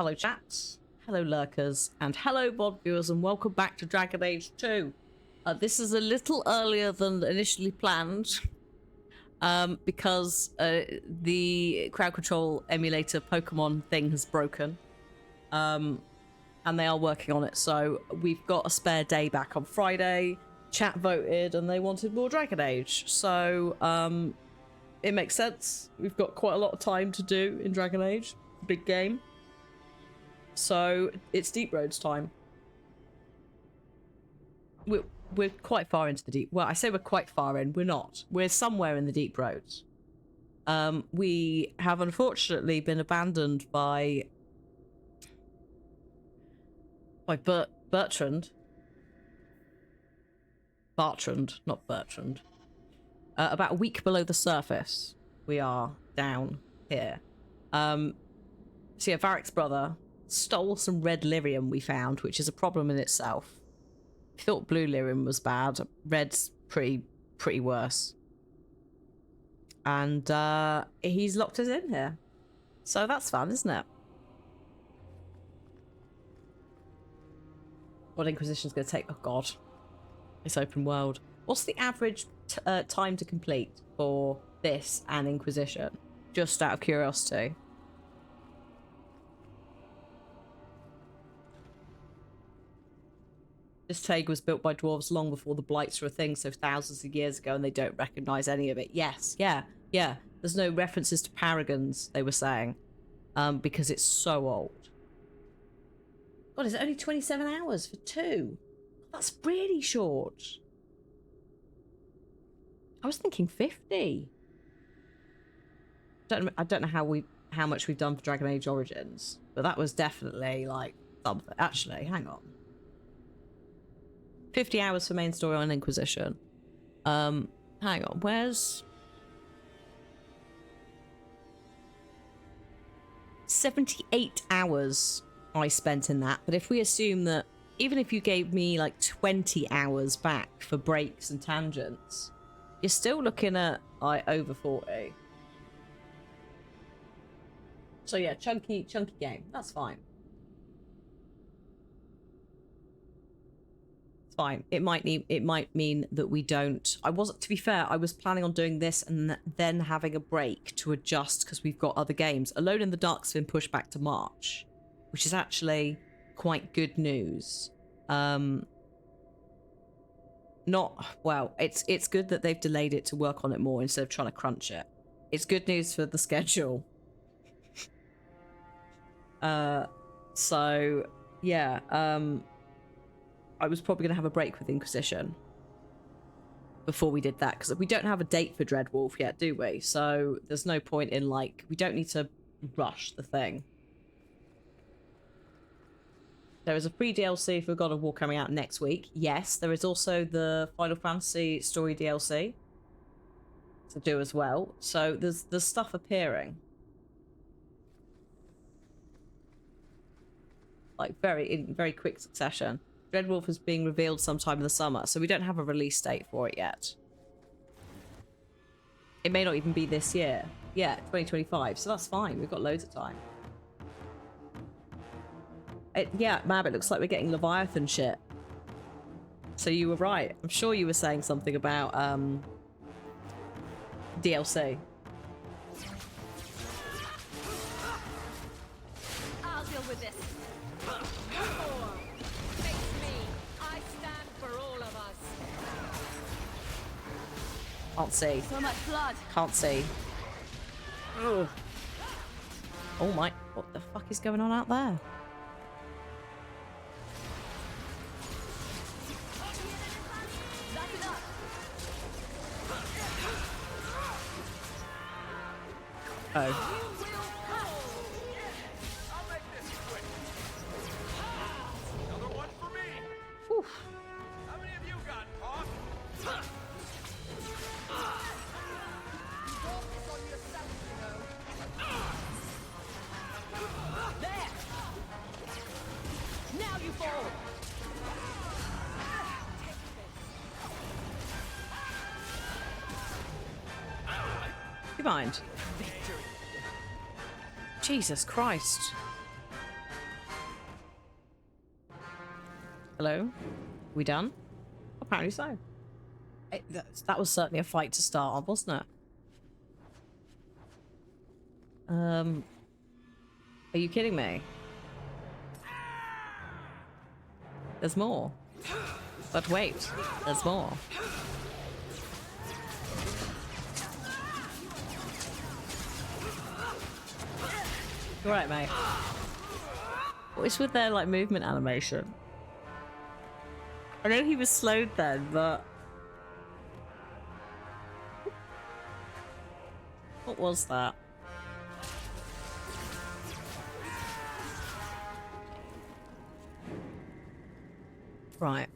Hello chat, hello lurkers, and hello VOD viewers, and welcome back to Dragon Age 2. This is a little earlier than initially planned, because the crowd control emulator Pokemon thing has broken, and they are working on it, so we've got a spare day back on Friday. Chat voted and they wanted more Dragon Age, so it makes sense. We've got quite a lot of time to do in Dragon Age, big game. So it's Deep Roads time. We're quite far into the deep. Well, I say we're quite far in. We're not. We're somewhere in the Deep Roads. We have unfortunately been abandoned by Bertrand. Bartrand, not Bertrand. About a week below the surface, we are down here. So yeah, Varric's brother stole some red lyrium we found, which is a problem in itself. I thought blue lyrium was bad. Red's pretty worse. And he's locked us in here. So that's fun, isn't it? What Inquisition's going to take? Oh god. It's open world. What's the average time to complete for this and Inquisition? Just out of curiosity. This Tag was built by dwarves long before the blights were a thing, so thousands of years ago, and they don't recognise any of it. Yes, yeah. There's no references to paragons, they were saying, because it's so old. God, is it only 27 hours for 2? That's really short. I was thinking 50. I don't know how much we've done for Dragon Age Origins, but that was definitely like something. Actually, hang on. 50 hours for main story on Inquisition. Hang on, where's 78 hours I spent in that, but if we assume that even if you gave me like 20 hours back for breaks and tangents, you're still looking at like over 40. So yeah, chunky game. That's fine. It's fine. It might mean that we don't. To be fair, I was planning on doing this and then having a break to adjust because we've got other games. Alone in the Dark's been pushed back to March, which is actually quite good news. It's good that they've delayed it to work on it more instead of trying to crunch it. It's good news for the schedule. So yeah, I was probably gonna have a break with Inquisition before we did that, because we don't have a date for Dreadwolf yet, do we? So there's no point in, like, we don't need to rush the thing. There is a free DLC for God of War coming out next week. Yes, there is also the Final Fantasy Story DLC to do as well. So there's stuff appearing. Like in very quick succession. Dreadwolf is being revealed sometime in the summer, so we don't have a release date for it yet. It may not even be this year. Yeah, 2025, so that's fine. We've got loads of time. Yeah, Mab, it looks like we're getting Leviathan shit. So you were right. I'm sure you were saying something about DLC. I'll deal with this. Face me. I stand for all of us. Can't see. So much blood. Can't see. Ugh. Oh my, what the fuck is going on out there? Oh. Another one for me. Whew. How many of you got caught? There. Now you fall. Do you mind? Jesus Christ. Hello? We done? Apparently so. That was certainly a fight to start on, wasn't it? Are you kidding me? There's more. But wait, there's more. You're right, mate. What's with their like movement animation? I know he was slowed then, but what was that? Right.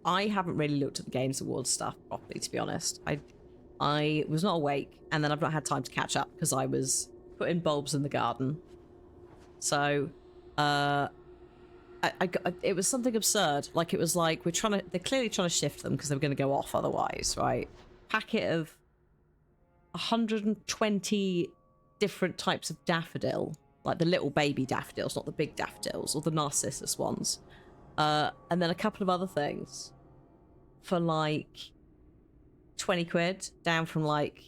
I haven't really looked at the Games Awards stuff properly, to be honest. I was not awake, and then I've not had time to catch up because I was putting bulbs in the garden. So, it was something absurd. Like, it was like, they're clearly trying to shift them because they were going to go off otherwise, right? Packet of 120 different types of daffodil, like the little baby daffodils, not the big daffodils, or the narcissus ones. And then a couple of other things for like 20 quid, down from like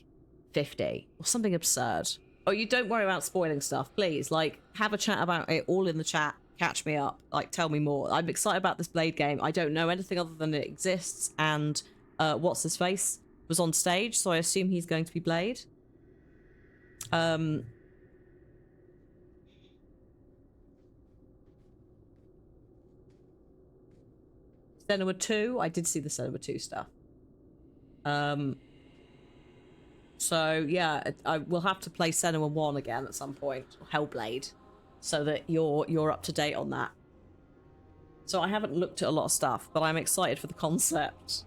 50 or something absurd. Oh, you don't worry about spoiling stuff, please. Like, have a chat about it all in the chat. Catch me up. Like, tell me more. I'm excited about this Blade game. I don't know anything other than it exists, and what's his face was on stage, so I assume he's going to be Blade. Cinema 2, I did see the Cinema 2 stuff. So yeah, I will have to play Cinema 1 again at some point, or Hellblade, so that you're up to date on that. So I haven't looked at a lot of stuff, but I'm excited for the concept.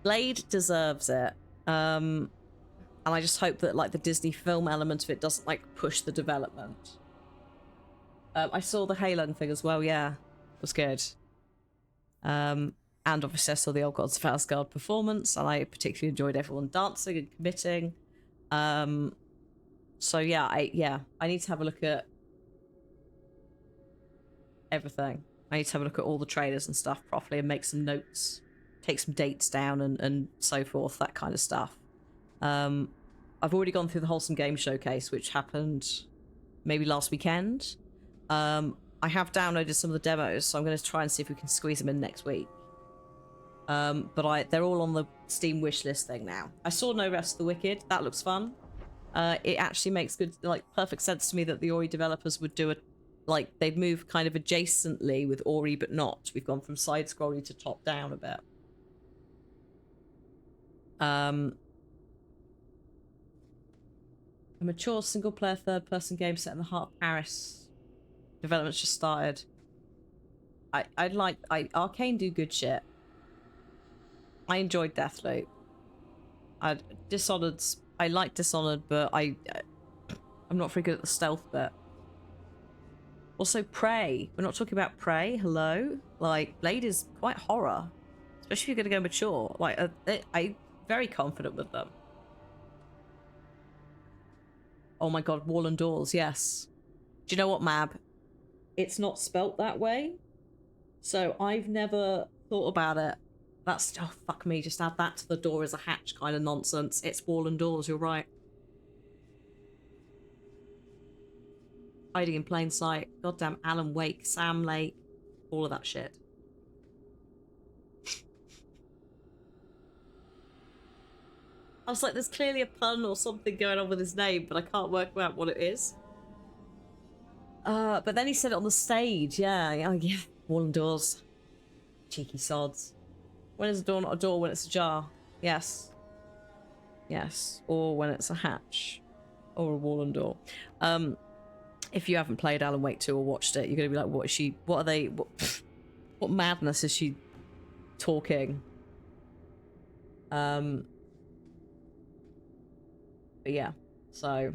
Blade deserves it. And I just hope that like the Disney film element of it doesn't like push the development. I saw the Halo thing as well, yeah. It was good. And obviously I saw the Old Gods of Asgard performance, and I particularly enjoyed everyone dancing and committing. So yeah, I need to have a look at everything. I need to have a look at all the trailers and stuff properly and make some notes, take some dates down and so forth, that kind of stuff. I've already gone through the Wholesome Game Showcase, which happened maybe last weekend. I have downloaded some of the demos, so I'm going to try and see if we can squeeze them in next week. But they're all on the Steam wishlist thing now. I saw No Rest of the Wicked. That looks fun. It actually makes good, like, perfect sense to me that the Ori developers would do it. Like, they'd move kind of adjacently with Ori, but not. We've gone from side-scrolling to top-down a bit. A mature single-player third-person game set in the heart of Paris. Development's just started. Arcane do good shit. I enjoyed Deathloop. Dishonored. I like Dishonored, but I'm not very good at the stealth bit. Also, Prey. We're not talking about Prey. Hello, like Blade is quite horror, especially if you're going to go mature. Like, I'm very confident with them. Oh my god, Wall and Doors. Yes. Do you know what, Mab? It's not spelt that way, so I've never thought about it. That's, oh fuck me, just add that to the door as a hatch kind of nonsense. It's Wall and Doors, you're right. Hiding in plain sight. Goddamn Alan Wake, Sam Lake, all of that shit. I was like, there's clearly a pun or something going on with his name, but I can't work out what it is. But then he said it on the stage. Yeah, Wall and Doors. Cheeky sods. When is a door not a door when it's a jar? Yes. Yes. Or when it's a hatch. Or a wall and door. If you haven't played Alan Wake 2 or watched it, you're going to be like, what is she... What are they... What madness is she talking? But yeah. So...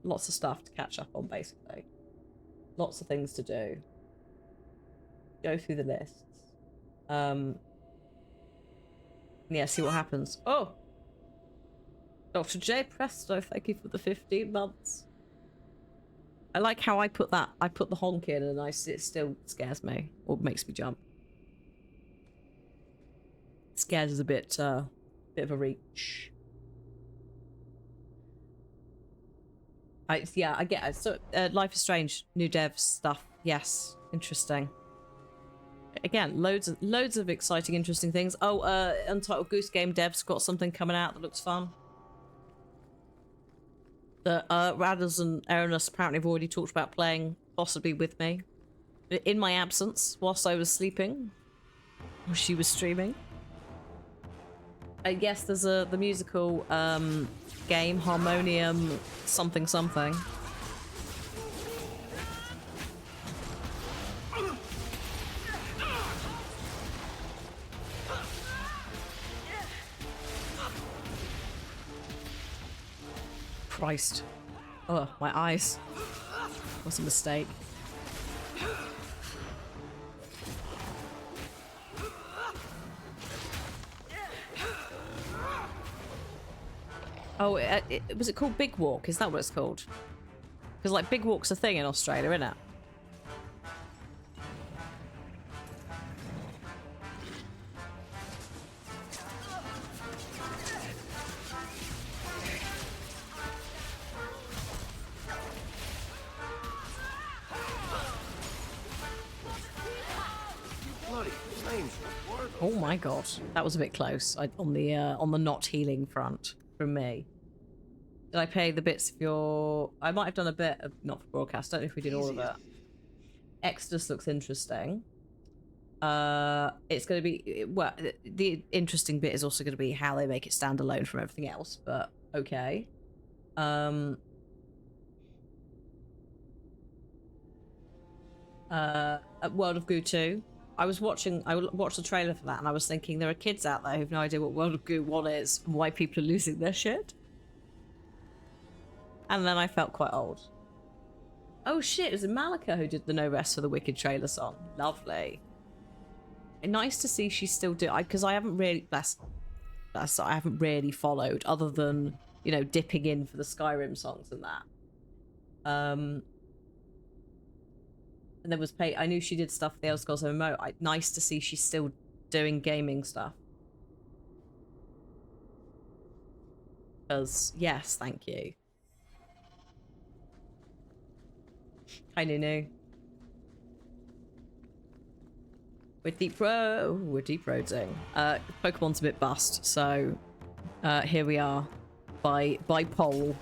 Lots of stuff to catch up on, basically. Lots of things to do. Go through the lists. Yeah, see what happens. Oh! Dr. J. Presto, thank you for the 15 months. I like how I put the honk in and it still scares me or makes me jump. Scares is a bit of a reach. Yeah, I get it. So, Life is Strange, new dev stuff. Yes, interesting. Again, loads of exciting, interesting things. Oh, Untitled Goose Game dev's got something coming out that looks fun. That Radels and Eronus apparently have already talked about playing, possibly with me, in my absence, whilst I was sleeping, or she was streaming. Yes, there's the musical game Harmonium something something. Christ. Oh, my eyes. Was a mistake. Oh, was it called Big Walk? Is that what it's called? Because, like, Big Walk's a thing in Australia, isn't it? Bloody flames. Oh my god, that was a bit close on the not healing front from me. Did I pay the bits of your? I might have done a bit of not for broadcast. Don't know if we did all of it. Exodus looks interesting. It's going to be well. The interesting bit is also going to be how they make it stand alone from everything else. But okay. World of Goo 2. I watched the trailer for that and I was thinking there are kids out there who have no idea what World of Goo 1 is and why people are losing their shit. And then I felt quite old. Oh shit, it was Malika who did the No Rest for the Wicked trailer song. Lovely. Nice to see she's still doing, because I haven't really, I haven't really followed other than, you know, dipping in for the Skyrim songs and that. And there was I knew she did stuff for the Elder Scrolls MMO. Nice to see she's still doing gaming stuff. Because, yes, thank you. Hi, Nunu. We're deep roading. Pokemon's a bit bust, so here we are by poll.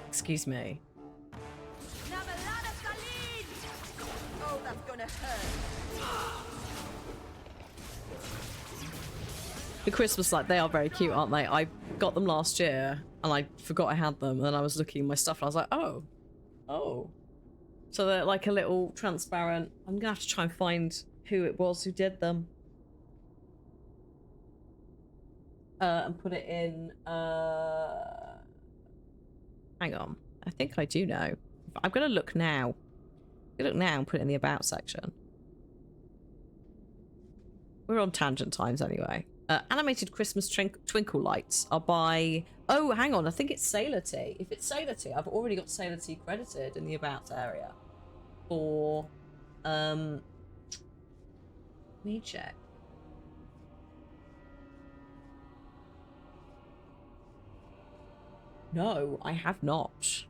Excuse me. Oh, that's gonna hurt. The Christmas lights, they are very cute, aren't they? I got them last year and I forgot I had them, and then I was looking at my stuff and I was like, oh. So they're like a little transparent. I'm gonna have to try and find who it was who did them. And put it in, hang on. I think I do know. I'm gonna look now. And put it in the about section. We're on tangent times anyway. Animated Christmas twinkle lights are by... Oh, hang on. I think it's Sailor T. If it's Sailor T, I've already got Sailor T credited in the about area. For... Let me check. No, I have not.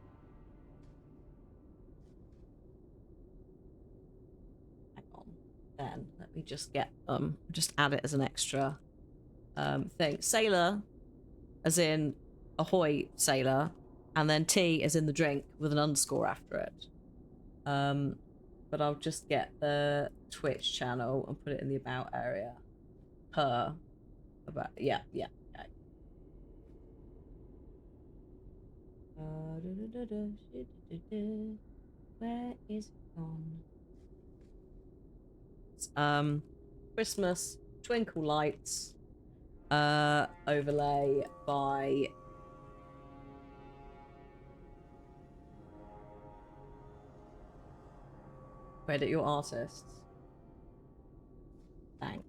Hang on. Then let me just get just add it as an extra thing. Sailor, as in ahoy sailor, and then T as in the drink with an underscore after it. But I'll just get the Twitch channel and put it in the about area. Yeah. Where is it gone? Christmas twinkle lights overlay by Credit your artists. Thanks.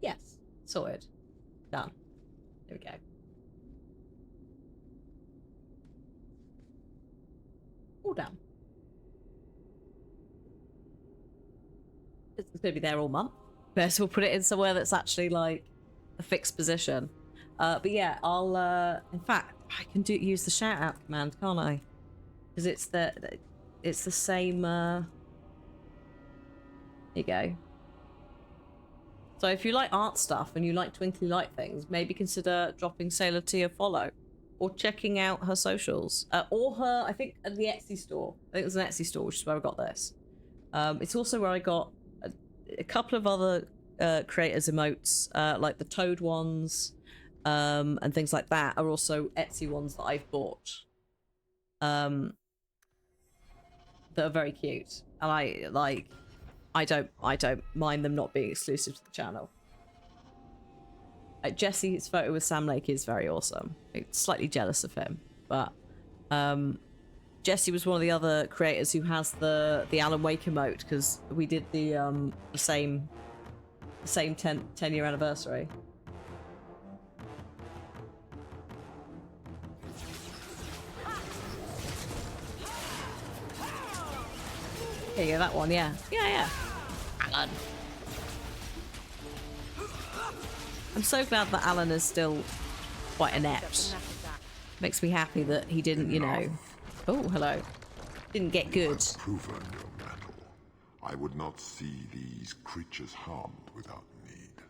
Yes, sorted. Done. There we go. All done. It's going to be there all month. Best we'll put it in somewhere that's actually like a fixed position. But yeah, I'll. In fact, I can use the shout out command, can't I? Because it's the same. Here you go. So if you like art stuff and you like twinkly light things, maybe consider dropping Sailor T a follow, or checking out her socials, or her. I think at the Etsy store. I think there's an Etsy store, which is where I got this. It's also where I got a couple of other creators' emotes, like the Toad ones, and things like that, are also Etsy ones that I've bought. That are very cute, and I don't mind them not being exclusive to the channel. Jesse's photo with Sam Lake is very awesome. I'm slightly jealous of him, but Jesse was one of the other creators who has the Alan Wake emote, because we did the same 10-year anniversary. Here you go, that one, yeah. Yeah. Alan. I'm so glad that Alan is still quite inept. Makes me happy that he didn't, you know... Oh, hello. Didn't get good. Proven your mettle. I would not see these creatures harmed without need.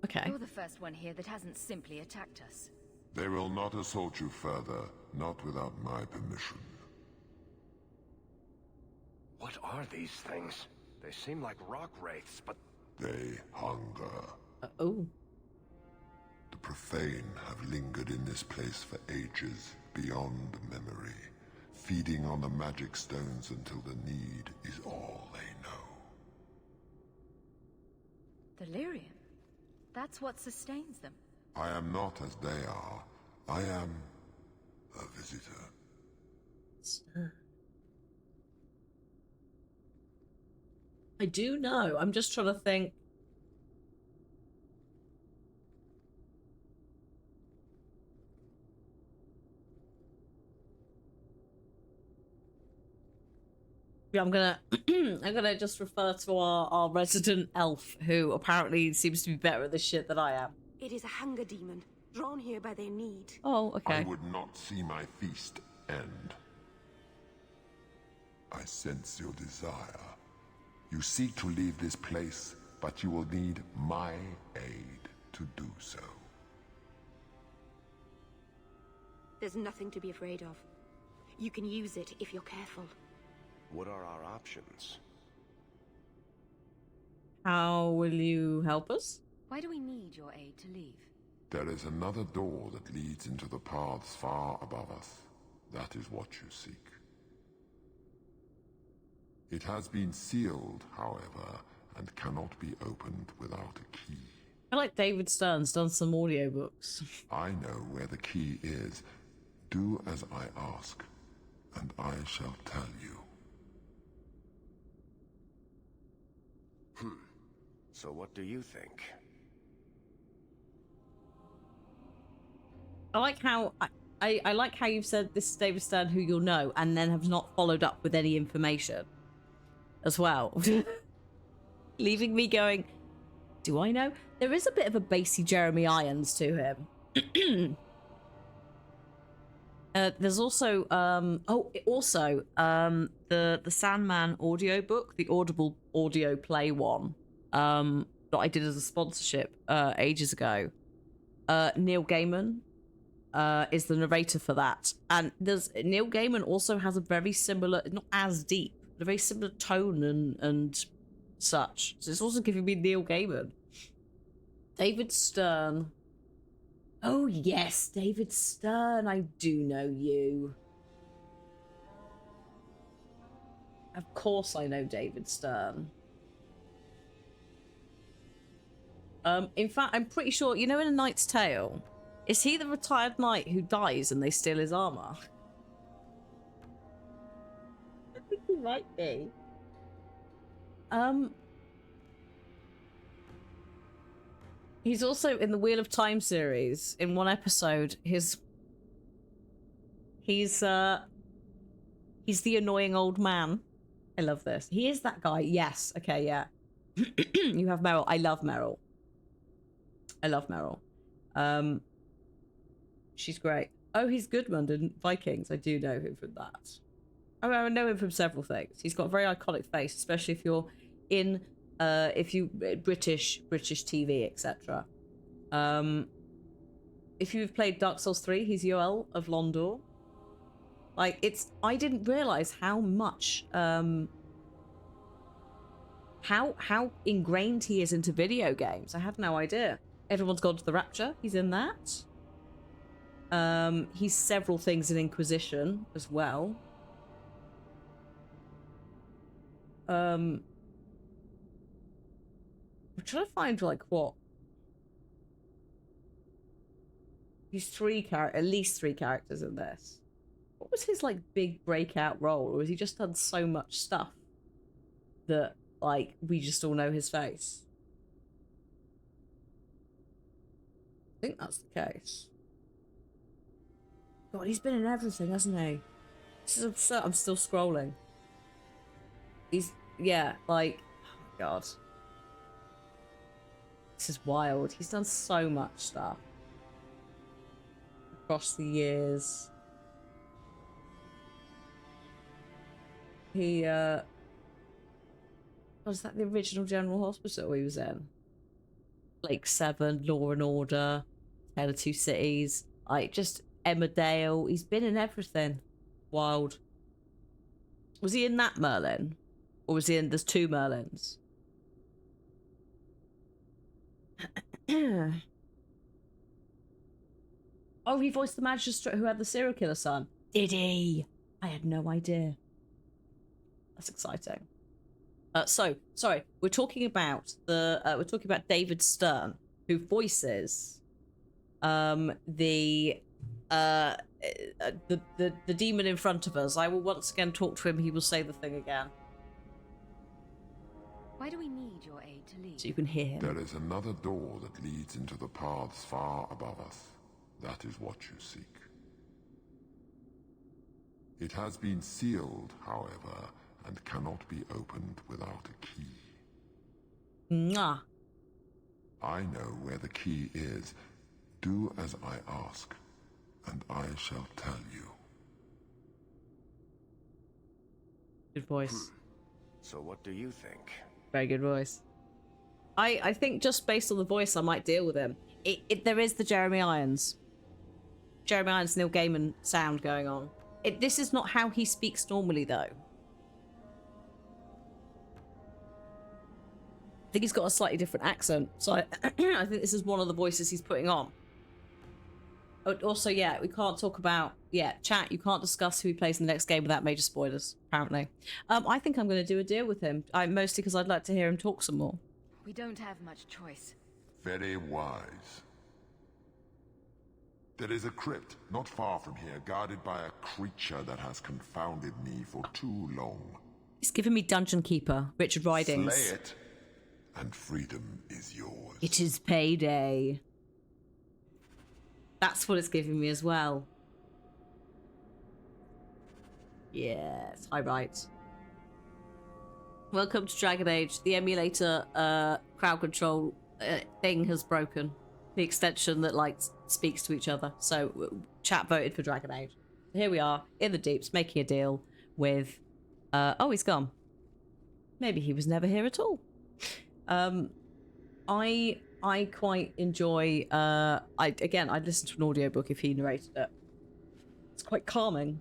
Okay. You're the first one here that hasn't simply attacked us. They will not assault you further, not without my permission. What are these things? They seem like rock wraiths, but... They hunger. Oh. The profane have lingered in this place for ages, beyond memory, feeding on the magic stones until the need is all they know. Delirium? That's what sustains them. I am not as they are. I am a visitor. I do know. I'm just trying to think. Yeah, I'm gonna just refer to our resident elf, who apparently seems to be better at this shit than I am. It is a hunger demon, drawn here by their need. Oh, I okay. would not see my feast end. I sense your desire. You seek to leave this place, but you will need my aid to do so. There's nothing to be afraid of. You can use it if you're careful. what are our options? How will you help us? Why do we need your aid to leave? There is another door that leads into the paths far above us. That is what you seek. It has been sealed, however, and cannot be opened without a key. I feel like David Stern's done some audiobooks. I know where the key is. Do as I ask, and I shall tell you. So what do you think? I like how I like how you've said this is David Stern, who you'll know, and then have not followed up with any information as well. Leaving me going, do I know? There is a bit of a bassy Jeremy Irons to him. There's also the Sandman audiobook, the Audible audio play one, that I did as a sponsorship ages ago. Neil Gaiman is the narrator for that, and Neil Gaiman also has a very similar, not as deep, but a very similar tone and such. So it's also giving me Neil Gaiman. David Stern. Oh yes, David Stern. I do know you. Of course I know David Stern. In fact, I'm pretty sure, you know, in A Knight's Tale, is he the retired knight who dies and they steal his armor? I think he might be. He's also in the Wheel of Time series. In one episode, he's the annoying old man. I love this. He is that guy. Yes. Okay. Yeah. You have Meryl. I love Meryl. I love Meryl. She's great. Oh, he's Goodmund in Vikings. I do know him from that. I know him from several things. He's got a very iconic face, especially if you're in British TV, etc. If you've played Dark Souls 3, he's Yoel of Londor. Like, I didn't realize how much how ingrained he is into video games. I had no idea. Everyone's Gone to the Rapture, he's in that. He's several things in Inquisition as well. I'm trying to find, like, what? He's at least three characters in this. What was his, like, big breakout role? Or has he just done so much stuff that, like, we just all know his face? I think that's the case. God, he's been in everything, hasn't he? This is absurd. I'm still scrolling. Yeah, like, oh my God. This is wild. He's done so much stuff across the years. He, was that the original General Hospital he was in? Lake 7, Law and Order, Tale of Two Cities, like, just Emmerdale. He's been in everything. Wild. Was he in that Merlin? Or was he in, there's two Merlins? Oh, he voiced the magistrate who had the serial killer son. Did he? I had no idea. That's exciting. So, sorry, we're talking about David Stern, who voices the demon in front of us. I will once again talk to him. He will say the thing again. Why do we need your aid to leave? So you can hear him. There is another door that leads into the paths far above us. That is what you seek. It has been sealed, however, and cannot be opened without a key. Mwah. I know where the key is. Do as I ask, and I shall tell you. Good voice. So what do you think? Very good voice. I think just based on the voice, I might deal with him. There is the Jeremy Irons, Neil Gaiman sound going on. This is not how he speaks normally, though. I think he's got a slightly different accent, so I think this is one of the voices he's putting on. Also, yeah, we can't talk about... Yeah, chat, you can't discuss who he plays in the next game without major spoilers, apparently. I think I'm going to do a deal with him, mostly because I'd like to hear him talk some more. We don't have much choice. Very wise. There is a crypt not far from here, guarded by a creature that has confounded me for too long. He's giving me Dungeon Keeper, Richard Ridings. Slay it, and freedom is yours. It is payday. That's what it's giving me as well. Yes, hi, right. Welcome to Dragon Age. The emulator crowd control thing has broken. The extension that, like, speaks to each other. So chat voted for Dragon Age. Here we are in the deeps making a deal with oh, he's gone. Maybe he was never here at all. I quite enjoy I'd listen to an audiobook if he narrated it. It's quite calming.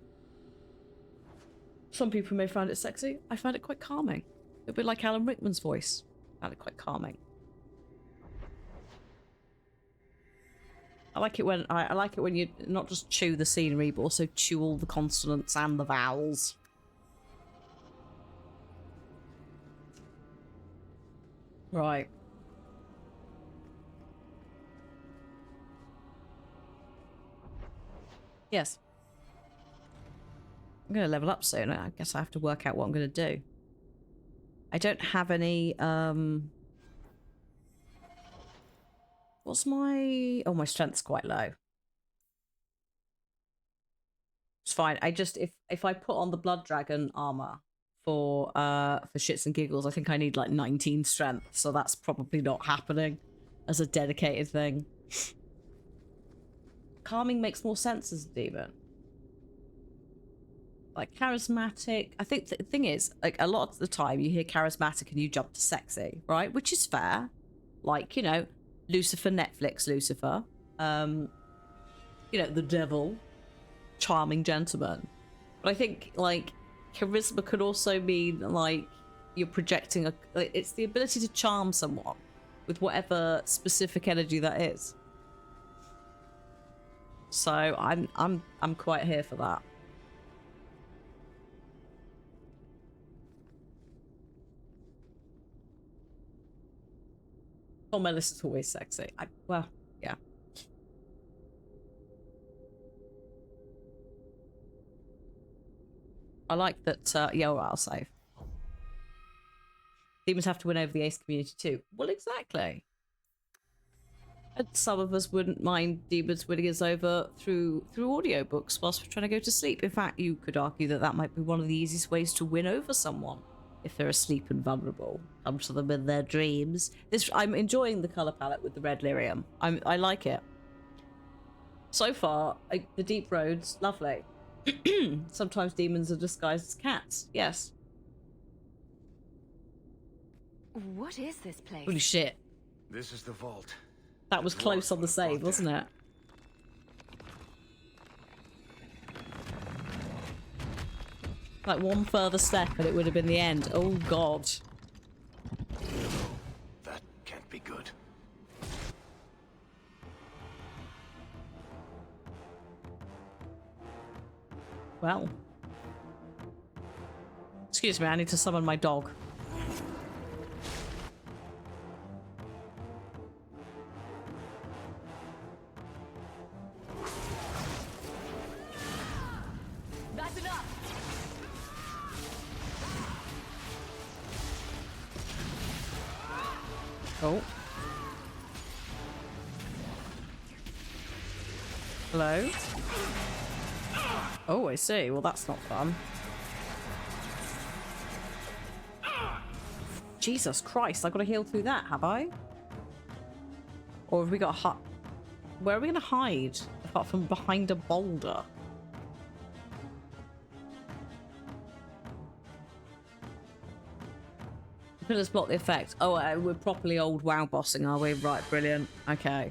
Some people may find it sexy. I find it quite calming. A bit like Alan Rickman's voice. I found it quite calming. I like it when I like it when you not just chew the scenery, but also chew all the consonants and the vowels. Right. Yes. I'm going to level up soon. I guess I have to work out what I'm going to do. I don't have any, what's my... Oh, my strength's quite low. It's fine. I just... If I put on the Blood Dragon armor for shits and giggles, I think I need like 19 strength. So that's probably not happening as a dedicated thing. Calming makes more sense as a demon. Like charismatic, I think the thing is, like a lot of the time you hear charismatic and you jump to sexy, right? Which is fair. Like, you know, Lucifer, Netflix Lucifer, you know, the devil, charming gentleman. But I think like charisma could also mean like you're projecting a, it's the ability to charm someone with whatever specific energy that is. So I'm quite here for that. Oh, Melissa's always sexy. Well, yeah. I like that, yeah, well, I'll save. Demons have to win over the ace community too. Well, exactly. And some of us wouldn't mind demons winning us over through audiobooks whilst we're trying to go to sleep. In fact, you could argue that that might be one of the easiest ways to win over someone. If they're asleep and vulnerable, come to them in their dreams. I'm enjoying the color palette with the red lyrium. I like it. So far, the deep roads, lovely. Sometimes demons are disguised as cats. Yes. What is this place? Holy shit. This is the vault. That was close on the save, wasn't it? Like one further step and it would have been the end. Oh god. That can't be good. Well. Excuse me, I need to summon my dog. That's enough. Oh. Hello? Oh, I see. Well, that's not fun. Jesus Christ, I've got to heal through that, have I? Or have we got a hut? Where are we going to hide? Apart from behind a boulder. Pillars block the effect. Oh, we're properly old WoW bossing, are we? Right, brilliant. Okay.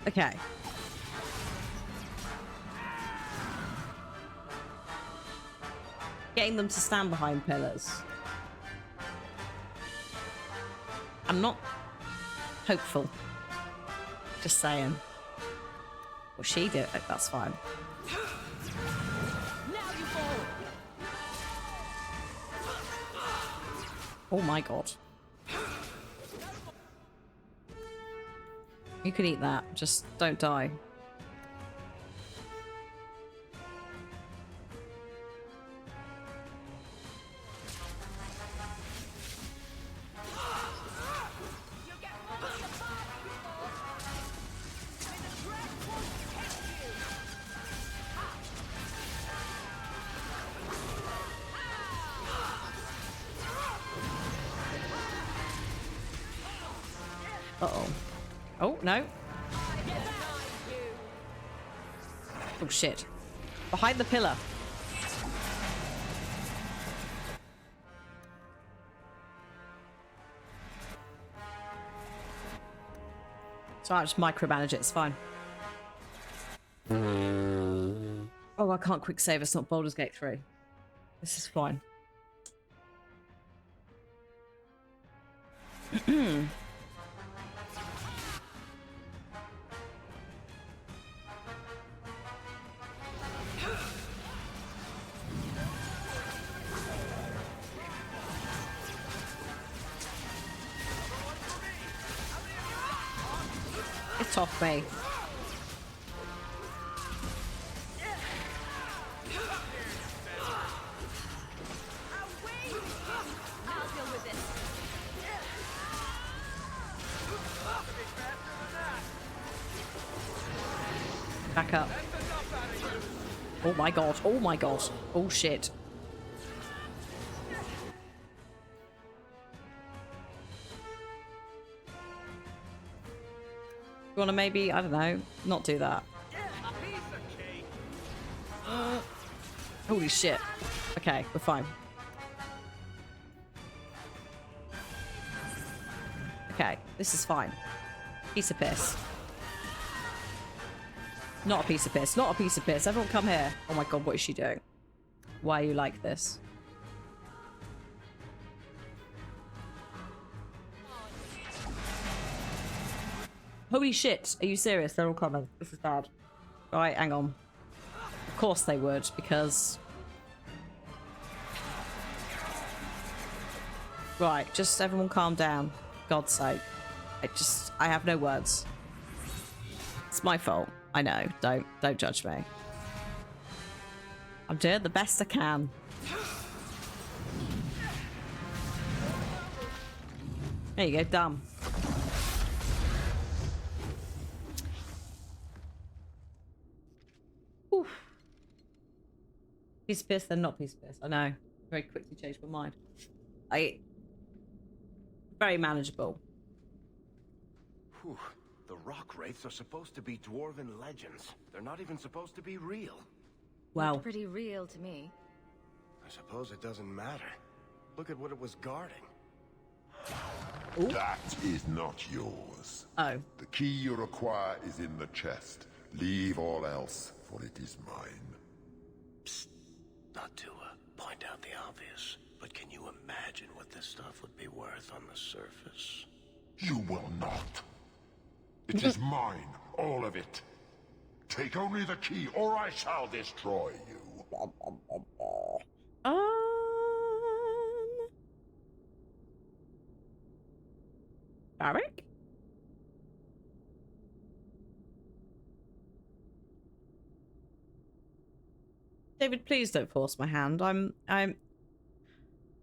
Okay. Getting them to stand behind pillars. I'm not hopeful. Just saying. Well, she did it. That's fine. Oh my god. You can eat that. Just don't die. Uh-oh. Oh, no. Oh, shit. Behind the pillar. So I just micromanage it, it's fine. Oh, I can't quick save, it's not Baldur's Gate 3. This is fine. Get off me. I'll deal with this. Back up. Oh my god. Oh my god. Oh shit. You want to maybe, I don't know, not do that. Holy shit. Okay, we're fine. Okay, this is fine. Piece of piss. Not a piece of piss. Not a piece of piss. Everyone come here. Oh my god, what is she doing? Why are you like this? Holy shit. Are you serious? They're all coming. This is bad. Right, hang on. Of course they would, because... Right, just everyone calm down. God's sake. I have no words. It's my fault. I know. Don't judge me. I'm doing the best I can. There you go, dumb. Oof. Piece of piss, then not piece of piss. I know. Very quickly changed my mind. Very manageable. Whew. The rock wraiths are supposed to be dwarven legends. They're not even supposed to be real. Well, Pretty real to me. I suppose it doesn't matter. Look at what it was guarding. That is not yours. oh. The key you require is in the chest. Leave all else, for it is mine. Not to point out the obvious, but can you imagine what this stuff would be worth on the surface? You will not. It is mine, all of it. Take only the key, or I shall destroy you. Varric? David, please don't force my hand. I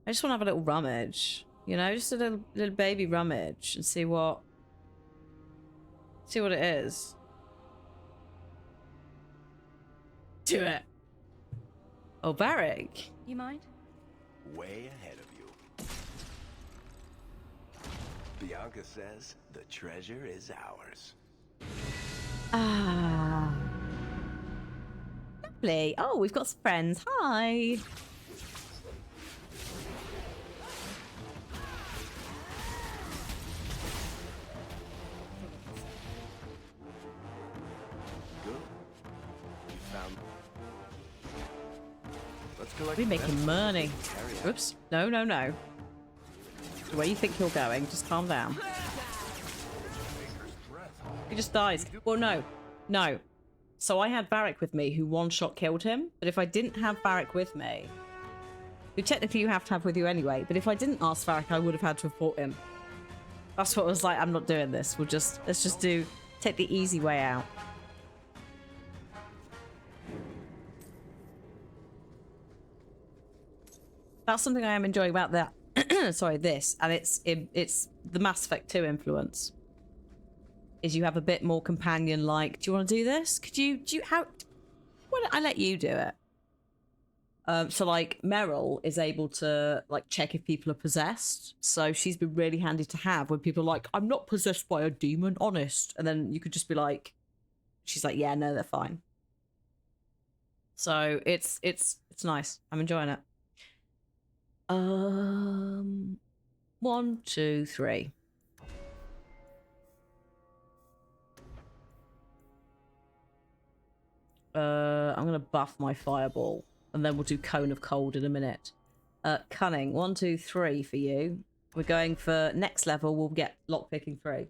just want to have a little rummage. You know, just a little baby rummage and see what it is. Do it. Oh, Varric. You mind? Way ahead of you. Bianca says the treasure is ours. Ah. Lovely. Oh, we've got some friends. Hi. Good. You found. Let's collect. We're the making best money. carry out. Oops. No, no, no. The way you think you're going, just calm down. He just dies. Well, no. No. So I had Varric with me who one-shot killed him. But if I didn't have Varric with me... Who technically you have to have with you anyway. But if I didn't ask Varric, I would have had to have fought him. That's what I was like, I'm not doing this. Let's just take the easy way out. That's something I am enjoying about that. Sorry, this. And it's the Mass Effect 2 influence. Is you have a bit more companion like, do you want to do this? Why don't I let you do it? So like Meryl is able to like check if people are possessed. So she's been really handy to have when people are like, I'm not possessed by a demon, honest. And then you could just be like, she's like, yeah, no, they're fine. So it's nice. I'm enjoying it. 1, 2, 3. I'm gonna buff my fireball, and then we'll do cone of cold in a minute. Cunning, 1, 2, 3 for you. We're going for next level. We'll get lockpicking 3.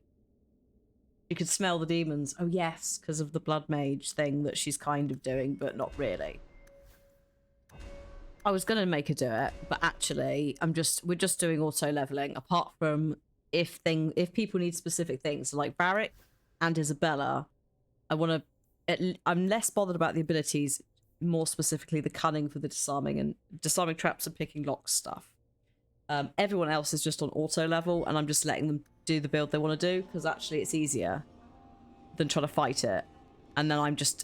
You can smell the demons. Oh yes, because of the blood mage thing that she's kind of doing, but not really. I was gonna make her do it, but actually, we're just doing auto leveling. Apart from if people need specific things, so like Varric and Isabella, I want to. I'm less bothered about the abilities, more specifically the cunning for the disarming and disarming traps and picking locks stuff. Everyone else is just on auto level, and I'm just letting them do the build they want to do because actually it's easier than trying to fight it. And then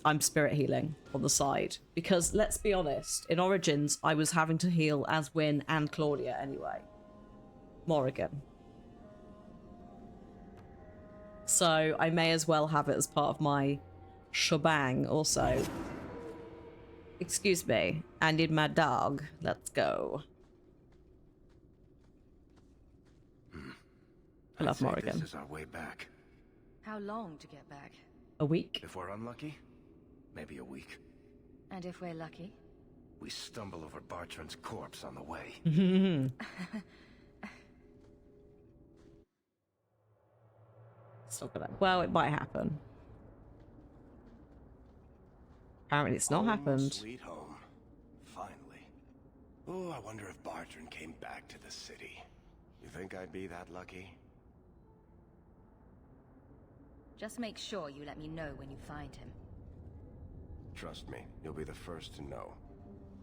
I'm spirit healing on the side because let's be honest, in Origins I was having to heal as Wynne and Claudia anyway. Morrigan. So I may as well have it as part of my shebang also. Excuse me, I need my dog. Let's go. I love Morrigan. This is our way back. How long to get back? A week? If we're unlucky, maybe a week. And if we're lucky? We stumble over Bartrand's corpse on the way. It's not gonna. Well, it might happen. Apparently, it's not Home, happened. Sweet home. Finally. Oh, I wonder if Bartrand came back to the city. You think I'd be that lucky? Just make sure you let me know when you find him. Trust me, you'll be the first to know.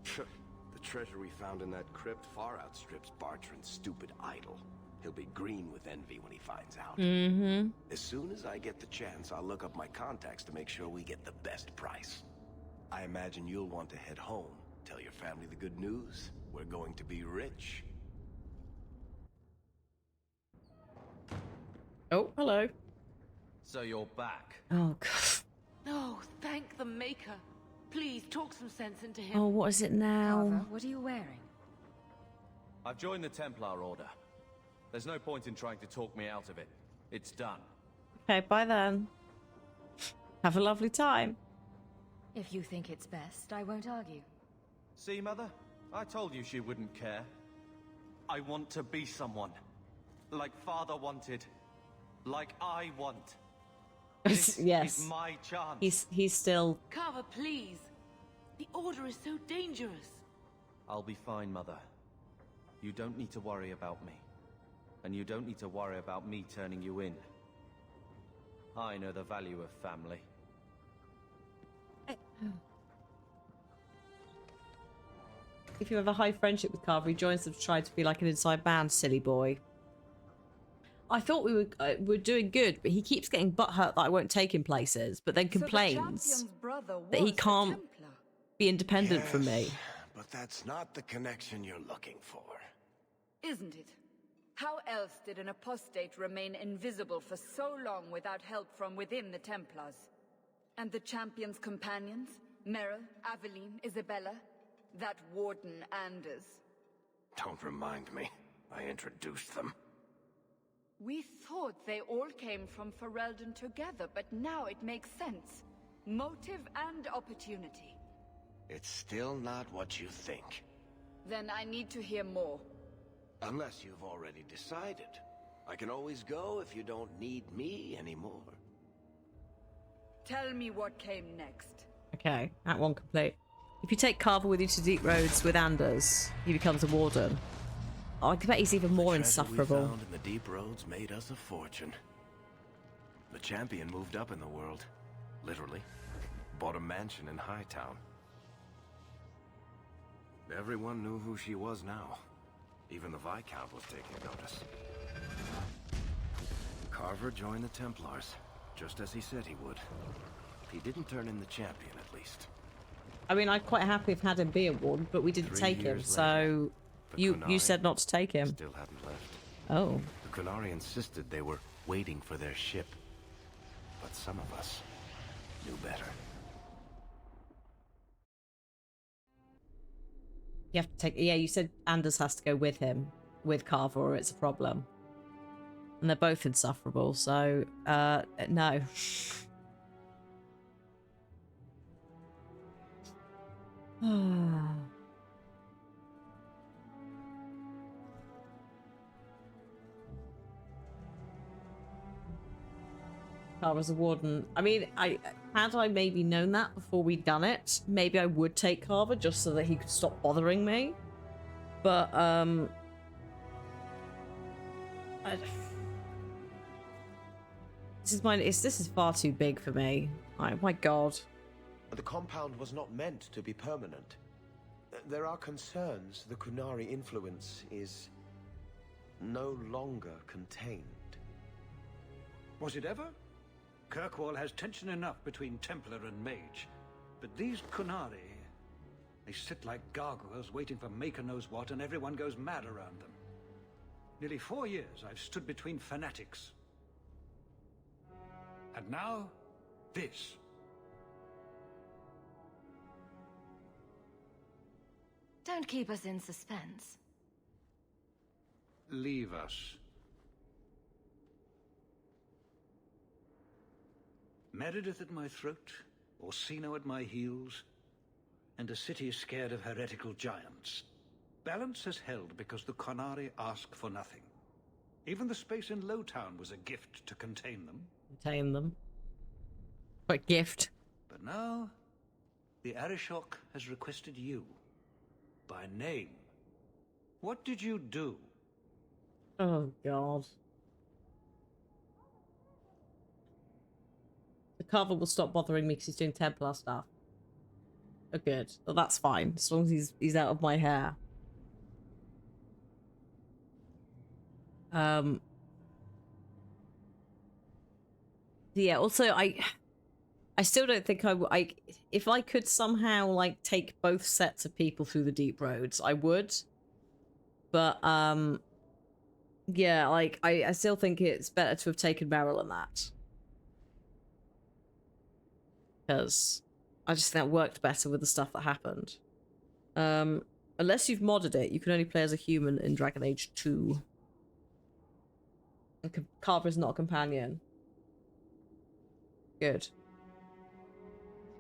The treasure we found in that crypt far outstrips Bartrand's stupid idol. He'll be green with envy when he finds out. Mm-hmm. As soon as I get the chance, I'll look up my contacts to make sure we get the best price. I imagine you'll want to head home. Tell your family the good news. We're going to be rich. Oh, hello. So you're back. Oh, God. Oh, thank the Maker. Please talk some sense into him. Oh, what is it now? Carver, what are you wearing? I've joined the Templar Order. There's no point in trying to talk me out of it. It's done. Okay, bye then. Have a lovely time. If you think it's best, I won't argue. See, Mother? I told you she wouldn't care. I want to be someone. Like Father wanted. Like I want. This Yes. is my chance. He's still. Carver, please. The Order is so dangerous. I'll be fine, Mother. You don't need to worry about me. And you don't need to worry about me turning you in. I know the value of family. If you have a high friendship with Carver, he joins them to try to be like an inside man, silly boy. I thought we were doing good, but he keeps getting butthurt that I won't take him places, but then complains that he can't be independent from me. But that's not the connection you're looking for. Isn't it? How else did an apostate remain invisible for so long without help from within the Templars? And the Champion's companions? Merrill, Aveline, Isabella? That Warden Anders? Don't remind me. I introduced them. We thought they all came from Ferelden together, but now it makes sense. Motive and opportunity. It's still not what you think. Then I need to hear more. Unless you've already decided. I can always go if you don't need me anymore. Tell me what came next. Okay, Act 1 complete. If you take Carver with you to Deep Roads with Anders, he becomes a warden. Oh, I bet he's even more The treasure insufferable. we found in the deep roads made us a fortune. The Champion moved up in the world. Literally. Bought a mansion in Hightown. Everyone knew who she was now. Even the Viscount was taking notice. Carver joined the Templars, just as he said he would. He didn't turn in the Champion, at least. I mean, I'd quite happy if had him be a warden, but we didn't 3 take him, years so The you Qunari said not to take him. Still hadn't left. Oh. The Qunari insisted they were waiting for their ship. But some of us knew better. You have to take. Yeah, you said Anders has to go with him, with Carver, or it's a problem. And they're both insufferable, so no. Carver's a warden. I mean, had I maybe known that before we'd done it, maybe I would take Carver just so that he could stop bothering me. But This is far too big for me. Oh my god. The compound was not meant to be permanent. There are concerns the Kunari influence is no longer contained. Was it ever? Kirkwall has tension enough between Templar and Mage. But these Kunari, they sit like gargoyles waiting for Maker knows what, and everyone goes mad around them. Nearly 4 years I've stood between fanatics. And now, this. Don't keep us in suspense. Leave us. Meredith at my throat, Orsino at my heels, and a city scared of heretical giants. Balance has held because the Kunari ask for nothing. Even the space in Lowtown was a gift to contain them. Contain them. What gift? But now, the Arishok has requested you. By name. What did you do? Oh god. The carver will stop bothering me because he's doing Templar stuff. Oh good. Well, that's fine. As long as he's out of my hair. Yeah, also I still don't think if I could somehow like take both sets of people through the deep roads, I would. But yeah, like I still think it's better to have taken Meryl in that. Because I just think that worked better with the stuff that happened. Unless you've modded it, you can only play as a human in Dragon Age 2. And Carver is not a companion. Good.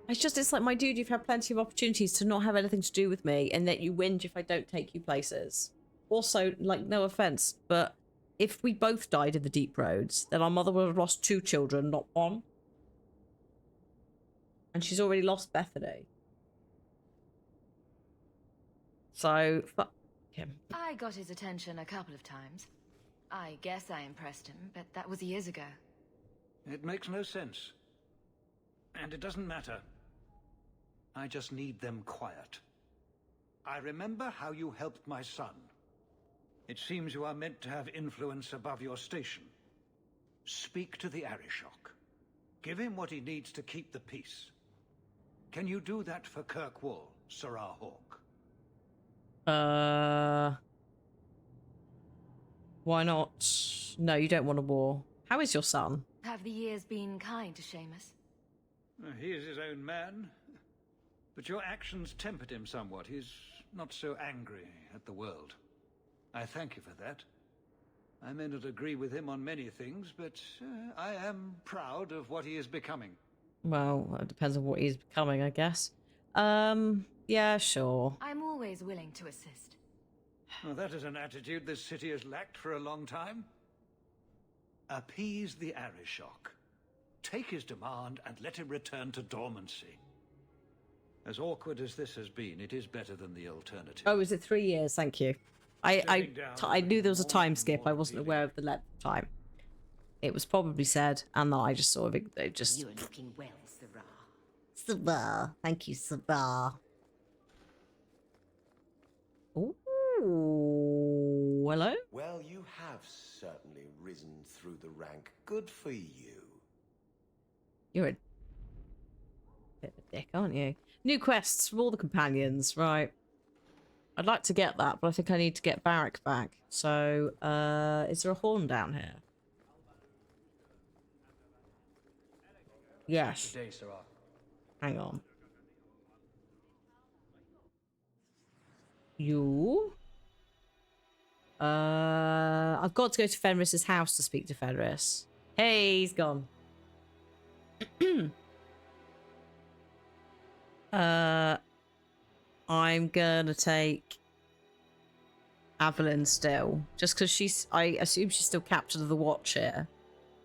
It's like, my dude, you've had plenty of opportunities to not have anything to do with me, and that you whinge if I don't take you places. Also, like, no offense, but if we both died in the deep roads, then our mother would have lost 2 children, not 1. And she's already lost Bethany. So, fuck him. I got his attention a couple of times. I guess I impressed him, but that was years ago. It makes no sense. And it doesn't matter. I just need them quiet. I remember how you helped my son. It seems you are meant to have influence above your station. Speak to the Arishok. Give him what he needs to keep the peace. Can you do that for Kirkwall, Serah Hawke? Why not? No, you don't want a war. How is your son? Have the years been kind to Seamus? He is his own man. But your actions tempered him somewhat. He's not so angry at the world. I thank you for that. I may not agree with him on many things, but I am proud of what he is becoming. Well, it depends on what he's becoming, I guess. Yeah, sure. I'm always willing to assist. Well, that is an attitude this city has lacked for a long time. Appease the Arishok. Take his demand and let him return to dormancy. As awkward as this has been, it is better than the alternative. Oh, is it 3 years? Thank you. I knew there was a time skip. I wasn't aware of the length of time. It was probably said, and that I just sort of just. You're looking well, Serah. Serah, thank you, Serah. Ooh, hello. Well, you have certainly risen through the rank. Good for you. You're a bit of a dick, aren't you? New quests from all the companions, right? I'd like to get that, but I think I need to get Varric back. So, is there a horn down here? Yes. Good day, Serah. Hang on. You? I've got to go to Fenris's house to speak to Fenris. Hey, he's gone. I'm gonna take Evelyn still, just because I assume she's still captain of the watch here,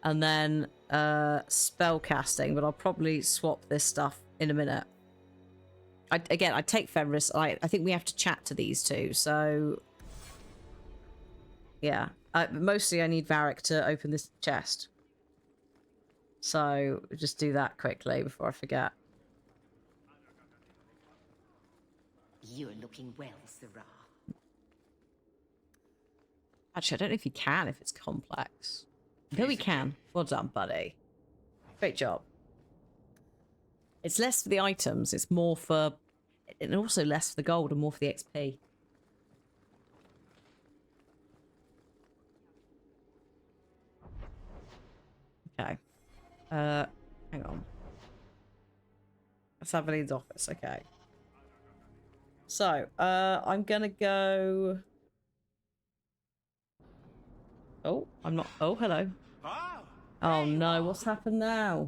and then spell casting. But I'll probably swap this stuff in a minute. I'd take Fenris. I think we have to chat to these two. So yeah, mostly I need Varric to open this chest. So just do that quickly before I forget. You're looking well, Sirrah. Actually, I don't know if you can if it's complex. No, we can. Well done, buddy. Great job. It's less for the items. It's more for... And also less for the gold and more for the XP. Okay. Hang on. Let's have Aveline's office. Okay. So, I'm gonna go... Oh, I'm not... Oh, hello. Oh no, what's happened now?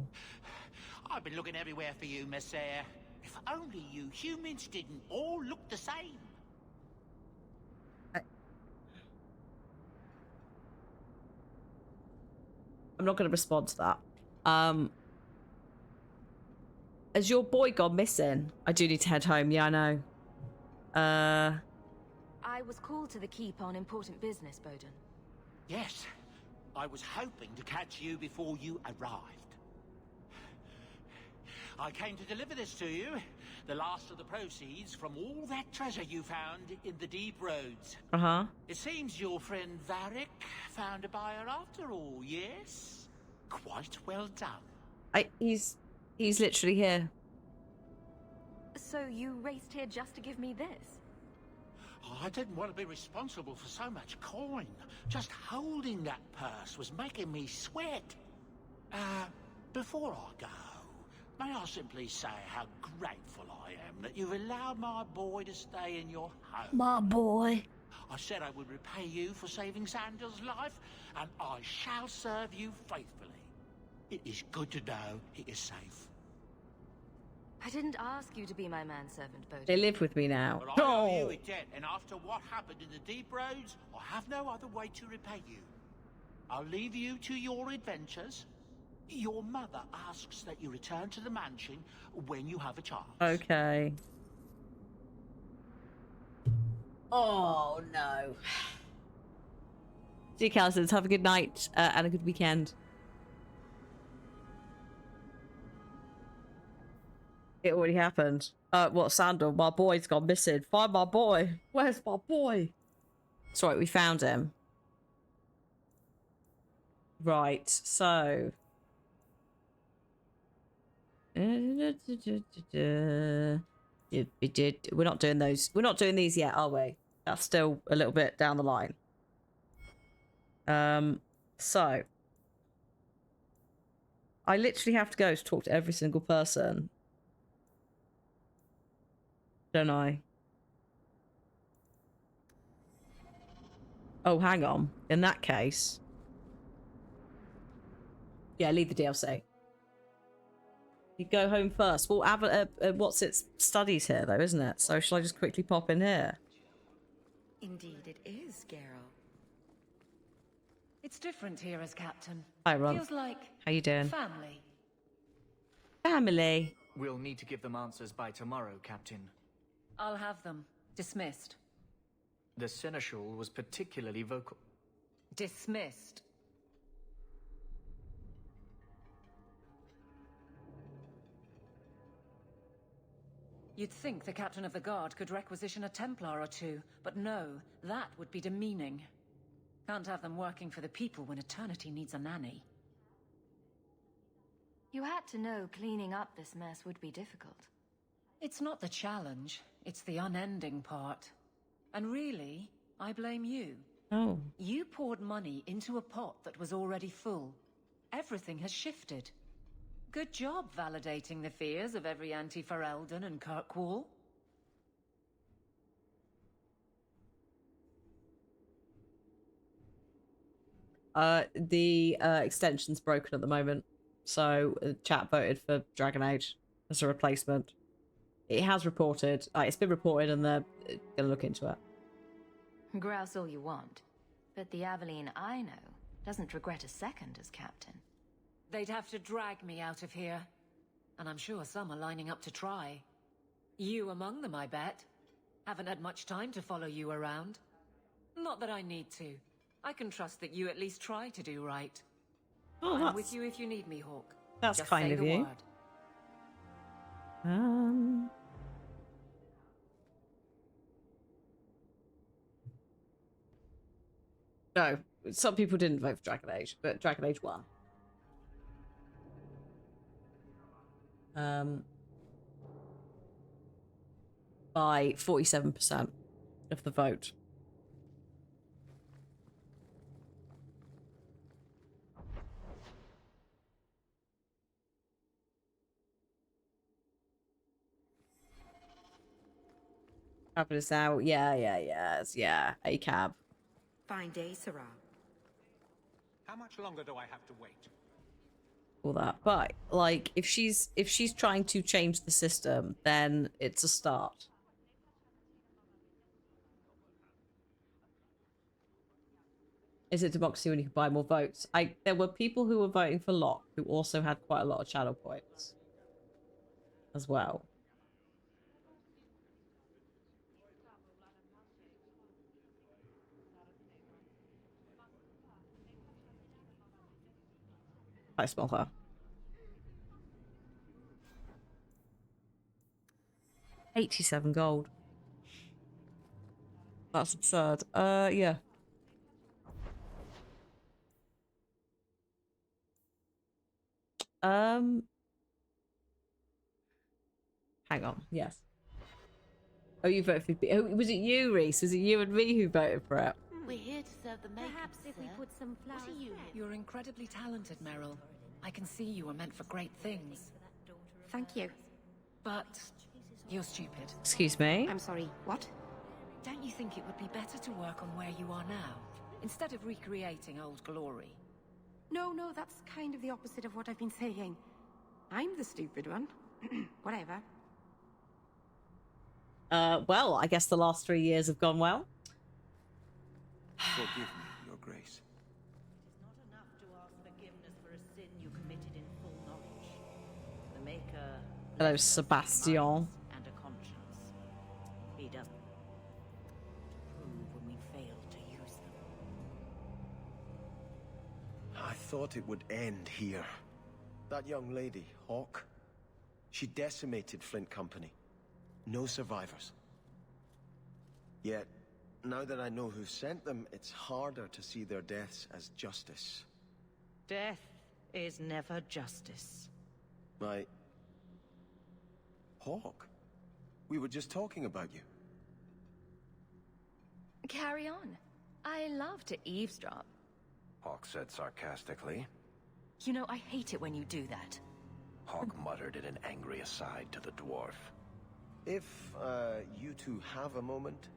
I've been looking everywhere for you, Messiah. If only you humans didn't all look the same. I'm not going to respond to that. Has your boy gone missing? I do need to head home. Yeah, I know. I was called to the keep on important business, Bowden. Yes, I was hoping to catch you before you arrived. I came to deliver this to you, the last of the proceeds from all that treasure you found in the deep roads. Uh-huh. It seems your friend Varric found a buyer after all, yes? Quite well done. He's literally here. So you raced here just to give me this? Oh, I didn't want to be responsible for so much coin. Just holding that purse was making me sweat. Before I go, may I simply say how grateful I am that you've allowed my boy to stay in your home. My boy. I said I would repay you for saving Sandal's life, and I shall serve you faithfully. It is good to know he is safe. I didn't ask you to be my manservant, Bowden. They live with me now. But I owe you a debt, and after what happened in the deep roads, I have no other way to repay you. I'll leave you to your adventures. Your mother asks that you return to the mansion when you have a chance. Okay. Oh, no. See you, Callisons. Have a good night and a good weekend. It already happened. What, Sandal? My boy's gone missing. Find my boy. Where's my boy? It's right, we found him. Right, so... We're not doing those. We're not doing these yet, are we? That's still a little bit down the line. So I literally have to go to talk to every single person, don't I? Oh, hang on. In that case, yeah, leave the DLC. You go home first. Well, what's its studies here, though, isn't it? So shall I just quickly pop in here? Indeed, it is, Geralt. It's different here as captain. Hi, Ron. Feels like how you doing? Family. Family. We'll need to give them answers by tomorrow, Captain. I'll have them. Dismissed. The Seneschal was particularly vocal. Dismissed. You'd think the captain of the guard could requisition a Templar or two, but no, that would be demeaning. Can't have them working for the people when eternity needs a nanny. You had to know cleaning up this mess would be difficult. It's not the challenge, it's the unending part. And really, I blame you. Oh. You poured money into a pot that was already full. Everything has shifted. Good job validating the fears of every anti-Ferelden and Kirkwall. The extension's broken at the moment, so chat voted for Dragon Age as a replacement. It has reported. It's been reported, and they're gonna look into it. Grouse all you want, but the Aveline I know doesn't regret a second as captain. They'd have to drag me out of here. And I'm sure some are lining up to try. You among them, I bet. Haven't had much time to follow you around. Not that I need to. I can trust that you at least try to do right. Oh, I'm with you if you need me, Hawk. That's Just kind say of the you. word. No, some people didn't vote for Dragon Age, but Dragon Age won. By 47% of the vote. Fabulous now. Yeah. A cab. Fine day, Sarah. How much longer do I have to wait? All that. But like if she's trying to change the system, then it's a start. Is it democracy when you can buy more votes? There were people who were voting for Locke who also had quite a lot of channel points as well. I smell her. $87 gold. That's absurd. Yeah. Hang on. Yes. Oh, you voted for B. Oh, was it you, Reese? Was it you and me who voted for it? We're here to serve the makeup, Perhaps if we sir. put some flowers What are you there. here? You're incredibly talented, Meryl. I can see you are meant for great things. Thank you. But you're stupid. Excuse me? I'm sorry, what? Don't you think it would be better to work on where you are now, instead of recreating old glory? No, that's kind of the opposite of what I've been saying. I'm the stupid one. Whatever. Well, I guess the last 3 years have gone well. Forgive me, Your Grace. It is not enough to ask forgiveness for a sin you committed in full knowledge. The Maker... Hello, left us Sebastian. minds and a conscience. He doesn't prove when we fail to use them. I thought it would end here. That young lady, Hawk, she decimated Flint Company. No survivors. Yet, now that I know who sent them, it's harder to see their deaths as justice. Death is never justice. My... Hawk? We were just talking about you. Carry on. I love to eavesdrop. Hawk said sarcastically. You know, I hate it when you do that. Hawk muttered in an angry aside to the dwarf. If, you two have a moment,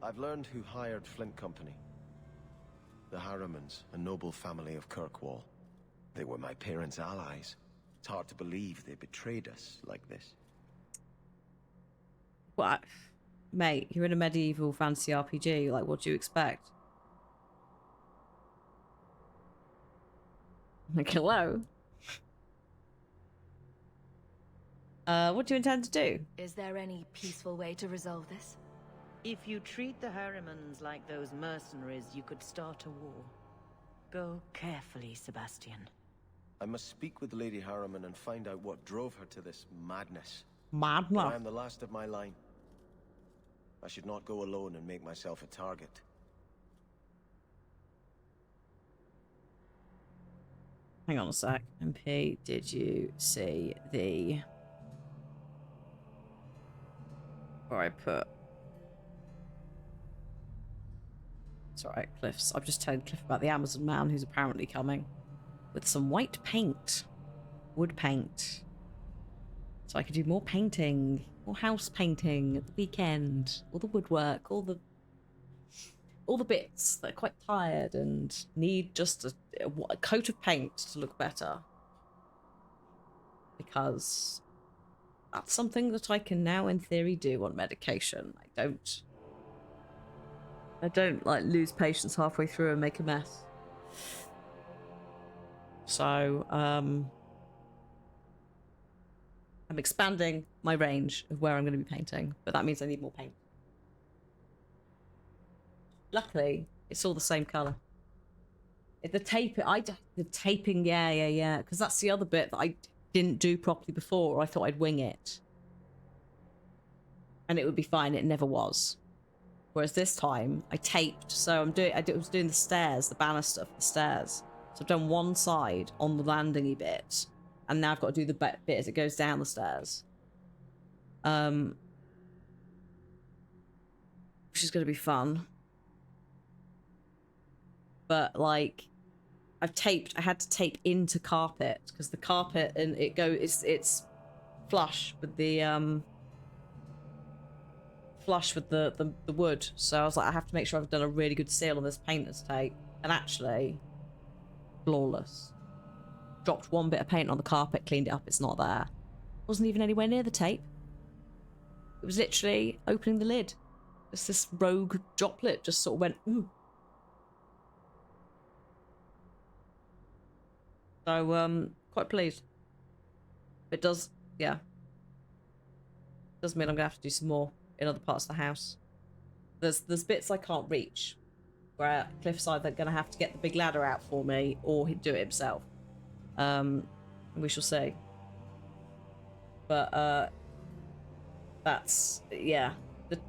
I've learned who hired Flint Company. The Harrimans, a noble family of Kirkwall. They were my parents' allies. It's hard to believe they betrayed us like this. What? Mate, you're in a medieval fantasy RPG. Like, what do you expect? Like, hello? What do you intend to do? Is there any peaceful way to resolve this? If you treat the Harrimans like those mercenaries, you could start a war. Go carefully, Sebastian. I must speak with Lady Harriman and find out what drove her to this madness. Madness? But I am the last of my line. I should not go alone and make myself a target. Hang on a sec. MP, did you see the... Where I put... It's alright, Cliff's. I've just told Cliff about the Amazon man who's apparently coming with some white paint. Wood paint. So I could do more painting. More house painting at the weekend. All the woodwork. All the bits that are quite tired and need just a coat of paint to look better. Because that's something that I can now, in theory, do on medication. I don't like lose patience halfway through and make a mess. So, I'm expanding my range of where I'm going to be painting, but that means I need more paint. Luckily, it's all the same colour. The taping, yeah. Because that's the other bit that I didn't do properly before. I thought I'd wing it. And it would be fine. It never was. Whereas this time, I taped. So I was doing the stairs, the banister for the stairs. So I've done one side on the landing-y bit. And now I've got to do the bit as it goes down the stairs. Which is going to be fun. But, like, I had to tape into carpet. Because the carpet, and it's flush with the, flush with the wood. So I was like, I have to make sure I've done a really good seal on this painter's tape. And actually, flawless. Dropped one bit of paint on the carpet, cleaned it up, it's not there. Wasn't even anywhere near the tape. It was literally opening the lid. Just this rogue droplet just sort of went, ooh. So, quite pleased. It does, yeah. Does mean I'm gonna have to do some more in other parts of the house. There's bits I can't reach, where Cliff's either gonna have to get the big ladder out for me or he'd do it himself. We shall see. But that's, yeah.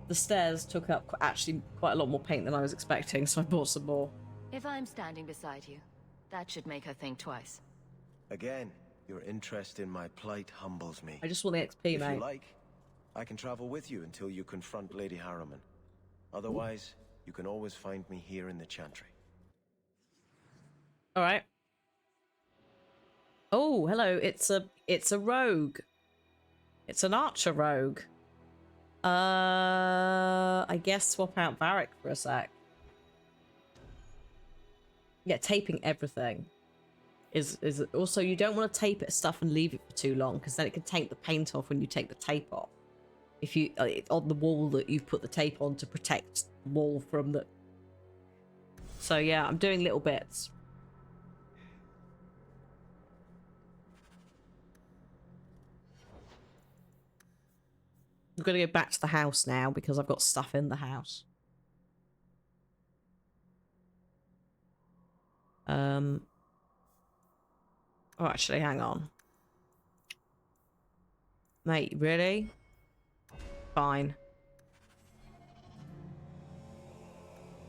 The stairs took up actually quite a lot more paint than I was expecting, so I bought some more. If I'm standing beside you, that should make her think twice. Again, your interest in my plight humbles me. I just want the XP, if mate. If you like, I can travel with you until you confront Lady Harriman. Otherwise, you can always find me here in the Chantry. All right. Oh, hello. It's a rogue. It's an archer rogue. I guess swap out Varric for a sec. Yeah, taping everything is also, you don't want to tape it stuff and leave it for too long because then it can take the paint off when you take the tape off. If you on the wall that you've put the tape on to protect the wall from the. So yeah, I'm doing little bits. I'm gonna go back to the house now because I've got stuff in the house. Oh, actually, hang on. Mate, really? Fine.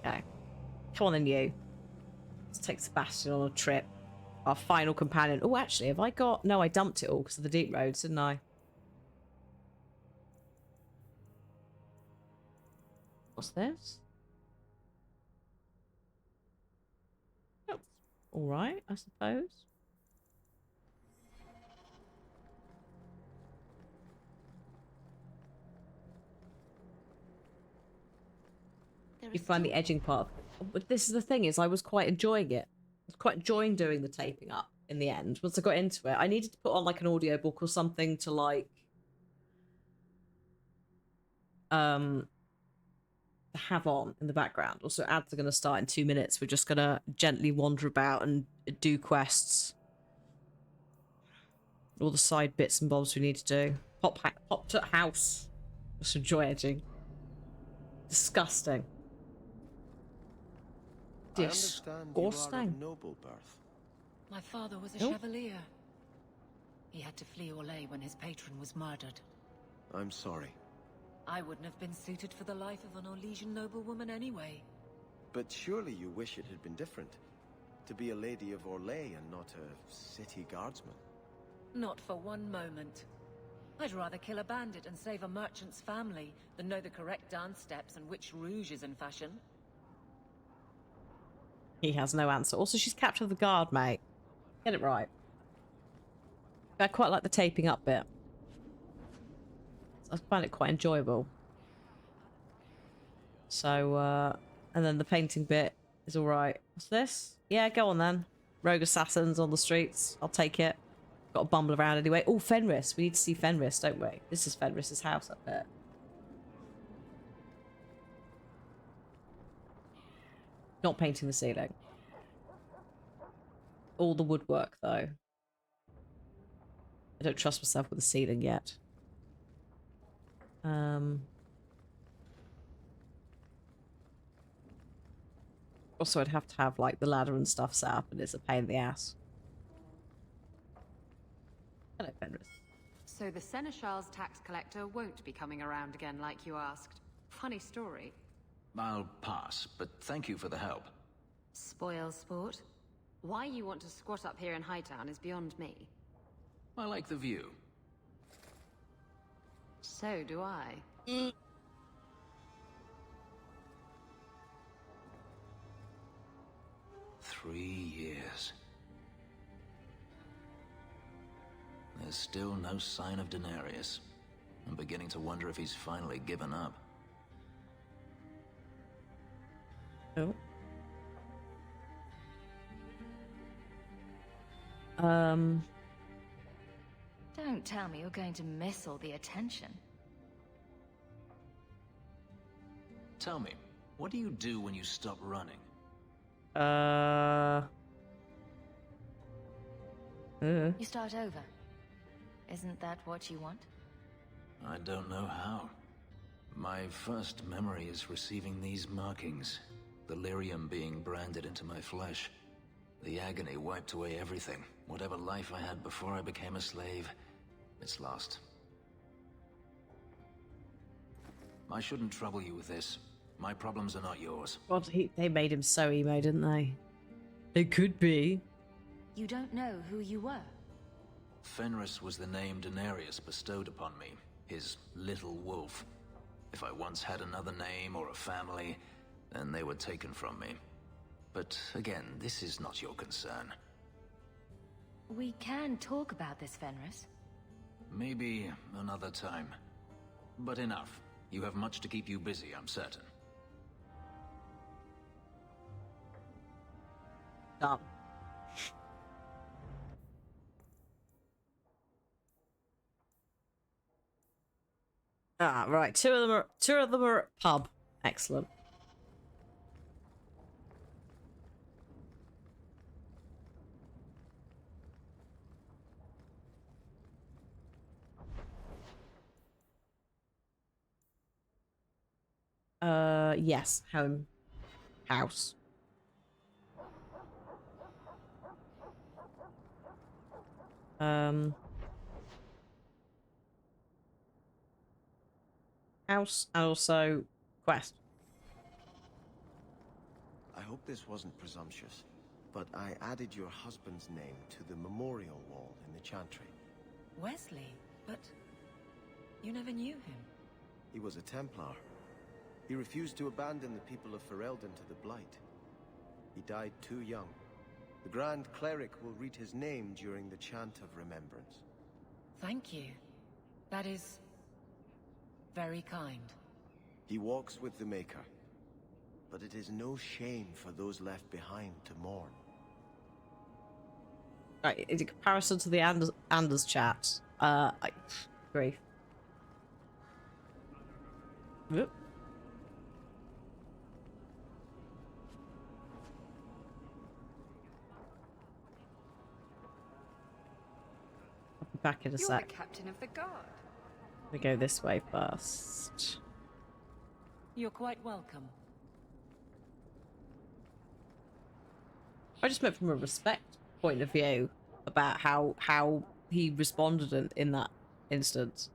Okay. Come on then, you. Let's take Sebastian on a trip. Our final companion. Oh, actually, have I got... No, I dumped it all because of the deep roads, didn't I? What's this? Oh, all right, I suppose. You find the edging part. But this is the thing, is I was quite enjoying it. I was quite enjoying doing the taping up in the end. Once I got into it, I needed to put on like an audiobook or something to like have on in the background. Also, ads are going to start in 2 minutes. We're just going to gently wander about and do quests. All the side bits and bobs we need to do. Pop to house. Just enjoy edging. Disgusting. I understand you are of noble birth. My father was a chevalier. He had to flee Orlais when his patron was murdered. I'm sorry. I wouldn't have been suited for the life of an Orlesian noblewoman anyway. But surely you wish it had been different. To be a lady of Orlais and not a city guardsman. Not for one moment. I'd rather kill a bandit and save a merchant's family than know the correct dance steps and which rouge is in fashion. He has no answer. Also, she's captain of the guard, mate. Get it right. I quite like the taping up bit. I find it quite enjoyable. So, and then the painting bit is alright. What's this? Yeah, go on then. Rogue assassins on the streets. I'll take it. Got to bumble around anyway. Oh, Fenris. We need to see Fenris, don't we? This is Fenris's house up there. Not painting the ceiling. All the woodwork, though. I don't trust myself with the ceiling yet. Also, I'd have to have like the ladder and stuff set up, and it's a pain in the ass. Hello, Fenris. So the Seneschal's tax collector won't be coming around again like you asked. Funny story. I'll pass, but thank you for the help. Spoil sport. Why you want to squat up here in Hightown is beyond me. I like the view. So do I. 3 years. There's still no sign of Daenerys. I'm beginning to wonder if he's finally given up. Oh. Don't tell me you're going to miss all the attention. Tell me, what do you do when you stop running? You start over. Isn't that what you want? I don't know how. My first memory is receiving these markings. The lyrium being branded into my flesh. The agony wiped away everything. Whatever life I had before I became a slave, it's lost. I shouldn't trouble you with this. My problems are not yours. God, they made him so emo, didn't they? It could be. You don't know who you were? Fenris was the name Daenerys bestowed upon me, his little wolf. If I once had another name or a family, then they were taken from me. But again, this is not your concern. We can talk about this, Fenris. Maybe another time. But enough. You have much to keep you busy, I'm certain. Done. Ah, right. Two of them are at pub. Excellent. Yes, home. House. House and also quest. I hope this wasn't presumptuous, but I added your husband's name to the memorial wall in the chantry. Wesley? But you never knew him. He was a Templar. He refused to abandon the people of Ferelden to the Blight. He died too young. The Grand Cleric will read his name during the Chant of Remembrance. Thank you. That is very kind. He walks with the Maker, but it is no shame for those left behind to mourn. Right, in comparison to the Anders chat, I agree. Whoop. I'll be back in a You're sec. the captain of the guard. We go this way first. You're quite welcome. I just meant from a respect point of view about how he responded in that instance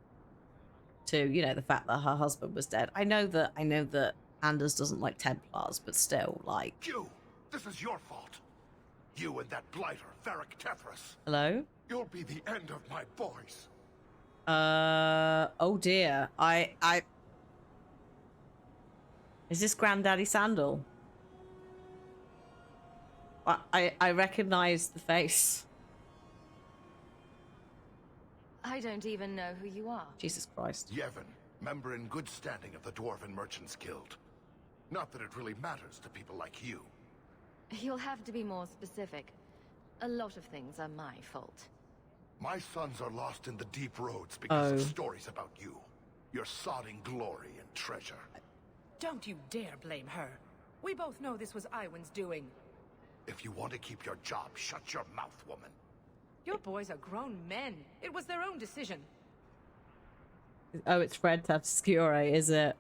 to, you know, the fact that her husband was dead. I know that Anders doesn't like Templars, but still, like. You! This is your fault. You and that blighter, Varric Tethras. Hello? You'll be the end of my boys. Oh dear. Is this Granddaddy Sandal? I recognize the face. I don't even know who you are. Jesus Christ. Yevon, member in good standing of the Dwarven Merchants Guild. Not that it really matters to people like you. You'll have to be more specific. A lot of things are my fault. My sons are lost in the deep roads because Oh. of stories about you. Your sodding glory and treasure. Don't you dare blame her. We both know this was Iwan's doing. If you want to keep your job, shut your mouth, woman. Your boys are grown men. It was their own decision. Oh, it's Fred Tatasciore, is it?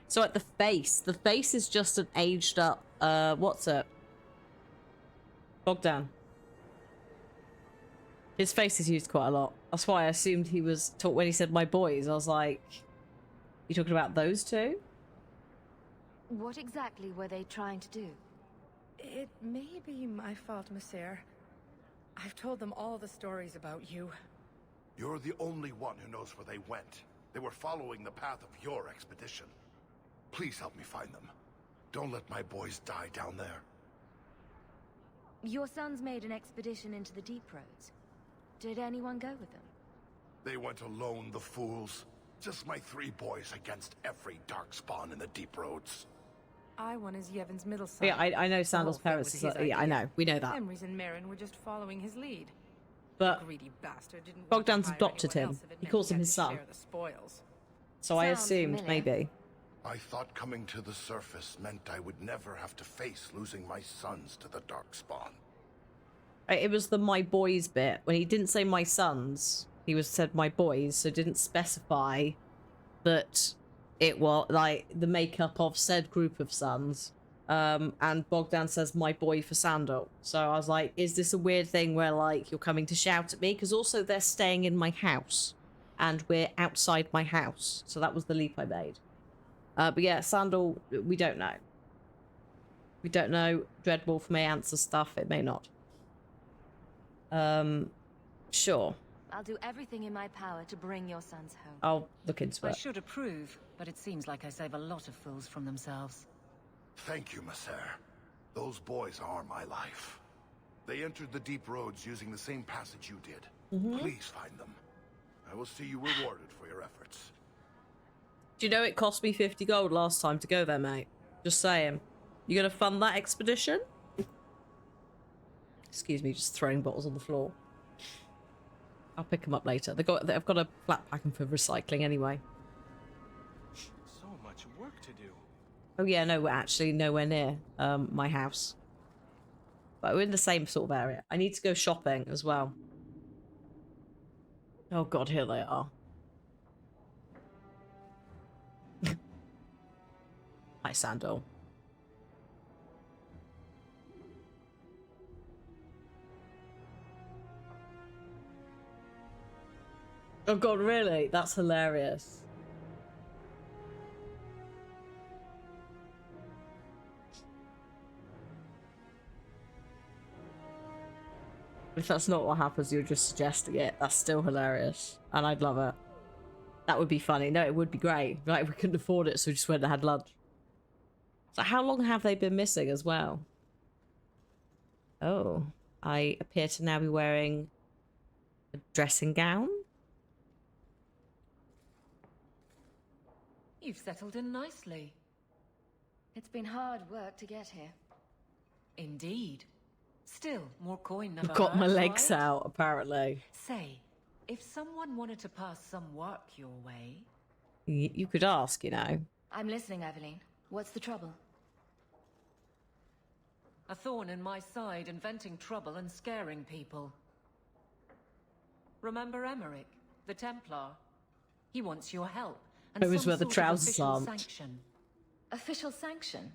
So at the face is just an aged up what's it? Bogdan. His face is used quite a lot. That's why I assumed he was when he said my boys. I was like, you talking about those two? What exactly were they trying to do? It may be my fault, Monsieur. I've told them all the stories about you. You're the only one who knows where they went. They were following the path of your expedition. Please help me find them. Don't let my boys die down there. Your sons made an expedition into the Deep Roads. Did anyone go with them? They went alone, the fools. Just my 3 boys against every darkspawn in the Deep Roads. Iwan is Yevon's middle son. Yeah, I know Sandal's parents. Yeah, I know. We know that. Emrys and Merrin were just following his lead. But The greedy bastard didn't want Bogdan's to hire adopted anyone him. else if it He meant calls him had his to son. share the spoils. So I Sounds assumed familiar. maybe. I thought coming to the surface meant I would never have to face losing my sons to the darkspawn. It was the my boys bit. When he didn't say my sons, he said my boys, so didn't specify that it was like the makeup of said group of sons. And Bogdan says my boy for Sandal. So I was like, is this a weird thing where like you're coming to shout at me? Because also they're staying in my house and we're outside my house. So that was the leap I made. But yeah, Sandal, we don't know. We don't know. Dreadwolf may answer stuff, it may not. Sure. I'll do everything in my power to bring your sons home. I'll look into I it. should approve, but it seems like I save a lot of fools from themselves. Thank you, Messer. Those boys are my life. They entered the Deep Roads using the same passage you did. Mhm. Please find them. I will see you rewarded for your efforts. Do you know it cost me 50 gold last time to go there, mate? Just saying. You gonna fund that expedition? Excuse me, just throwing bottles on the floor. I'll pick them up later. I've got a flat packing for recycling anyway. So much work to do. Oh yeah, no, we're actually nowhere near my house. But we're in the same sort of area. I need to go shopping as well. Oh god, here they are. Hi, Sandal. Oh god, really? That's hilarious. If that's not what happens, you're just suggesting it. That's still hilarious. And I'd love it. That would be funny. No, it would be great. Like, we couldn't afford it, so we just went and had lunch. So how long have they been missing as well? Oh, I appear to now be wearing a dressing gown? You've settled in nicely. It's been hard work to get here. Indeed. Still, more coin never I've got my hurts, legs right? out, apparently. Say, if someone wanted to pass some work your way... You could ask, you know. I'm listening, Aveline. What's the trouble? A thorn in my side, inventing trouble and scaring people. Remember Emmerich, the Templar? He wants your help. And It was some where the sort of trousers official aren't. sanction. Official sanction?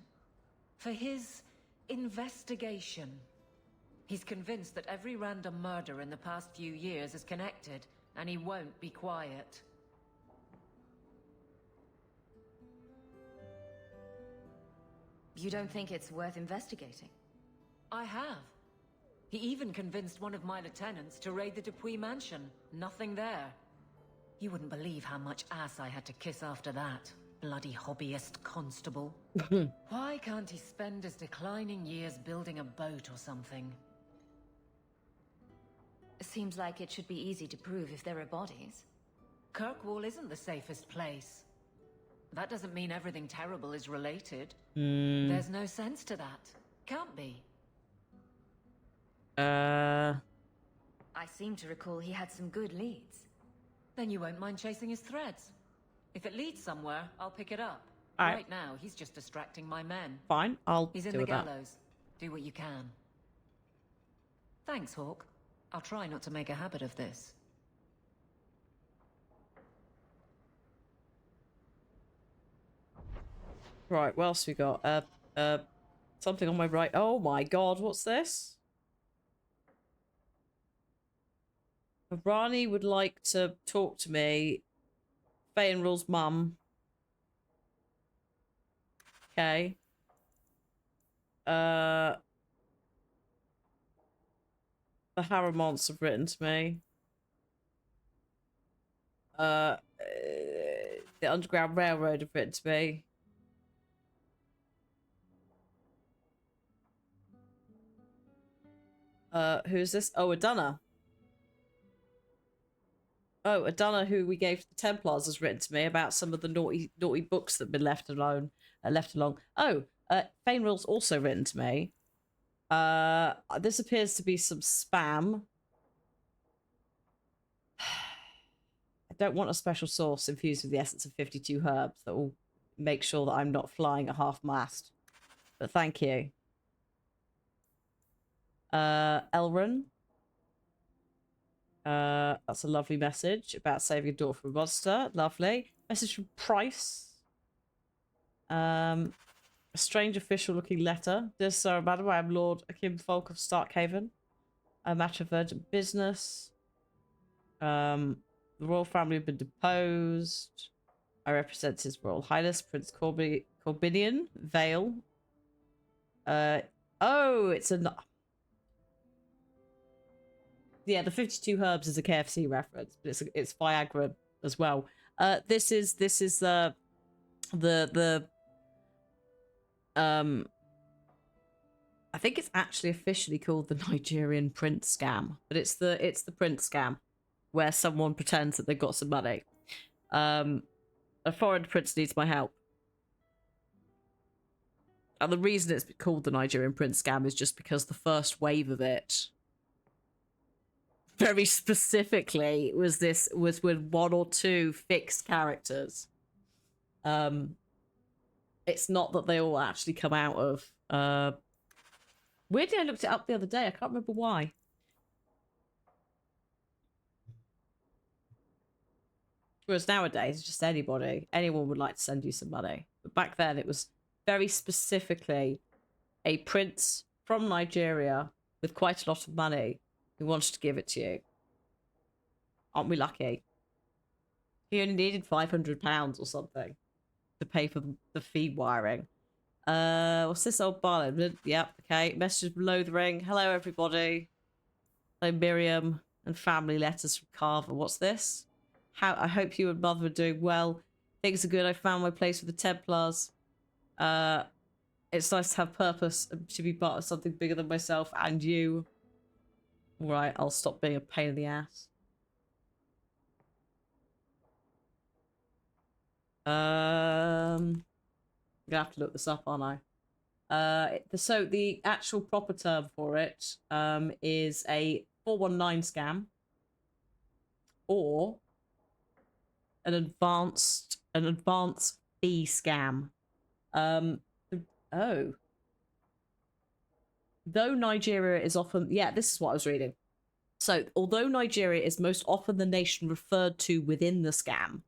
For his investigation. He's convinced that every random murder in the past few years is connected, and he won't be quiet. You don't think it's worth investigating? I have. He even convinced one of my lieutenants to raid the Dupuis mansion. Nothing there. You wouldn't believe how much ass I had to kiss after that. Bloody hobbyist constable. Why can't he spend his declining years building a boat or something? Seems like it should be easy to prove if there are bodies. Kirkwall isn't the safest place. That doesn't mean everything terrible is related. Hmm. There's no sense to that. Can't be. I seem to recall he had some good leads. Then you won't mind chasing his threads. If it leads somewhere, I'll pick it up. Alright. Right now, he's just distracting my men. Fine, I'll He's in deal the with that. gallows. Do what you can. Thanks, Hawk. I'll try not to make a habit of this. Right, what else we got? Something on my right. Oh my god, what's this? Rani would like to talk to me. Fayenrul's mum. Okay. The Harrimans have written to me. The Underground Railroad have written to me. Who's this? Oh, Adana. Oh, Adana, who we gave to the Templars, has written to me about some of the naughty books that have been left along. Oh, Fayenrul's also written to me. This appears to be some spam. I don't want a special sauce infused with the essence of 52 herbs that will make sure that I'm not flying at half-mast. But thank you. Elrond. That's a lovely message about saving a daughter from a monster. Lovely. Message from Price. A strange official-looking letter. Dear Sir, Madam, I am Lord Akim Folk of Starkhaven. A matter of urgent business. The royal family have been deposed. I represent His Royal Highness Prince Corbinian Vale. Oh, it's a... Yeah, the 52 herbs is a KFC reference, but it's Viagra as well. This is the I think it's actually officially called the Nigerian Prince Scam, but it's the Prince Scam, where someone pretends that they've got some money. A foreign prince needs my help. And the reason it's called the Nigerian Prince Scam is just because the first wave of it, very specifically, was with one or two fixed characters. It's not that they all actually come out of. Weirdly, I looked it up the other day. I can't remember why. Whereas nowadays, it's just anyone would like to send you some money. But back then, it was very specifically a prince from Nigeria with quite a lot of money who wanted to give it to you. Aren't we lucky? He only needed £500 or something to pay for the feed wiring. What's this old ballad? Yep, okay. Messages from Lothering. Hello, everybody. Hello, Miriam. And family letters from Carver. What's this? I hope you and Mother are doing well. Things are good. I found my place with the Templars. It's nice to have purpose and to be part of something bigger than myself and you. Right, I'll stop being a pain in the ass. I'm gonna have to look this up, aren't I? So the actual proper term for it is a 419 scam or an advanced fee scam. Oh. Though Nigeria is often... Yeah, this is what I was reading. So, although Nigeria is most often the nation referred to within the scam,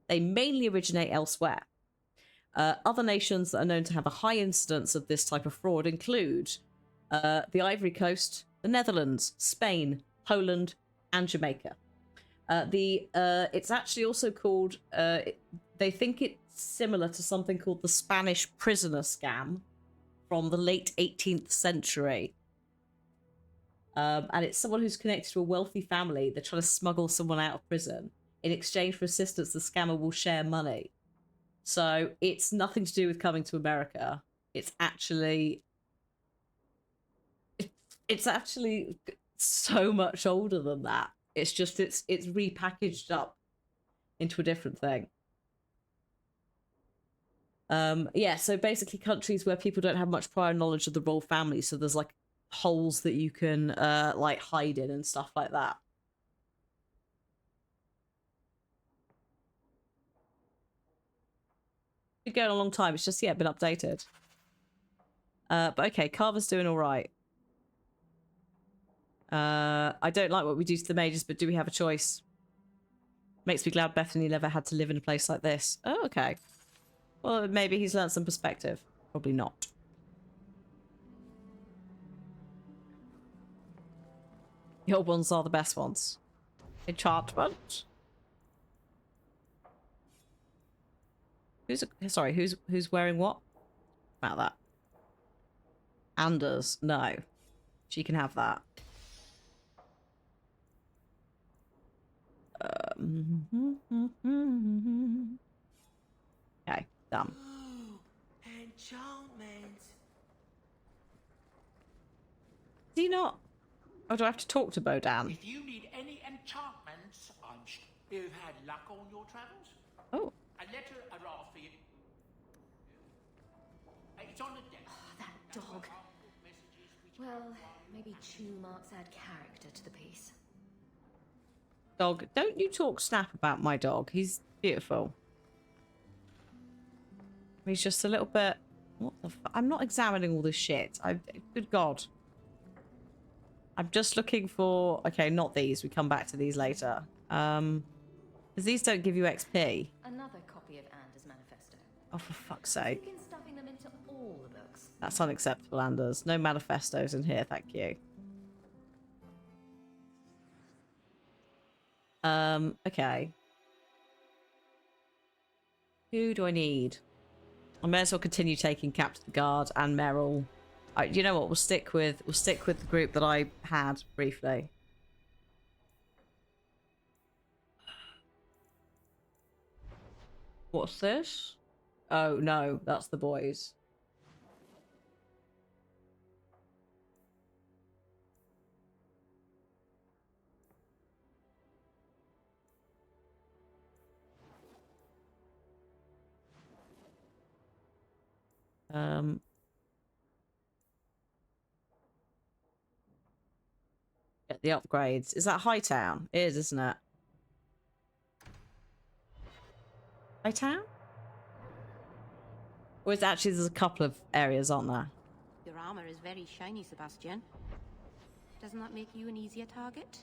they mainly originate elsewhere. Other nations that are known to have a high incidence of this type of fraud include the Ivory Coast, the Netherlands, Spain, Poland, and Jamaica. It's actually also called... they think it's similar to something called the Spanish prisoner scam from the late 18th century. And it's someone who's connected to a wealthy family. They're trying to smuggle someone out of prison. In exchange for assistance, the scammer will share money. So it's nothing to do with coming to America. It's actually so much older than that. It's just it's repackaged up into a different thing. Yeah, so basically countries where people don't have much prior knowledge of the royal family, so there's like holes that you can like hide in and stuff like that. Been going a long time, it's just been updated. But okay, Carver's doing all right. I don't like what we do to the mages, but do we have a choice? Makes me glad Bethany never had to live in a place like this. Oh, okay. Well, maybe he's learned some perspective. Probably not. The old ones are the best ones. Enchantment. Who's wearing what? About that. Anders, no. She can have that. Okay, done. Enchantment. Do you not? Or do I have to talk to Bodan? If you need any enchantments, you've had luck on your travels? Oh. A letter arrived for you. It's on the desk. That dog. Well, maybe chew marks add character to the piece. Dog, don't you talk snap about my dog. He's beautiful. He's just a little bit... What the fuck? I'm not examining all this shit. Good God. I'm just looking for... Okay, not these. We come back to these later. Because these don't give you XP. Another copy of Anders' manifesto. Oh, for fuck's sake. You can stuffing them into all the books. That's unacceptable, Anders. No manifestos in here, thank you. Okay. Who do I need? I may as well continue taking Captain Guard and Meryl. You know what? We'll stick with the group that I had briefly. What's this? Oh no, that's the boys. Get the upgrades. Is that Hightown? It is, isn't it? Hightown? Or is actually there's a couple of areas, aren't there? Your armor is very shiny, Sebastian. Doesn't that make you an easier target?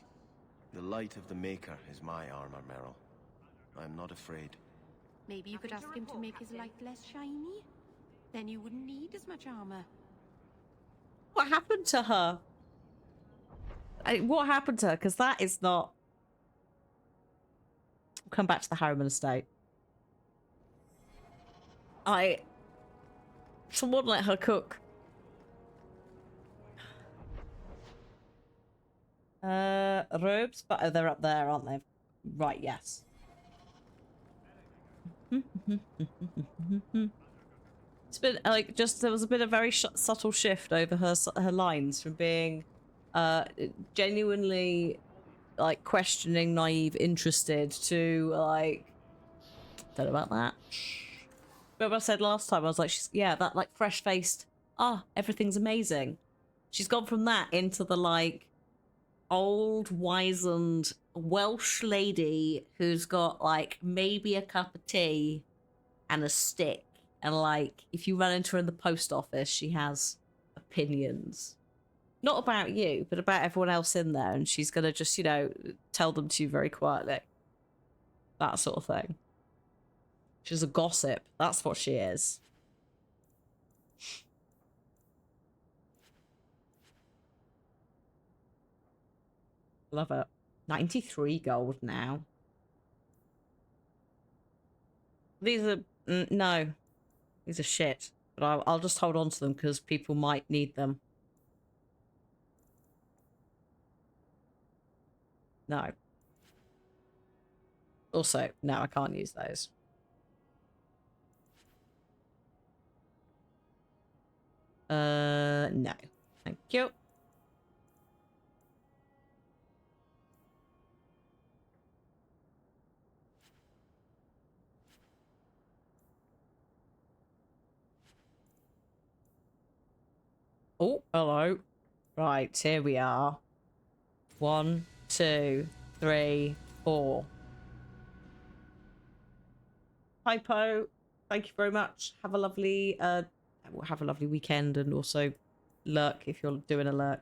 The light of the Maker is my armor, Meryl. I'm not afraid. Maybe you could ask him to make his light less shiny? Then you wouldn't need as much armor. What happened to her? What happened to her? Because that is not... We'll come back to the Harriman estate. Someone let her cook. Robes? But oh, they're up there, aren't they? Right, yes. It's been like there was a bit of very subtle shift over her lines from being genuinely like questioning, naive, interested to like don't know about that. Remember I said last time I was like, that like fresh faced. Everything's amazing. She's gone from that into the like old wizened Welsh lady who's got like maybe a cup of tea and a stick. And, like, if you run into her in the post office, she has opinions. Not about you, but about everyone else in there. And she's going to just, you know, tell them to you very quietly. That sort of thing. She's a gossip. That's what she is. Love it. 93 gold now. These are... no. These are shit, but I'll just hold on to them because people might need them. No. Also, no, I can't use those. No. Thank you. Oh, hello. Right, here we are. 1, 2, 3, 4. Hypo, thank you very much. Have a lovely weekend, and also lurk if you're doing a lurk.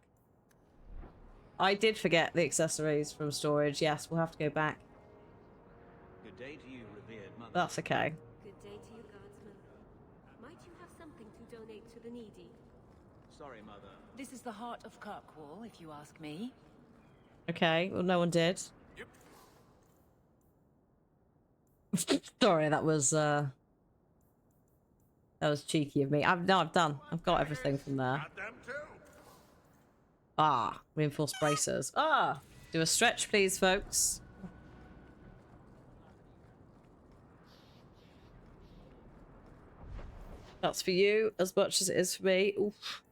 I did forget the accessories from storage. Yes, we'll have to go back. Good day to you, revered mother. That's okay. Good day to you, guardsman. Might you have something to donate to the needy? Sorry, mother. This is the heart of Kirkwall, if you ask me. Okay, well, no one did. Sorry, that was cheeky of me. I've done. I've got everything from there. Ah, reinforced bracers. Ah, do a stretch, please, folks. That's for you as much as it is for me. Oof.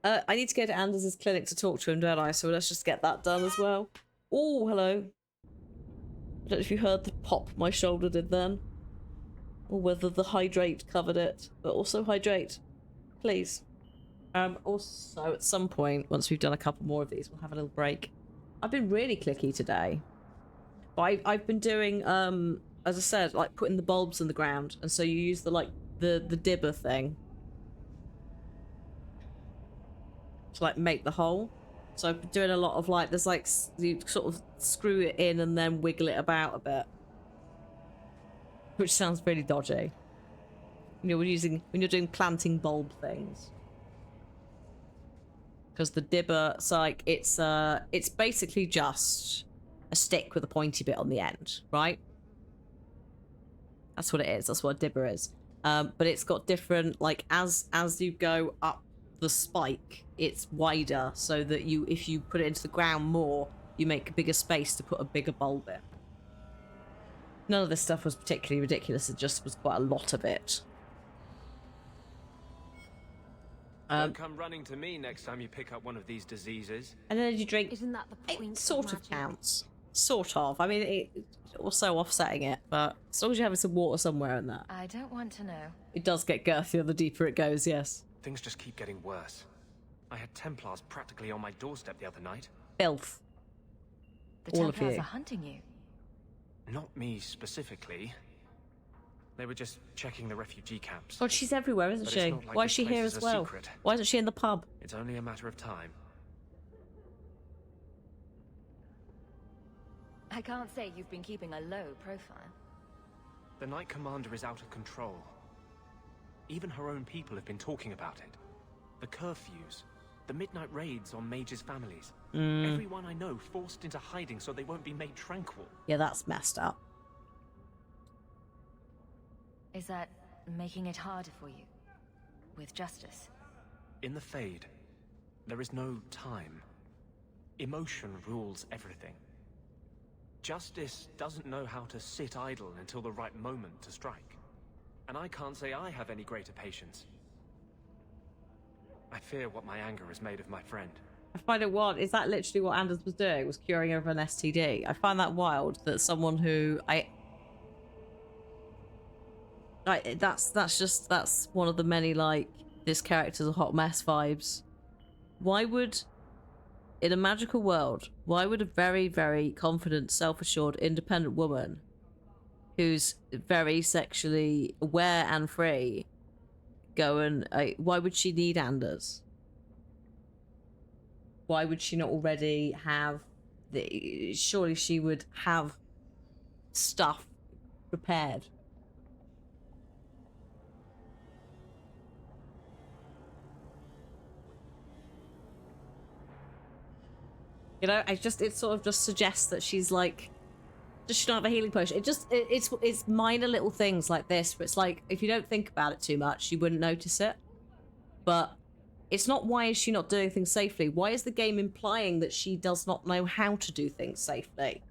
I need to go to Anders' clinic to talk to him, don't I? So let's just get that done as well. Oh, hello. I don't know if you heard the pop my shoulder did then. Or whether the hydrate covered it. But also hydrate. Please. Also, at some point, once we've done a couple more of these, we'll have a little break. I've been really clicky today. But I've been doing, as I said, like putting the bulbs in the ground. And so you use the dibber thing. To like make the hole. So I've been doing a lot of like, there's like, you sort of screw it in and then wiggle it about a bit. Which sounds really dodgy. You know, when you're doing planting bulb things. Because the dibber, it's basically just a stick with a pointy bit on the end, right? That's what it is. That's what a dibber is. But it's got different, like, as you go up the spike, it's wider so that if you put it into the ground more, you make a bigger space to put a bigger bulb in. None of this stuff was particularly ridiculous. It just was quite a lot of it. Don't come running to me next time you pick up one of these diseases. And then you drink. Isn't that the point? It sort of counts. Sort of. I mean, it's also offsetting it, but as long as you're having some water somewhere in that. I don't want to know. It does get girthier the deeper it goes, yes. Things just keep getting worse. I had Templars practically on my doorstep the other night. Filth. The All of Templars you. are hunting you. Not me specifically. They were just checking the refugee camps. God, she's everywhere, isn't But she? it's not like Why is this she place here is as a well? secret. Why isn't she in the pub? It's only a matter of time. I can't say you've been keeping a low profile. The Knight Commander is out of control. Even her own people have been talking about it. The curfews, the midnight raids on mages' families. Everyone I know forced into hiding so they won't be made tranquil. Yeah, that's messed up. Is that making it harder for you? With justice? In the Fade, there is no time. Emotion rules everything. Justice doesn't know how to sit idle until the right moment to strike. And I can't say I have any greater patience. I fear what my anger has made of my friend. I find it wild. Is that literally what Anders was doing? Was curing over an STD? I find that wild that someone who that's one of the many, like, this character's a hot mess vibes. Why would, in a magical world, why would a very, very confident, self-assured, independent woman who's very sexually aware and free go and why would she need Anders? Why would she not already have surely she would have stuff prepared. You know, it sort of just suggests that she's like, does she not have a healing potion? It's minor little things like this, but it's like, if you don't think about it too much, you wouldn't notice it. But it's not why is she not doing things safely? Why is the game implying that she does not know how to do things safely?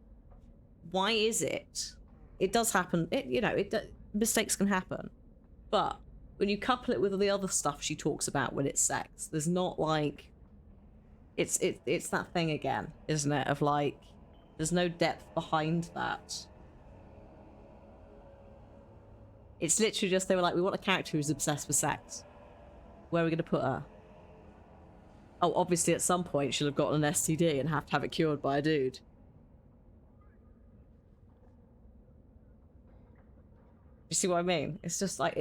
Why is it? It does happen. Mistakes can happen. But when you couple it with the other stuff she talks about when it's sex, there's not like... It's that thing again, isn't it? Of like, there's no depth behind that. It's literally just, they were like, we want a character who's obsessed with sex. Where are we going to put her? Oh, obviously at some point she'll have gotten an STD and have to have it cured by a dude. You see what I mean? It's just like,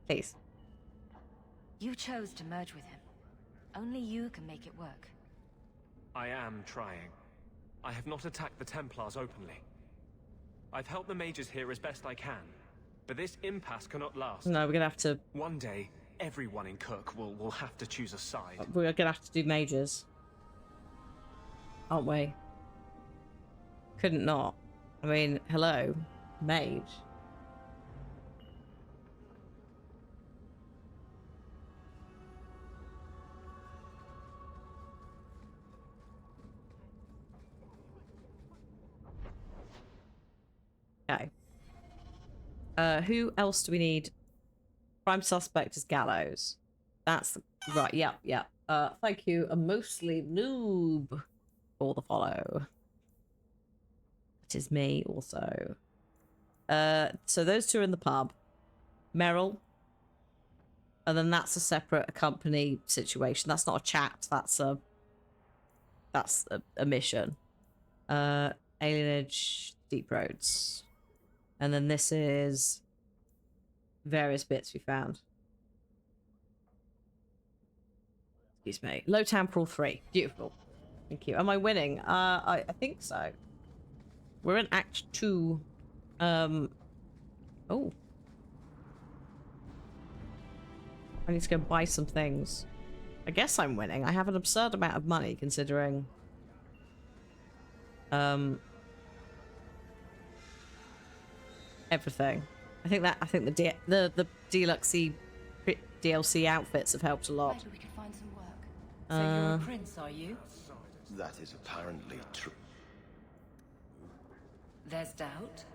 please. You chose to merge with him. Only you can make it work. I am trying. I have not attacked the Templars openly. I've helped the mages here as best I can, but this impasse cannot last. No, we're gonna have to... One day, everyone in Kirk will have to choose a side. We're gonna have to do mages. aren't we? Couldn't not. I mean, hello, mage. Okay. Who else do we need? Prime suspect is Gallows. That's right. Yeah, yeah. Thank you, a mostly noob, for the follow. It is me also. So those two are in the pub. Meryl. And then that's a separate company situation. That's not a chat. That's a mission. Alienage, Deep Roads. And then this is various bits we found. Excuse me. Low Temporal 3. Beautiful. Thank you. Am I winning? I think so. We're in Act 2. Oh. I need to go buy some things. I guess I'm winning. I have an absurd amount of money considering... everything. I think the deluxe DLC outfits have helped a lot. Maybe we could find some work. So you're a prince, are you? That is apparently true. There's doubt?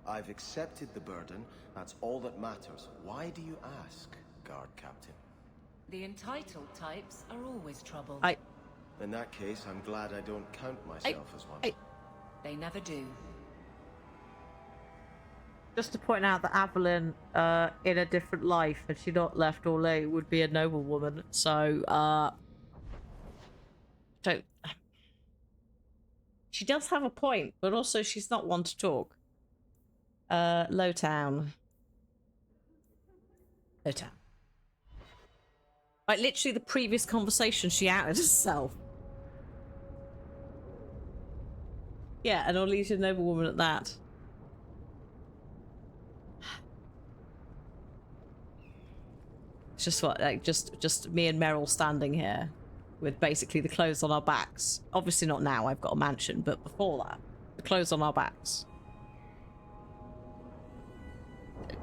I've accepted the burden. That's all that matters. Why do you ask, guard captain? The entitled types are always trouble. In that case, I'm glad I don't count myself as one. They never do. Just to point out that Evelyn, in a different life, had she not left Orlais, would be a noble woman. So, don't. She does have a point, but also she's not one to talk. Lowtown. Lowtown. Like, literally the previous conversation, she outed herself. Yeah, an Orlesian noblewoman at that. It's just what, like, just me and Meryl standing here with basically the clothes on our backs. Obviously not now, I've got a mansion, but before that, the clothes on our backs.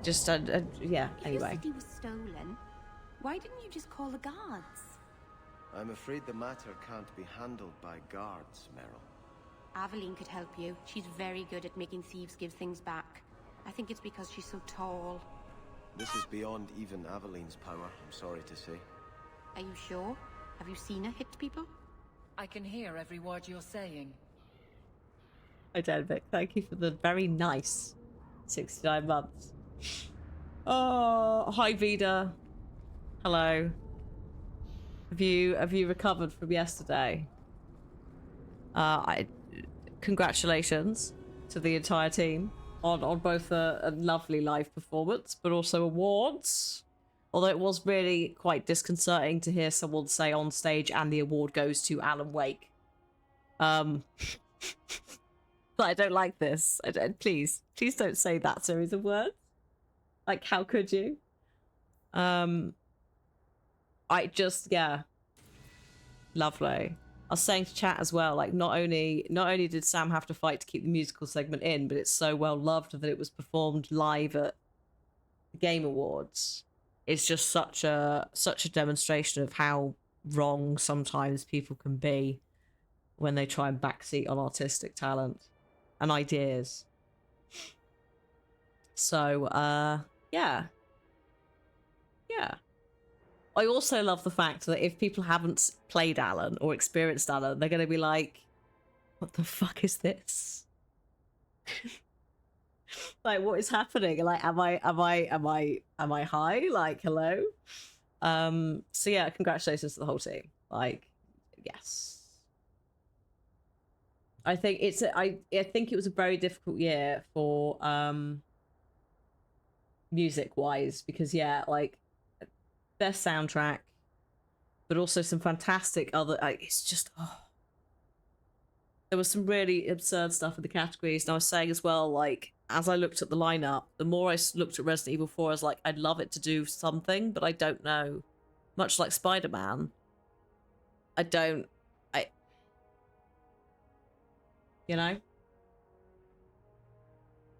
Just, yeah, If anyway. your city was stolen, why didn't you just call the guards? I'm afraid the matter can't be handled by guards, Meryl. Aveline could help you. She's very good at making thieves give things back. I think it's because she's so tall. This is beyond even Aveline's power, I'm sorry to say. Are you sure? Have you seen her hit people? I can hear every word you're saying. Hi, Denvik. Thank you for the very nice 69 months. Oh, hi, Vida. Hello. Have you recovered from yesterday? Congratulations to the entire team on both a lovely live performance, but also awards. Although it was really quite disconcerting to hear someone say on stage, and the award goes to Alan Wake. But I don't like this. Please don't say that series of words. Like, how could you? Yeah. Lovely. I was saying to chat as well, like, not only did Sam have to fight to keep the musical segment in, but it's so well loved that it was performed live at the Game Awards. It's just such a demonstration of how wrong sometimes people can be when they try and backseat on artistic talent and ideas. So, yeah. I also love the fact that if people haven't played Alan or experienced Alan, they're going to be like, what the fuck is this? Like, what is happening? Like, am I high? Like, hello? So yeah, congratulations to the whole team. Like, yes. I think I think it was a very difficult year for music wise, because yeah, like, best soundtrack, but also some fantastic other, it's just, there was some really absurd stuff in the categories. And I was saying as well, like, as I looked at the lineup, the more I looked at Resident Evil 4, I was like, I'd love it to do something, but I don't know. Much like Spider-Man, you know?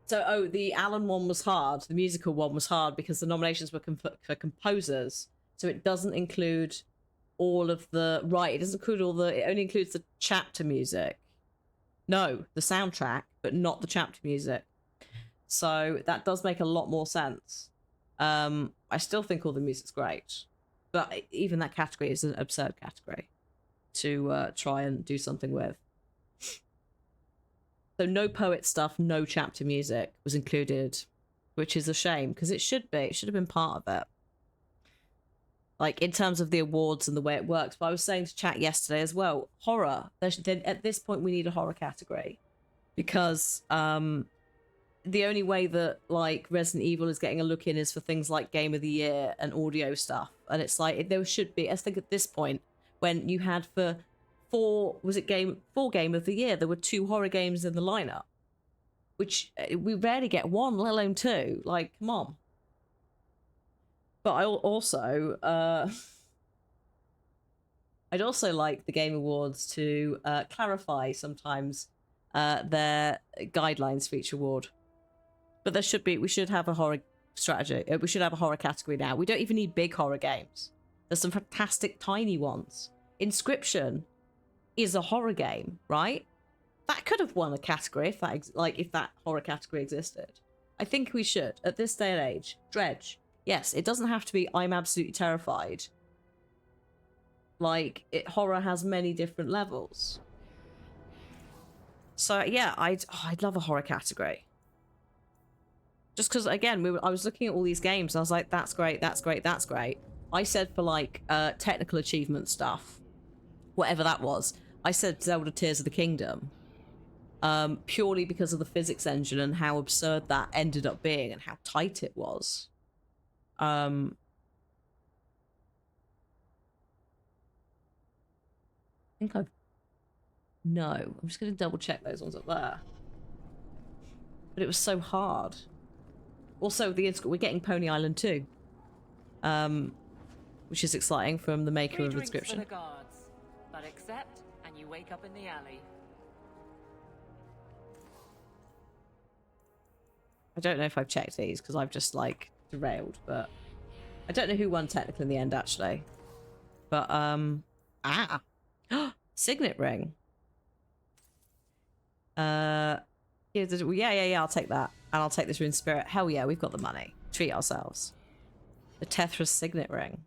So, oh, the Alan one was hard. The musical one was hard because the nominations were for composers. So it doesn't include all of the... Right, it doesn't include all the... It only includes the chapter music. No, the soundtrack, but not the chapter music. So that does make a lot more sense. I still think all the music's great. But even that category is an absurd category to try and do something with. So no poet stuff, no chapter music was included, which is a shame because it should be. It should have been part of it. Like in terms of the awards and the way it works. But I was saying to chat yesterday as well, horror. At this point, we need a horror category because the only way that like Resident Evil is getting a look in is for things like Game of the Year and audio stuff. And it's like there should be. I think at this point, when you had for four Game of the Year, there were 2 horror games in the lineup, which we rarely get one, let alone 2. Like, come on. But I also I'd also like the Game Awards to clarify sometimes their guidelines for each award. But we should have a horror strategy. We should have a horror category now. We don't even need big horror games. There's some fantastic tiny ones. Inscription is a horror game, right? That could have won a category if that horror category existed. I think we should at this day and age. Dredge. Yes, it doesn't have to be I'm absolutely terrified. Like horror has many different levels. So yeah, I'd love a horror category. Just because again, I was looking at all these games and I was like, that's great, that's great, that's great. I said for like technical achievement stuff, whatever that was, I said Zelda Tears of the Kingdom. Purely because of the physics engine and how absurd that ended up being and how tight it was. I think No, I'm just going to double check those ones up there. But it was so hard. Also, we're getting Pony Island 2. Which is exciting from the maker of Inscription. For the guards, but accept and you wake up in the alley. I don't know if I've checked these because I've just like derailed, but I don't know who won technical in the end actually. But Signet ring. Yeah, I'll take that. And I'll take this rune spirit. Hell yeah, we've got the money. Treat ourselves. The Tethras signet ring.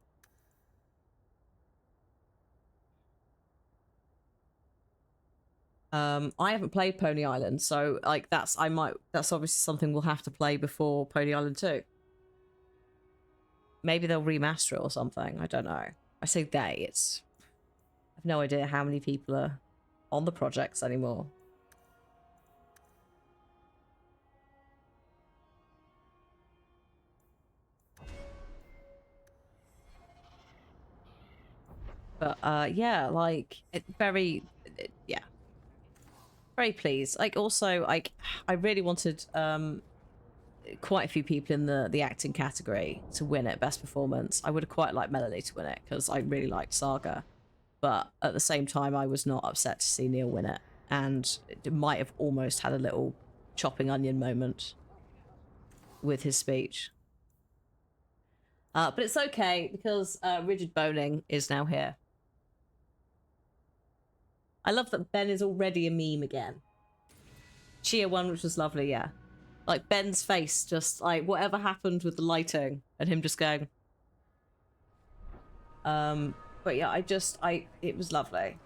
I haven't played Pony Island, so like that's obviously something we'll have to play before Pony Island 2. Maybe they'll remaster it or something. I don't know. I say they. I have no idea how many people are on the projects anymore. But yeah, like very pleased. Like also, like I really wanted quite a few people in the acting category to win it, best performance. I would have quite liked Melanie to win it because I really liked Saga, but at the same time, I was not upset to see Neil win it, and it might have almost had a little chopping onion moment with his speech. But it's okay because Rigid Boning is now here. I love that Ben is already a meme again. Chia one, which was lovely, yeah. Like Ben's face, just like whatever happened with the lighting and him just going. But yeah, it was lovely.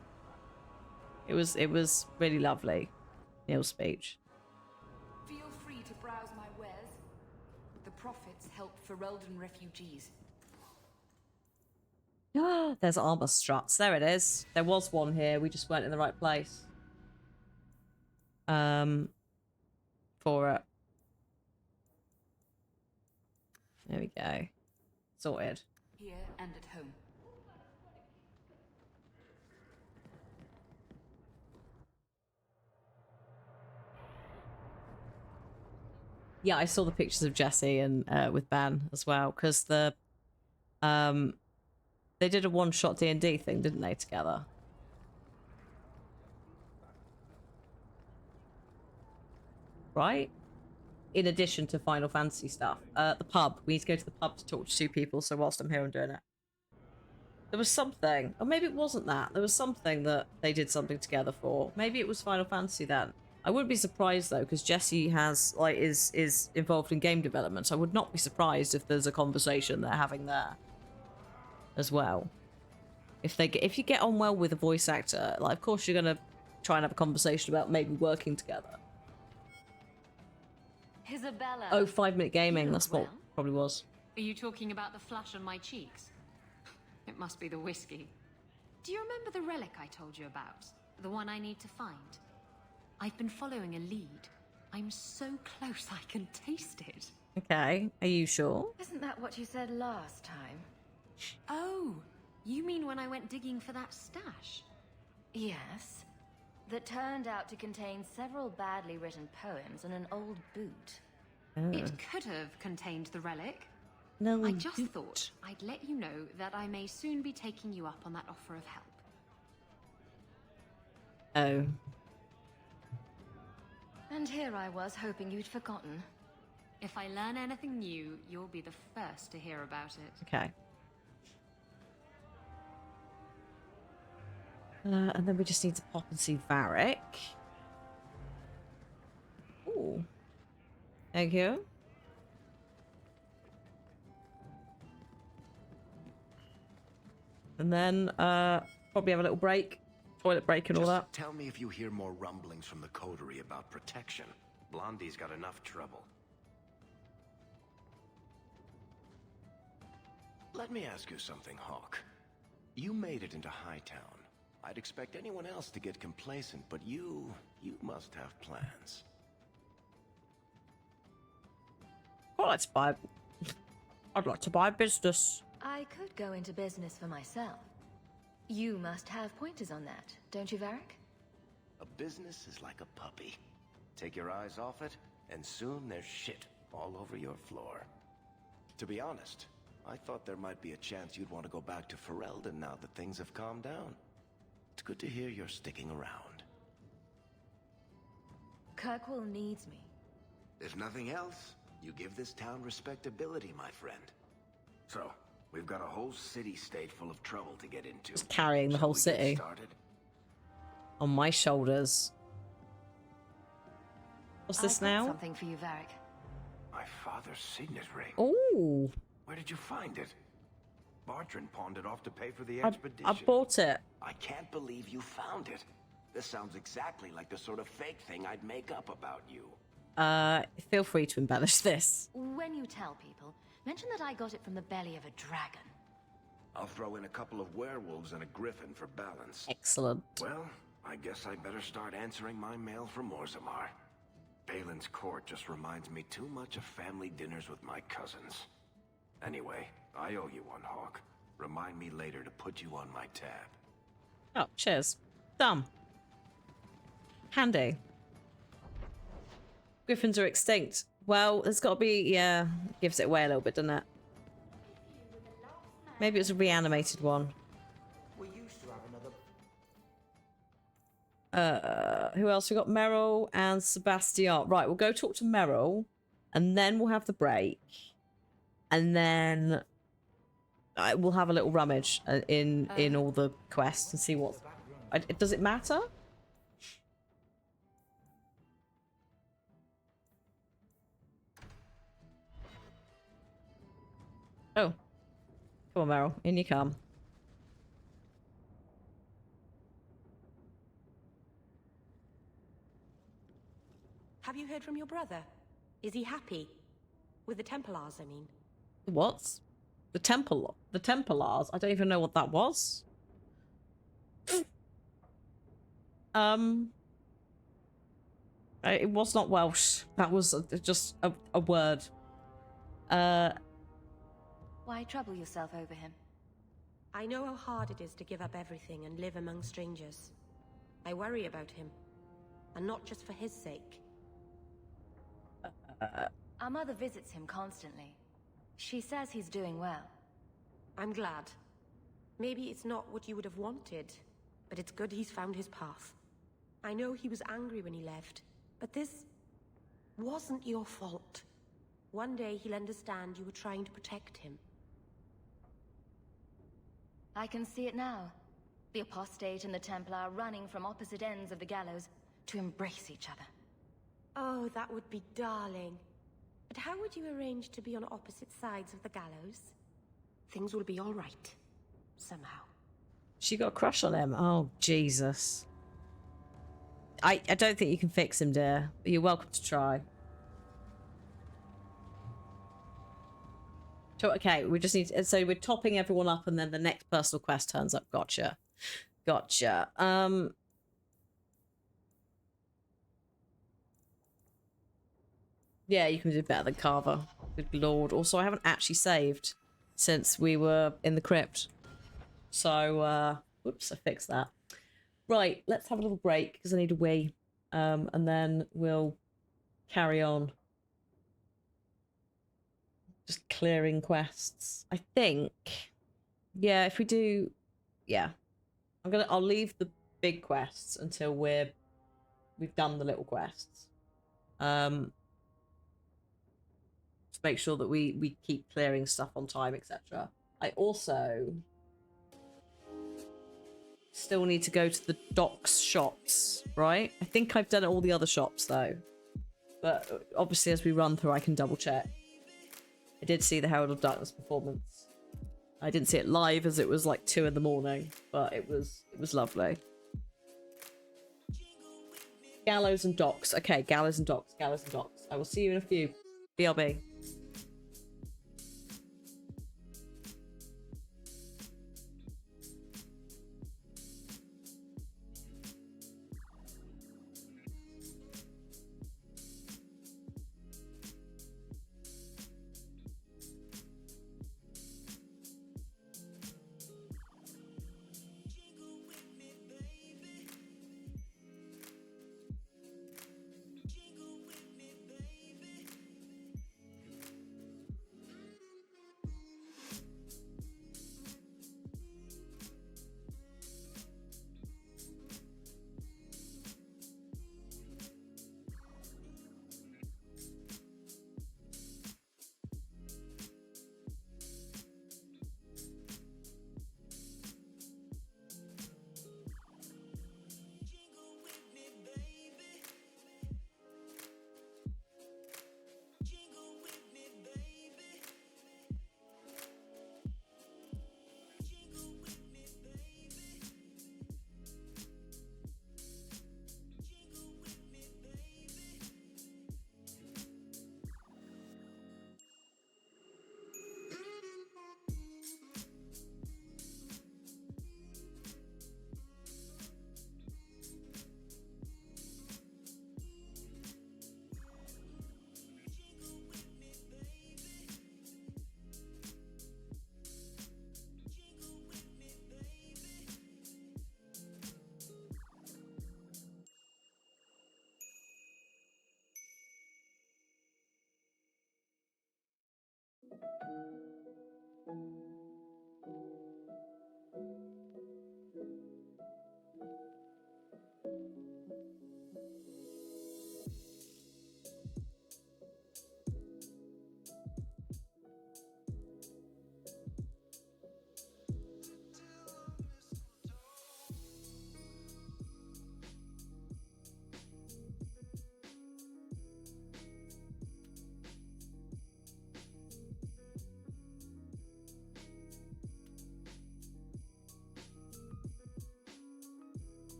It was really lovely. Neil's speech. Feel free to browse my wares. The profits help Ferelden refugees. There's armor struts. There it is. There was one here. We just weren't in the right place. For it. There we go. Sorted. Here and at home. Yeah, I saw the pictures of Jesse and with Ban as well, because they did a one-shot D&D thing, didn't they, together? right? In addition to Final Fantasy stuff. The pub. We need to go to the pub to talk to 2 people, so whilst I'm here, I'm doing it. There was something, or maybe it wasn't that. There was something that they did something together for. Maybe it was Final Fantasy then. I wouldn't be surprised though, because Jesse has is involved in game development. So I would not be surprised if there's a conversation they're having there as well. If you get on well with a voice actor, like of course you're gonna try and have a conversation about maybe working together. Isabella. Oh, 5 Minute Gaming. That's what probably was. Are you talking about the flush on my cheeks? It must be the whiskey. Do you remember the relic I told you about? The one I need to find? I've been following a lead. I'm so close I can taste it. Okay, are you sure? Isn't that what you said last time? Oh, you mean when I went digging for that stash? Yes. That turned out to contain several badly written poems and an old boot. It could have contained the relic. No, I just thought I'd let you know that I may soon be taking you up on that offer of help. Oh. And here I was hoping you'd forgotten. If I learn anything new, you'll be the first to hear about it. Okay. And then we just need to pop and see Varric. Ooh. Thank you. And then probably have a little break. Toilet break and all that. Tell me if you hear more rumblings from the coterie about protection. Blondie's got enough trouble. Let me ask you something, Hawk. You made it into Hightown. I'd expect anyone else to get complacent, but you must have plans. I'd like to buy a business. I could go into business for myself. You must have pointers on that, don't you, Varric? A business is like a puppy. Take your eyes off it, and soon there's shit all over your floor. To be honest, I thought there might be a chance you'd want to go back to Ferelden now that things have calmed down. It's good to hear you're sticking around. Kirkwall needs me. If nothing else, you give this town respectability, my friend. So, we've got a whole city-state full of trouble to get into. Just carrying the whole city on my shoulders. What's this now? Something for you, Varric. My father's signet ring. Ooh. Where did you find it? Bartrand pawned it off to pay for the expedition. I bought it. I can't believe you found it. This sounds exactly like the sort of fake thing I'd make up about you. Feel free to embellish this. When you tell people, mention that I got it from the belly of a dragon. I'll throw in a couple of werewolves and a griffin for balance. Excellent. Well, I guess I better start answering my mail from Orzammar. Balin's court just reminds me too much of family dinners with my cousins. Anyway, I owe you one, Hawk. Remind me later to put you on my tab. Oh, cheers. Done. Handy. Griffins are extinct. Well, there's got to be, yeah, gives it away a little bit, doesn't it? Maybe it was a reanimated one. We used to have another. Who else? We got Meryl and Sebastian. Right, we'll go talk to Meryl, and then we'll have the break, and then we'll have a little rummage in all the quests and see what. Does it matter? Oh, come on, Meryl, in you come. Have you heard from your brother? Is he happy? With the Templars, I mean. What? The Templars? I don't even know what that was. It was not Welsh. That was just a word. Why trouble yourself over him? I know how hard it is to give up everything and live among strangers. I worry about him. And not just for his sake. Our mother visits him constantly. She says he's doing well. I'm glad. Maybe it's not what you would have wanted, but it's good he's found his path. I know he was angry when he left, but this... wasn't your fault. One day he'll understand you were trying to protect him. I can see it now. The Apostate and the Templar running from opposite ends of the gallows to embrace each other. Oh, that would be darling. But how would you arrange to be on opposite sides of the gallows? Things will be all right. Somehow. She got a crush on him. Oh, Jesus. I don't think you can fix him, dear. But you're welcome to try. So, okay, we just need to, so we're topping everyone up and then the next personal quest turns up. Gotcha. Gotcha. Yeah, you can do better than Carver. Good lord. Also, I haven't actually saved since we were in the crypt. So, whoops, I fixed that. Right, let's have a little break because I need a wee. And then we'll carry on. Just clearing quests. I think. Yeah, if we do, yeah. I'll leave the big quests until we've done the little quests. To make sure that we keep clearing stuff on time, etc. I also still need to go to the docks shops, right? I think I've done all the other shops though. But obviously as we run through I can double check. I did see the Herald of Darkness performance. I didn't see it live as it was like 2 in the morning, but it was lovely. Gallows and docks. Okay, gallows and docks, gallows and docks. I will see you in a few. BRB.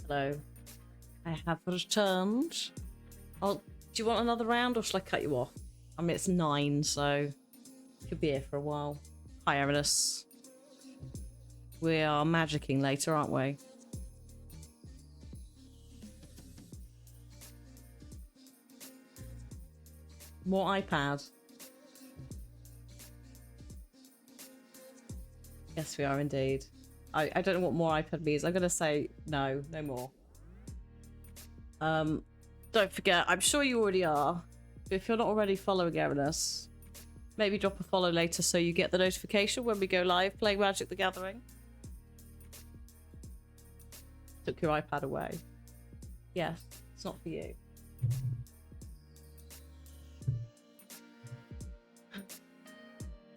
Hello. I have returned. Do you want another round or shall I cut you off? I mean, it's 9, so could be here for a while. Hi, Aranis. We are magicking later, aren't we? More iPad. Yes, we are indeed. I don't know what more iPad means. I'm gonna say no more. Don't forget, I'm sure you already are. But if you're not already following Aranis, maybe drop a follow later so you get the notification when we go live playing Magic the Gathering. Took your iPad away. Yes, it's not for you.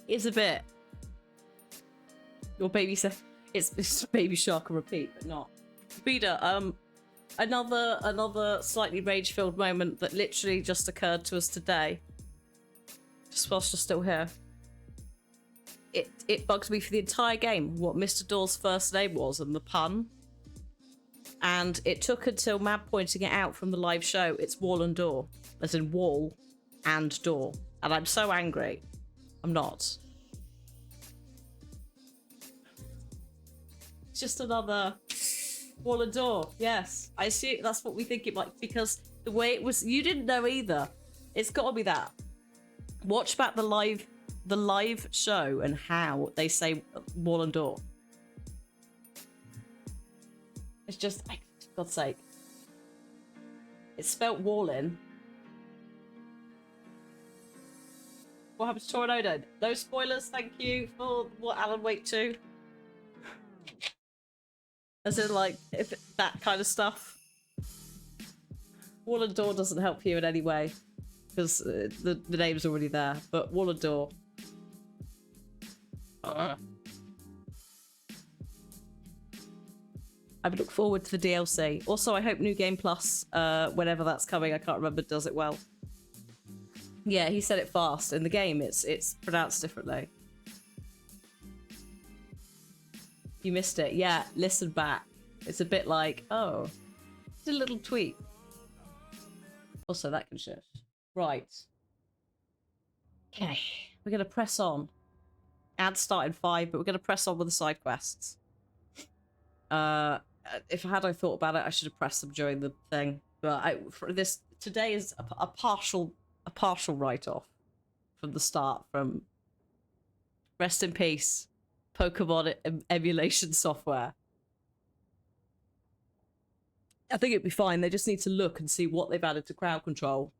It's a bit. Your baby said it's Baby Shark and repeat, but not. Beda, another slightly rage-filled moment that literally just occurred to us today. Just whilst you're still here. It bugged me for the entire game what Mr. Door's first name was and the pun. And it took until Mab pointing it out from the live show. It's Wall and Door. As in wall and door. And I'm so angry. I'm not. It's just another Wall and Door. Yes. I assume that's what we think it might, because the way it was, you didn't know either. It's gotta be that. Watch back the live show and how they say Wall and Door. It's just, for God's sake. It's spelt Wallin. What happened to Tornado? No spoilers, thank you for what Alan Wake 2. As in, like, if that kind of stuff. Wall and Door doesn't help you in any way. Because the name's already there. But Wall and Door. I would look forward to the DLC. Also, I hope New Game Plus, whenever that's coming, I can't remember, does it well. Yeah, he said it fast. In the game, it's pronounced differently. You missed it. Yeah, listen back. It's a bit like, oh, it's a little tweet. Also, that can shush. Right. Okay, we're going to press on. Ads start in 5, but we're going to press on with the side quests. If I thought about it, I should have pressed them during the thing. But today is a partial write-off from the start. From rest in peace, Pokemon emulation software. I think it'd be fine. They just need to look and see what they've added to crowd control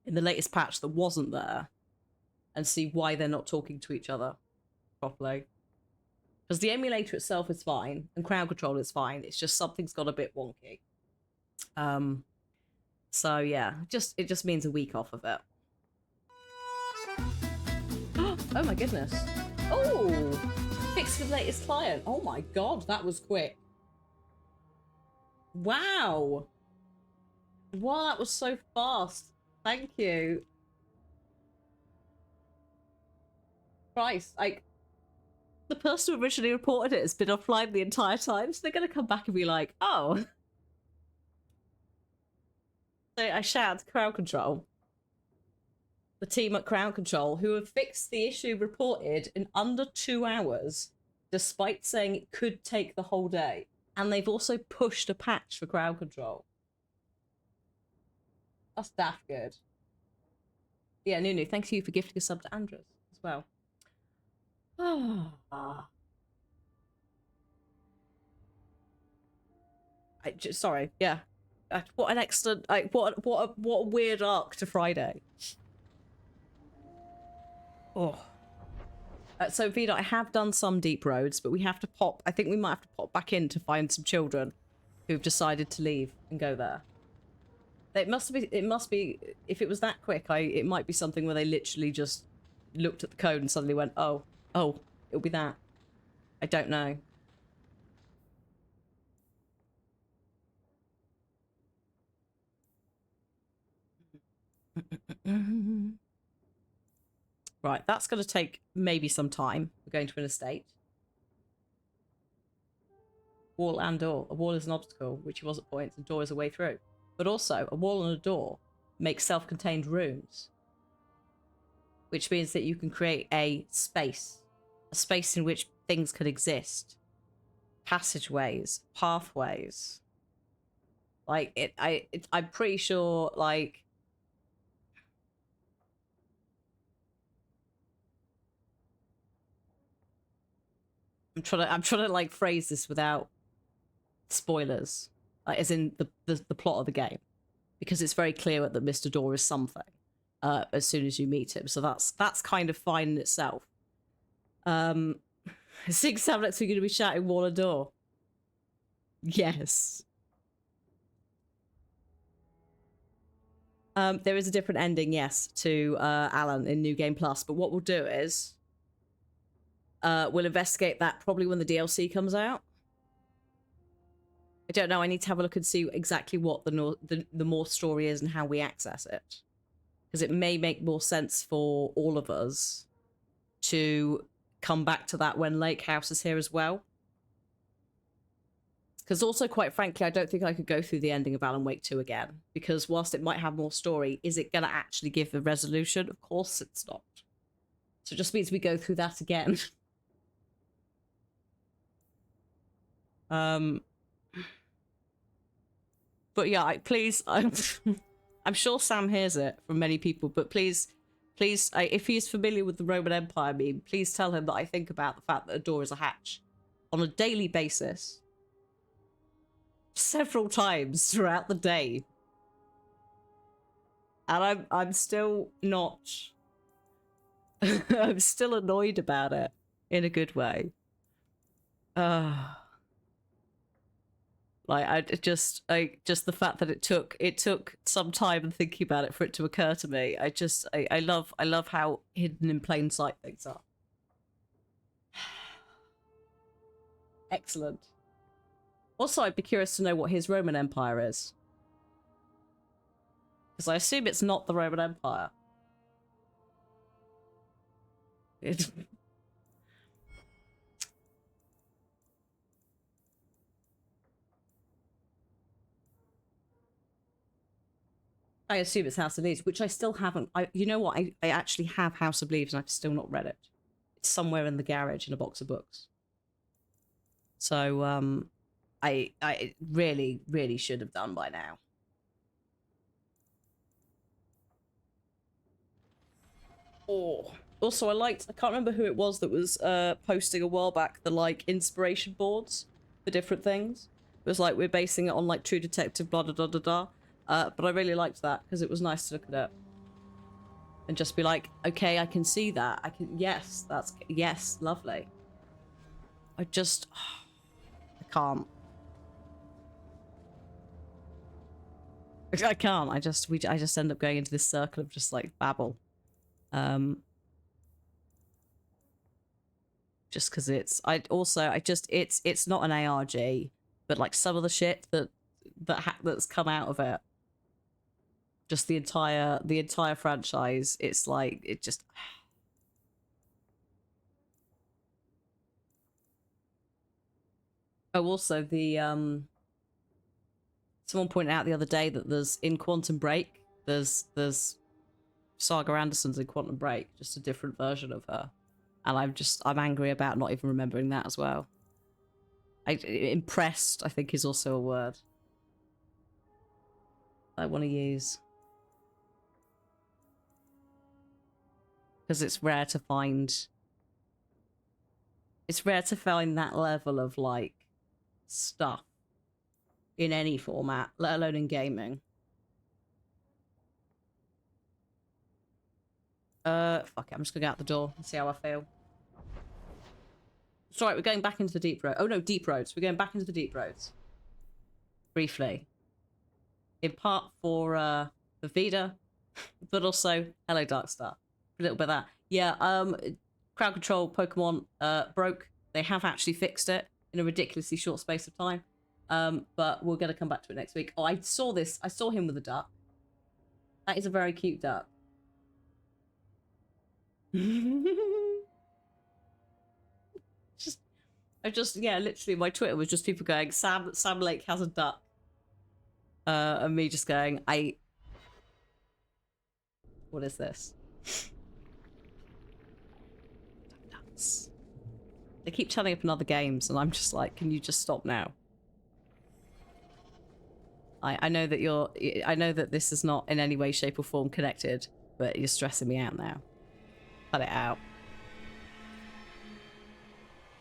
in the latest patch that wasn't there, and see why they're not talking to each other properly. Because the emulator itself is fine, and crowd control is fine. It's just something's got a bit wonky. So yeah, it just means a week off of it. Oh my goodness. Oh, fix the latest client. Oh my god, that was quick. Wow. Wow, that was so fast. Thank you. Christ, like, the person who originally reported it has been offline the entire time, so they're going to come back and be like, oh. So I shout crowd control. The team at crowd control, who have fixed the issue reported in under 2 hours, despite saying it could take the whole day. And they've also pushed a patch for crowd control. That's daft good. Yeah, Nunu, thanks to you for gifting a sub to Andres as well. Sorry, yeah. What an excellent, what a weird arc to Friday. Oh. So Vida, I have done some deep roads, but we have to pop. I think we might have to pop back in to find some children who've decided to leave and go there. It must be. It must be. If it was that quick, it might be something where they literally just looked at the code and suddenly went, "Oh, it'll be that." I don't know. Right, that's going to take maybe some time. We're going to an estate. Wall and door. A wall is an obstacle, which he was at points, and door is a way through. But also, a wall and a door make self-contained rooms, which means that you can create a space in which things could exist. Passageways, pathways. Like, I'm pretty sure, like... I'm trying to like phrase this without spoilers, like, as in the plot of the game, because it's very clear that Mr. Door is something as soon as you meet him. So that's kind of fine in itself. 6 tablets are going to be shouting wall and door. Yes. There is a different ending, yes, to Alan in New Game Plus. But what we'll do is we'll investigate that probably when the DLC comes out. I don't know. I need to have a look and see exactly what the more story is and how we access it, because it may make more sense for all of us to come back to that when Lake House is here as well. Because also, quite frankly, I don't think I could go through the ending of Alan Wake 2 again, because whilst it might have more story, is it going to actually give the resolution? Of course it's not. So it just means we go through that again. But yeah, please, I'm sure Sam hears it from many people, but please, if he's familiar with the Roman Empire meme, please tell him that I think about the fact that a door is a hatch on a daily basis, several times throughout the day, and I'm still not. I'm still annoyed about it in a good way. Like just the fact that it took some time and thinking about it for it to occur to me. I love how hidden in plain sight things are. Excellent. Also, I'd be curious to know what his Roman Empire is, because I assume it's not the Roman Empire. I assume it's House of Leaves, which I still haven't. You know what? I actually have House of Leaves and I've still not read it. It's somewhere in the garage in a box of books. So, I really, really should have done by now. Oh, also I can't remember who it was that was posting a while back the like inspiration boards for different things. It was like, we're basing it on like True Detective, blah, blah, blah, blah, blah. But I really liked that because it was nice to look at it and just be like, okay, I can see that. Yes, lovely. I can't. I can't. I just end up going into this circle of just like babble. Just because it's not an ARG, but like some of the shit that's come out of it. Just the entire franchise, it's like, it just... Oh, also, someone pointed out the other day that there's, in Quantum Break, there's Saga Anderson's in Quantum Break, just a different version of her. And I'm angry about not even remembering that as well. Impressed, I think, is also a word I want to use. Because it's rare to find that level of like stuff in any format, let alone in gaming. Fuck it, I'm just gonna go out the door and see how I feel. It's alright, we're going back into the deep road. Oh no, deep roads. We're going back into the deep roads. Briefly. In part for Vida, but also hello Darkstar. A little bit of that. Yeah, crowd control Pokemon broke. They have actually fixed it in a ridiculously short space of time. But we're going to come back to it next week. Oh, I saw him with a duck. That is a very cute duck. I just, yeah, literally my Twitter was just people going, Sam Lake has a duck. And me just going, what is this? Nuts. They keep turning up in other games and I'm just like, can you just stop now? I know that I know that this is not in any way, shape or form connected, but you're stressing me out now. Cut it out.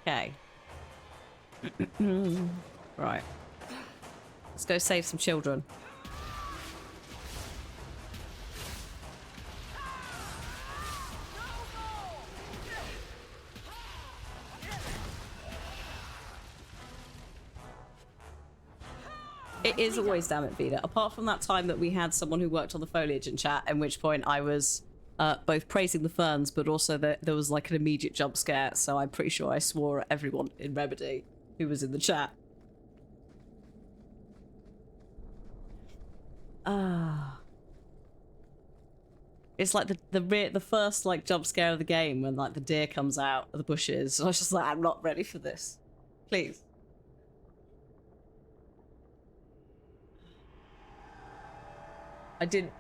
Okay. Right. Let's go save some children. It is always damn it, Vida. Apart from that time that we had someone who worked on the foliage in chat, at which point I was both praising the ferns, but also there was like an immediate jump scare, so I'm pretty sure I swore at everyone in Remedy who was in the chat. It's like the first like jump scare of the game when like the deer comes out of the bushes. And I was just like, I'm not ready for this. Please.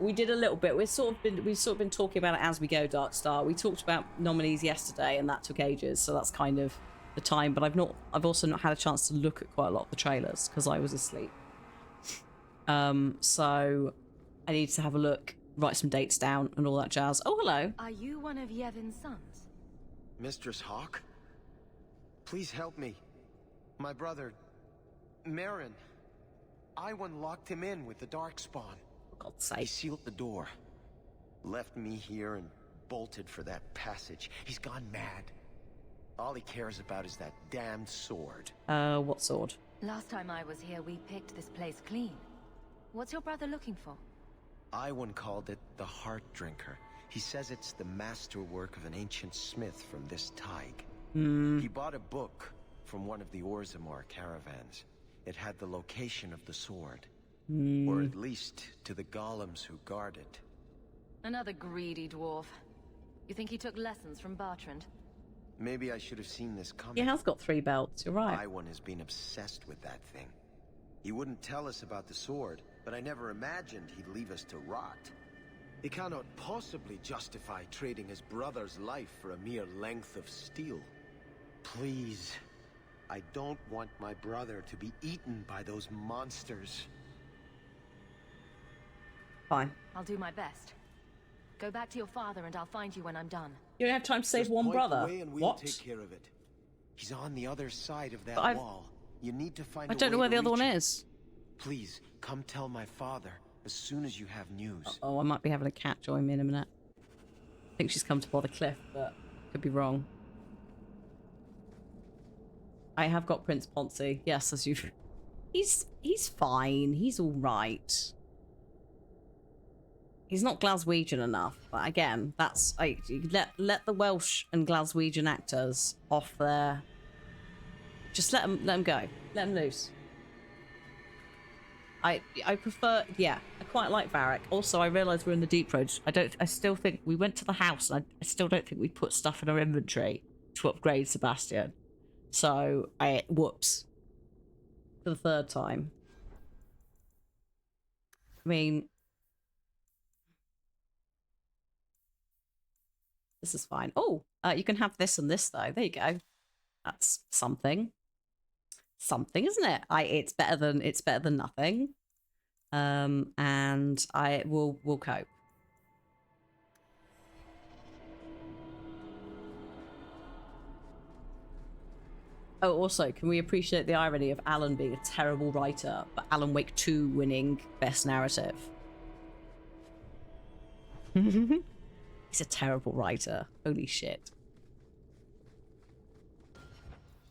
We did a little bit. We've sort of been talking about it as we go, Darkstar. We talked about nominees yesterday and that took ages, so that's kind of the time, but I've also not had a chance to look at quite a lot of the trailers because I was asleep. So I need to have a look, write some dates down and all that jazz. Oh, hello. Are you one of Yevon's sons? Mistress Hawk? Please help me. My brother, Merrin. Iwan locked him in with the Darkspawn. For God's sake. He sealed the door. Left me here and bolted for that passage. He's gone mad. All he cares about is that damned sword. What sword? Last time I was here, we picked this place clean. What's your brother looking for? Iwan called it the Heart Drinker. He says it's the masterwork of an ancient smith from this Tig. He bought a book from one of the Orzammar caravans. It had the location of the sword. Or at least to the golems who guard it. Another greedy dwarf. You think he took lessons from Bertrand? Maybe I should have seen this coming. He has got 3 belts, you're right. Iwan has been obsessed with that thing. He wouldn't tell us about the sword, but I never imagined he'd leave us to rot. He cannot possibly justify trading his brother's life for a mere length of steel. Please, I don't want my brother to be eaten by those monsters. Fine. I'll do my best. Go back to your father and I'll find you when I'm done. You don't have time to save Just one point brother. the way and we'll What? take care of it. He's on the other side of that But wall. You need to find I don't know where the other one is. Please, come tell my father as soon as you have news. Oh, I might be having a cat join me in a minute. I think she's come to bother Cliff, but could be wrong. I have got Prince Ponzi. Yes, as you. He's fine. He's all right. He's not Glaswegian enough, but again, that's let the Welsh and Glaswegian actors off their. Just let them go. Let them loose. I prefer, yeah, I quite like Varric. Also, I realise we're in the Deep Road. I still think we went to the house, and I still don't think we put stuff in our inventory to upgrade Sebastian. So whoops, for the 3rd time. I mean, this is fine. Oh, you can have this and this though. There you go. That's something. Something, isn't it? It's better than nothing. And I will cope. Oh, also, can we appreciate the irony of Alan being a terrible writer, but Alan Wake 2 winning Best Narrative? He's a terrible writer. Holy shit.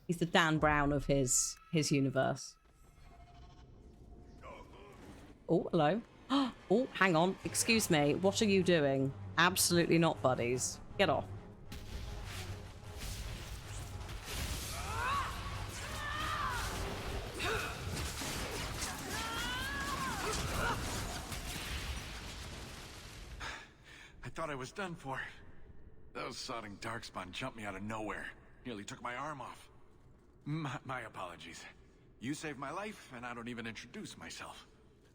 He's the Dan Brown of his universe. Oh, hello. Oh, hang on. Excuse me. What are you doing? Absolutely not, buddies. Get off. I thought I was done for. Those sodding Darkspawn jumped me out of nowhere. Nearly took my arm off. My apologies. You saved my life, and I don't even introduce myself.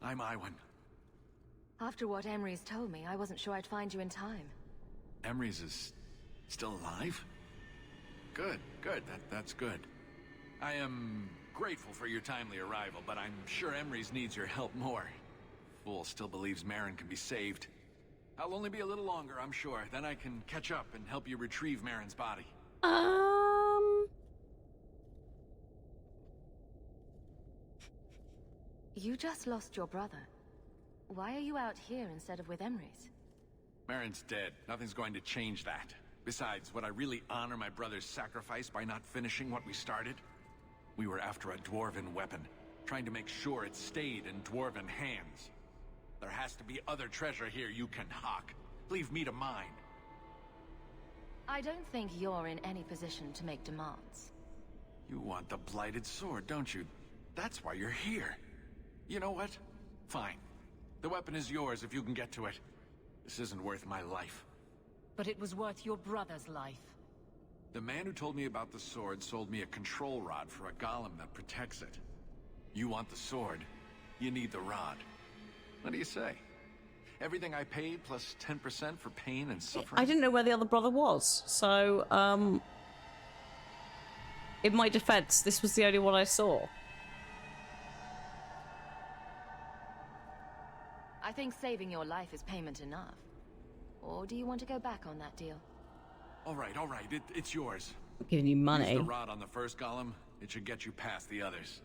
I'm Iwan. After what Emery's told me, I wasn't sure I'd find you in time. Emrys is still alive? Good, good. That's good. I am grateful for your timely arrival, but I'm sure Emrys needs your help more. Fool still believes Merrin can be saved. I'll only be a little longer, I'm sure. Then I can catch up and help you retrieve Merrin's body. You just lost your brother. Why are you out here instead of with Emery's? Merrin's dead. Nothing's going to change that. Besides, would I really honor my brother's sacrifice by not finishing what we started? We were after a dwarven weapon, trying to make sure it stayed in dwarven hands. There has to be other treasure here you can hawk. Leave me to mine. I don't think you're in any position to make demands. You want the blighted sword, don't you? That's why you're here. You know what? Fine. The weapon is yours if you can get to it. This isn't worth my life. But it was worth your brother's life. The man who told me about the sword sold me a control rod for a golem that protects it. You want the sword, you need the rod. What do you say? Everything I paid plus 10% for pain and suffering? I didn't know where the other brother was, so, in my defense, this was the only one I saw. I think saving your life is payment enough. Or do you want to go back on that deal? All right, it's yours. I'm giving you money. Use the rod on the first golem. It should get you past the others.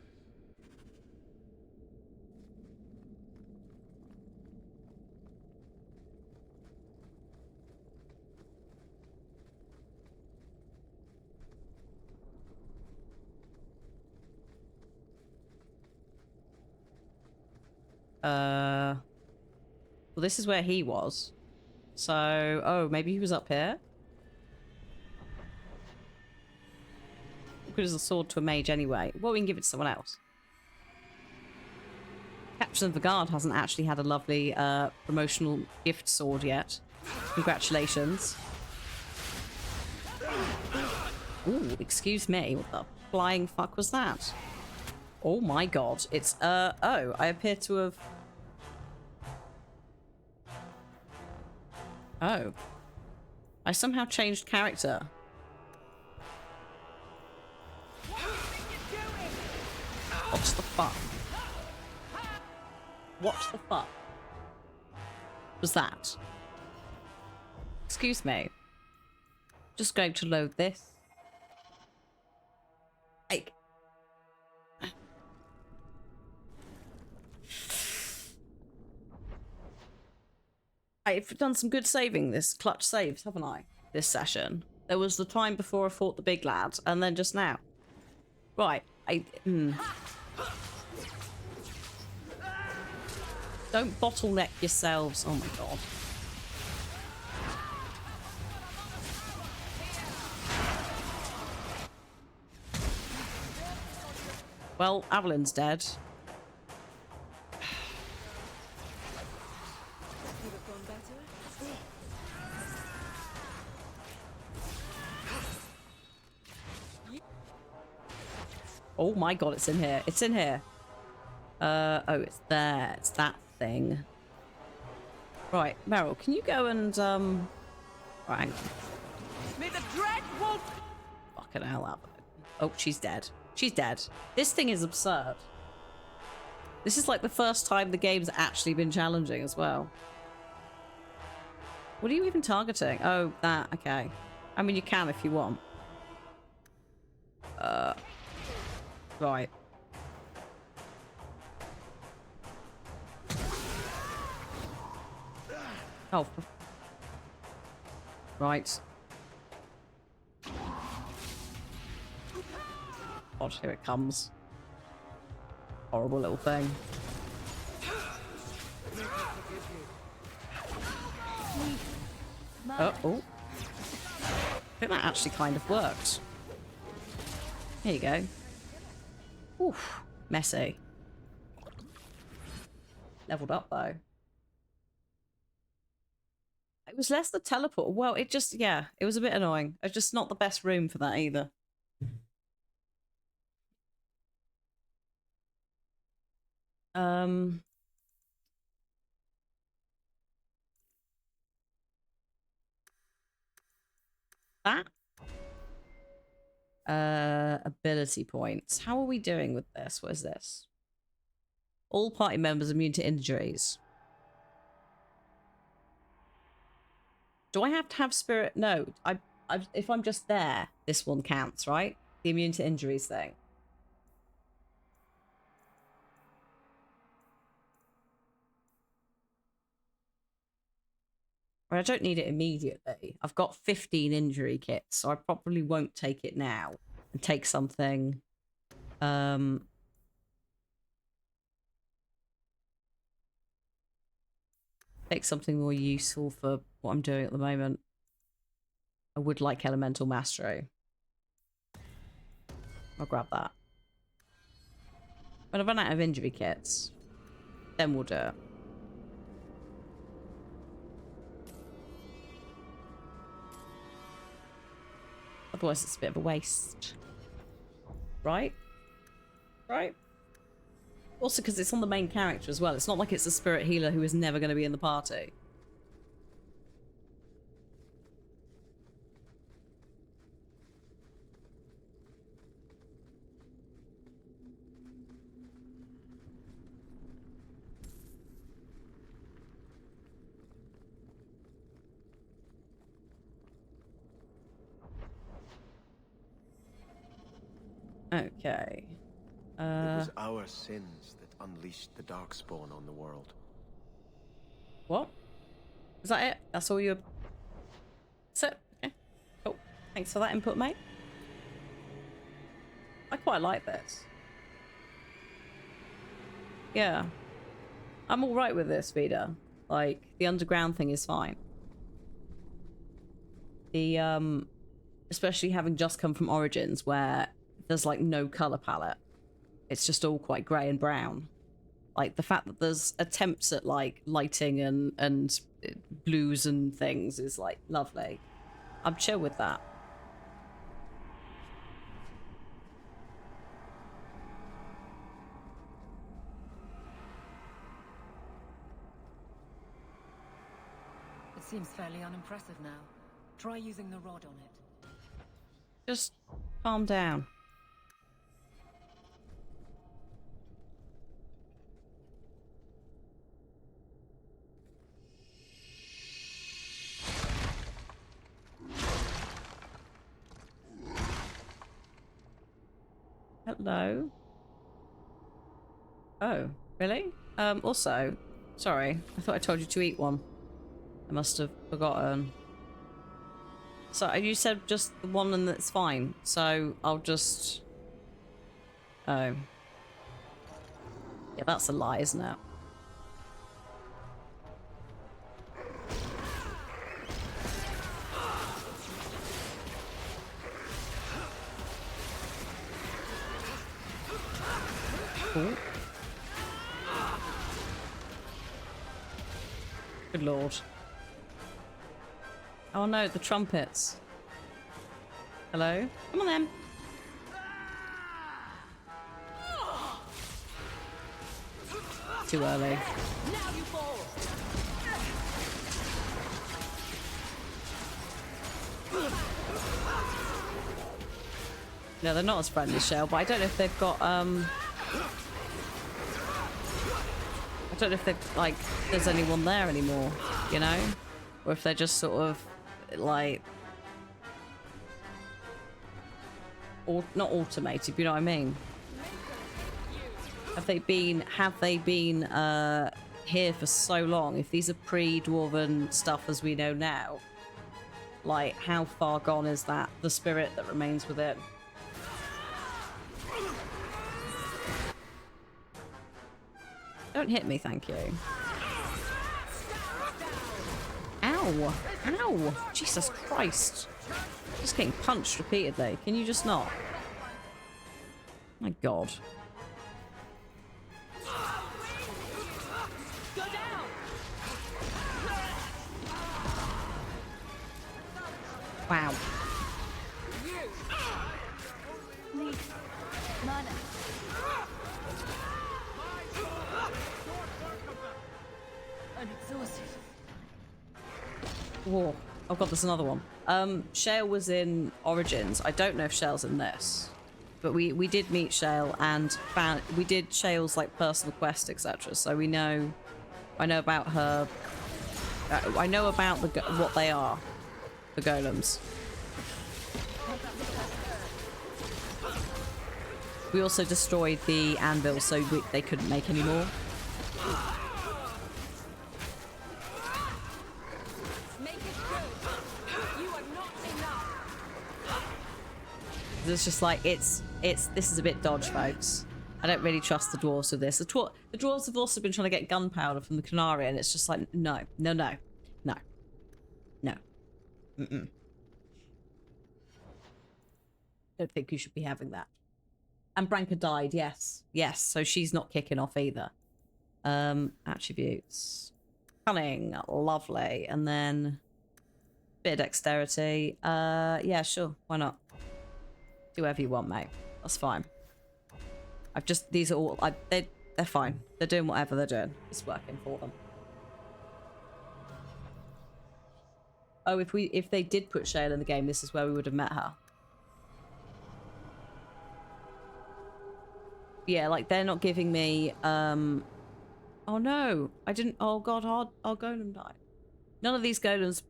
Well, this is where he was. So, oh, maybe he was up here? Good as a sword to a mage anyway. Well, we can give it to someone else. Captain of the Guard hasn't actually had a lovely promotional gift sword yet. Congratulations. Ooh, excuse me. What the flying fuck was that? Oh my god. It's, oh, I appear to have... Oh. I somehow changed character. What the fuck? What the fuck was that? Excuse me. Just going to load this. Hey. I've done some good saving this clutch saves, haven't I? This session. There was the time before I fought the big lad, and then just now. Right. Don't bottleneck yourselves. Oh my god. Well, Avelin's dead. Oh my god, it's in here. It's in here. Oh, it's there. It's that thing. Right, Meryl, can you go and, right. May the dread wolf... Fucking hell up. Oh, she's dead. She's dead. This thing is absurd. This is like the first time the game's actually been challenging as well. What are you even targeting? Oh, that. Okay. I mean, you can if you want. Right. Oh. Right. God, here it comes. Horrible little thing. Oh. I think that actually kind of worked. Here you go. Oof. Messy. Leveled up, though. It was less the teleport. Well, it just, yeah, it was a bit annoying. It's just not the best room for that either. Um. That. Ability points. How are we doing with this? What is this? All party members immune to injuries. Do I have to have spirit? No, if I'm just there, this one counts, right? The immune to injuries thing. Well, I don't need it immediately. I've got 15 injury kits, so I probably won't take it now and take something. Take something more useful for what I'm doing at the moment. I would like Elemental Mastery. I'll grab that. When I run out of injury kits, then we'll do it. Otherwise it's a bit of a waste. Right? Right? Also because it's on the main character as well. It's not like it's a spirit healer who is never going to be in the party. Okay. It was our sins that unleashed the Darkspawn on the world. What? Is that it? That's all you... That's it? Okay. Cool. Thanks for that input, mate. I quite like this. Yeah. I'm alright with this, Vida. Like, the underground thing is fine. The, especially having just come from Origins, where there's, like, no colour palette. It's just all quite grey and brown. Like, the fact that there's attempts at, like, lighting and blues and things is, like, lovely. I'm chill with that. It seems fairly unimpressive now. Try using the rod on it. Just calm down. Hello? Oh, really? Also, sorry, I thought I told you to eat one. I must have forgotten. So you said just the one and that's fine, so I'll just... Oh. Yeah, that's a lie, isn't it? Cool. Good lord. Oh no, the trumpets. Hello? Come on then. Too early. No, they're not as friendly, Shell, but I don't know if they've got, I don't know if they've, like, there's anyone there anymore, you know? Or if they're just sort of, like... Or not automated, you know what I mean? Have they been here for so long? If these are pre-dwarven stuff as we know now, like, how far gone is that, the spirit that remains within? Don't hit me, thank you. Ow! Ow! Jesus Christ! Just getting punched repeatedly. Can you just not? My God. Wow. I'm exhausted. Whoa. Oh god, there's another one. Shale was in Origins. I don't know if Shale's in this. But we did meet Shale and we did Shale's like personal quest, etc. So I know about her. I know about what they are, the golems. We also destroyed the anvil, so they couldn't make any more. It's just like this is a bit dodge, folks. I don't really trust the dwarves with this. The dwarves have also been trying to get gunpowder from the Canary, and it's just like no. Don't think you should be having that. And Branka died, yes. So she's not kicking off either. Attributes, cunning, lovely, and then bit of dexterity. Yeah, sure, why not? Do whatever you want, mate. That's fine. These are all, they're fine. They're doing whatever they're doing. It's working for them. Oh, if they did put Shale in the game, this is where we would have met her. Yeah, like they're not giving me, oh no, I didn't, oh god, our golem died. None of these golems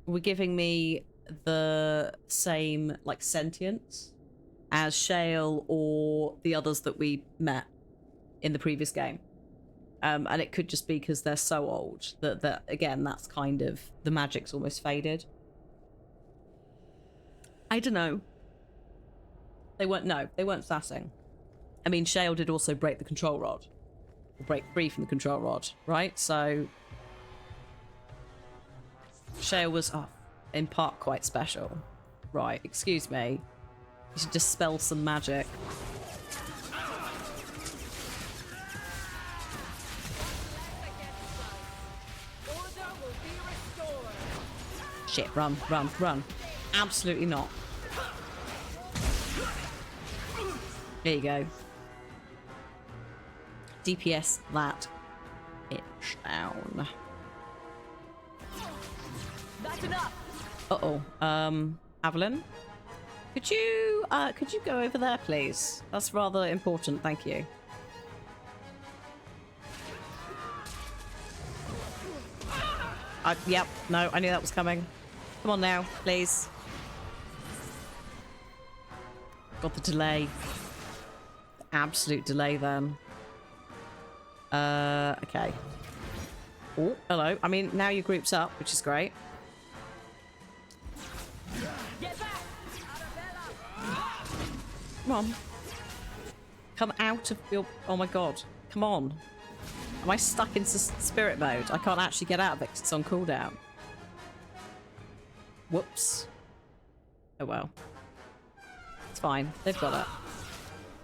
were giving me the same, like, sentience as Shale or the others that we met in the previous game. And it could just be because they're so old that again, that's kind of, the magic's almost faded. I don't know. They weren't sassing. I mean, Shale did also break the control rod. Or break free from the control rod, right? So Shale was, in part quite special. Right, excuse me. You should dispel some magic. Shit, run. Absolutely not. There you go. DPS that bitch down. That's enough. Evelyn, could you go over there, please? That's rather important, thank you. Yep, no, I knew that was coming. Come on now, please. Got the delay. The absolute delay then. Okay. Oh, hello. I mean, now your group's up, which is great. Come on. Come out of your... Oh my god. Come on. Am I stuck into spirit mode? I can't actually get out of it because it's on cooldown. Whoops. Oh well. It's fine. They've got it.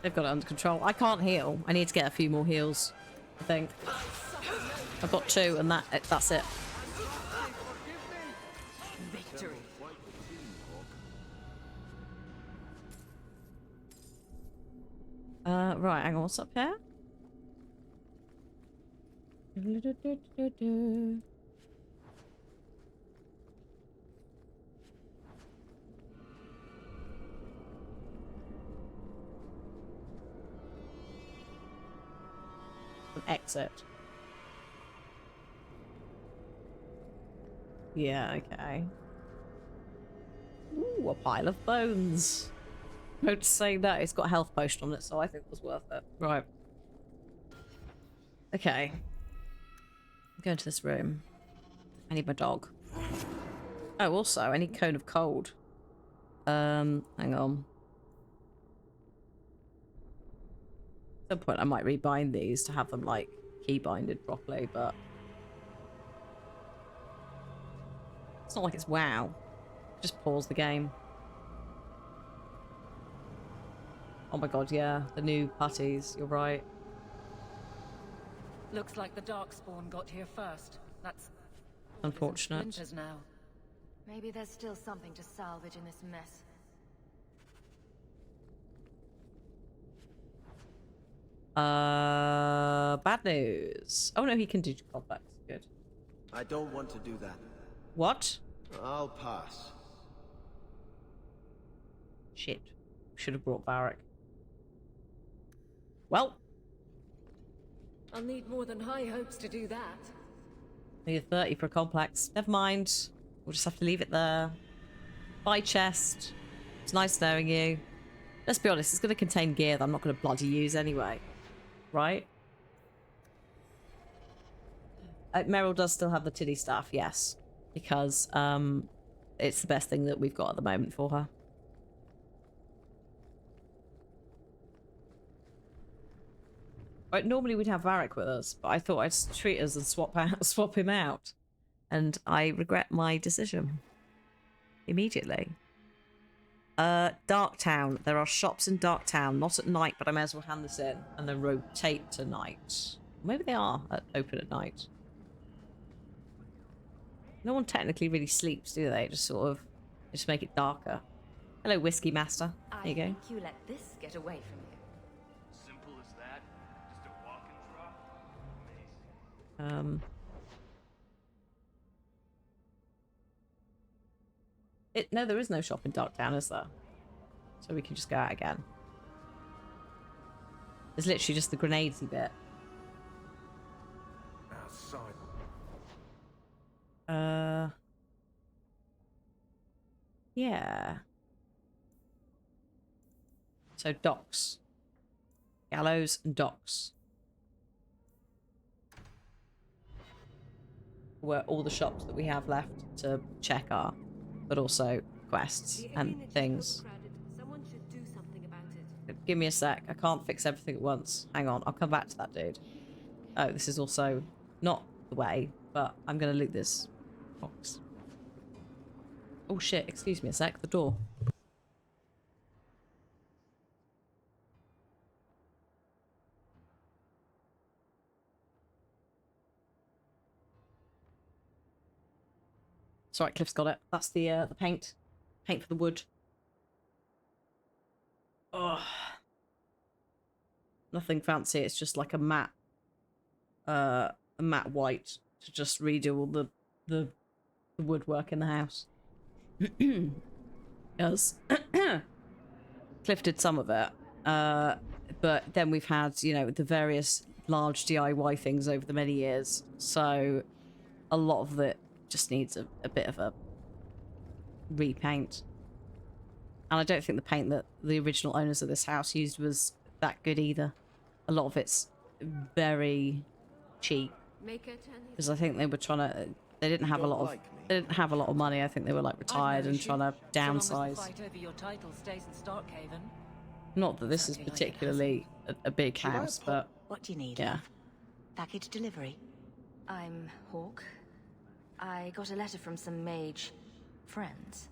They've got it under control. I can't heal. I need to get a few more heals, I think. I've got 2 and that's it. Victory. Right, hang on, what's up here? An exit. Yeah, okay. Ooh, a pile of bones. Don't say that. It's got a health potion on it, so I think it was worth it. Right. Okay. I'm going to this room. I need my dog. Oh, also, I need Cone of Cold. Hang on. At some point, I might rebind these to have them, like, keybinded properly, but... It's not like it's WoW. Just pause the game. Oh my god, yeah. The new putties. You're right. Looks like the Darkspawn got here first. That's unfortunate. Now. Maybe there's still something to salvage in this mess. Bad news. Oh no, he can do complex. Good. I don't want to do that. What? I'll pass. Shit. Should have brought Varric. Well. I'll need more than high hopes to do that. Need 30 for a complex. Never mind. We'll just have to leave it there. Bye, chest. It's nice knowing you. Let's be honest, it's going to contain gear that I'm not going to bloody use anyway. Right? Meryl does still have the tiddy staff, yes. Because it's the best thing that we've got at the moment for her. Right, normally we'd have Varric with us, but I thought I'd treat us and swap him out. And I regret my decision. Immediately. Darktown. There are shops in Darktown. Not at night, but I may as well hand this in and then rotate to night. Maybe they are open at night. No one technically really sleeps, do they? Just sort of just make it darker. Hello, Whiskey Master. There you go. I think you let this get away from you. Simple as that. Just a walk and drop. Amazing. No, there is no shop in Darktown, is there? So we can just go out again. There's literally just the grenadesy bit. Outside. Yeah. So docks. Gallows and docks. Where all the shops that we have left to check are. But also quests and things. Someone should do something about it. Give me a sec. I can't fix everything at once. Hang on. I'll come back to that dude. Oh, this is also not the way, but I'm going to loot this box. Oh shit. Excuse me a sec. The door. It's alright, Cliff's got it. That's the paint. Paint for the wood. Oh. Nothing fancy, it's just like a matte white to just redo all the woodwork in the house. Yes. Cliff did some of it. But then we've had, you know, the various large DIY things over the many years. So a lot of it just needs a bit of a repaint. And I don't think the paint that the original owners of this house used was that good either. A lot of it's very cheap. Because I think they were trying to... They didn't have a lot of... They didn't have a lot of money. I think they were like retired and trying to downsize. Fight over your title stays in Starkhaven. Not that this is particularly a big house, but... What do you need? Yeah. Package delivery. I'm Hawk. I got a letter from some mage friends.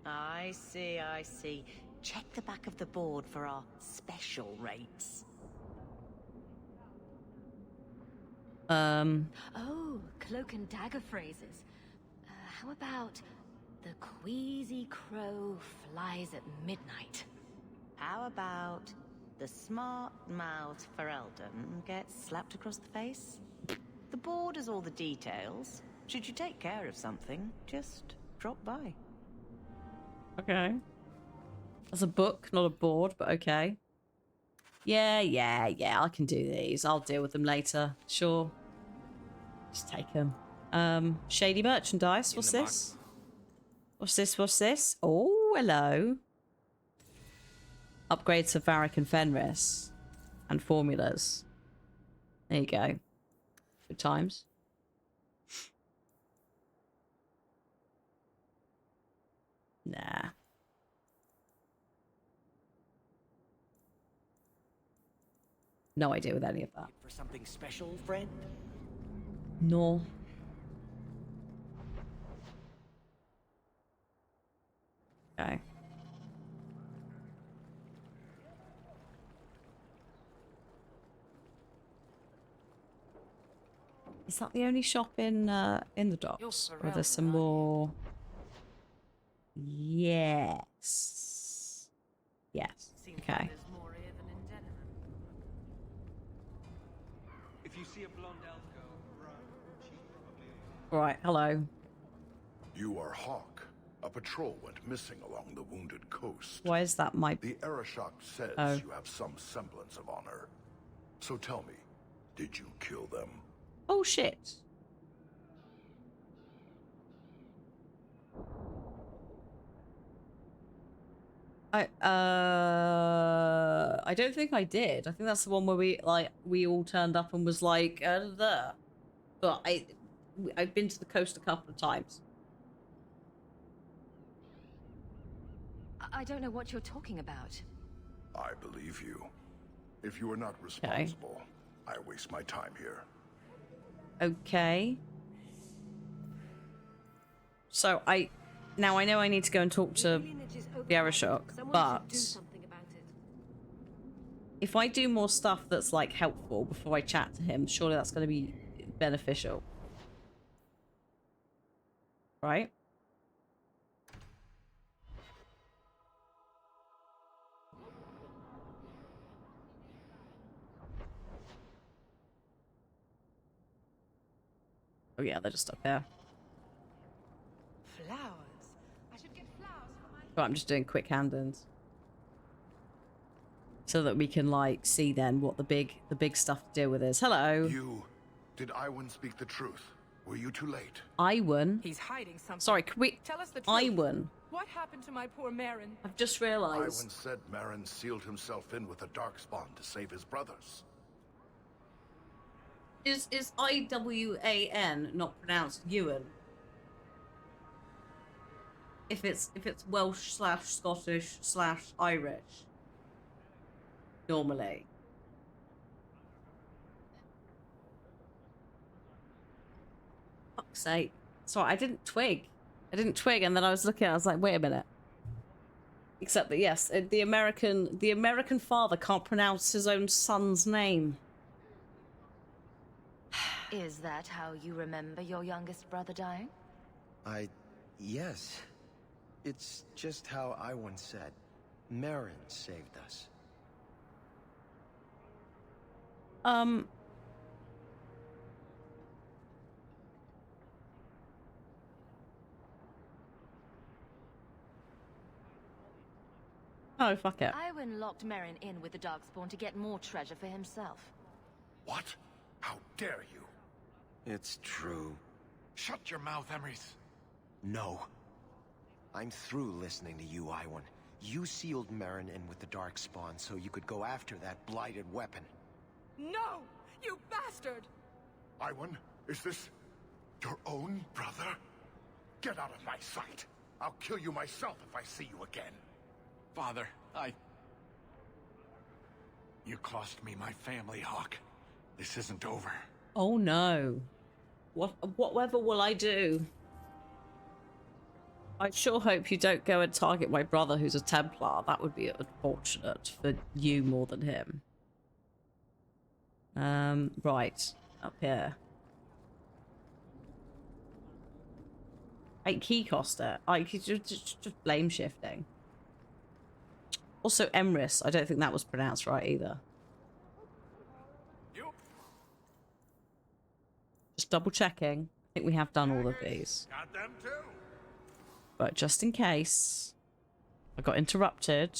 I see, I see. Check the back of the board for our special rates. Oh, cloak and dagger phrases. How about the queasy crow flies at midnight? How about the smart-mouthed Ferelden gets slapped across the face? The board has all the details. Should you take care of something, just drop by. Okay. That's a book, not a board, but okay. Yeah, I can do these. I'll deal with them later. Sure. Just take them. Shady merchandise. What's this? What's this? Oh, hello. Upgrades for Varric and Fenris. And formulas. There you go. Good times. Nah. No idea with any of that. For something special, friend? No. Okay. Is that the only shop in the docks? Or there's some more? Yes. Yes. Okay. Right, hello. You are Hawk. A patrol went missing along the Wounded Coast. Why is that my... The Arashok says Oh. you have some semblance of honor. So tell me, did you kill them? Oh, shit. I don't think I did. I think that's the one where we all turned up and was like, there. But I've been to the coast a couple of times. I don't know what you're talking about. I believe you. If you are not responsible, I waste my time here. Okay. So now I know I need to go and talk to the Arashok, but if I do more stuff that's like helpful before I chat to him, surely that's going to be beneficial. Right? Oh yeah, they're just up there. Flowers. I should get flowers for my... But I'm just doing quick hand-ins. So that we can like see then what the big stuff to deal with is. Hello. Did Iwan speak the truth? Were you too late? Iwan? He's hiding something. Sorry, can we... Tell us the truth. Iwan. What happened to my poor Marin? I've just realised. Iwan said Marin sealed himself in with the Darkspawn to save his brothers. Is I-W-A-N not pronounced Ewan? If it's Welsh / Scottish / Irish. Normally. Fuck's sake. Sorry, I didn't twig, and then I was looking, I was like, wait a minute. Except that yes, the American father can't pronounce his own son's name. Is that how you remember your youngest brother dying? Yes. It's just how I once said. Marin saved us. Oh, fuck it. Iwan locked Marin in with the Darkspawn to get more treasure for himself. What? How dare you? It's true. Shut your mouth, Emrys. No. I'm through listening to you, Iwan. You sealed Marin in with the Darkspawn so you could go after that blighted weapon. No! You bastard! Iwan, is this your own brother? Get out of my sight. I'll kill you myself if I see you again. Father, You cost me my family, Hawk. This isn't over. Oh no. Whatever will I do? I sure hope you don't go and target my brother who's a Templar. That would be unfortunate for you more than him. Right. Up here. 8 key cost it. Just blame shifting. Also, Emrys. I don't think that was pronounced right either. Just double checking. I think we have done all of these. Got them too. But just in case, I got interrupted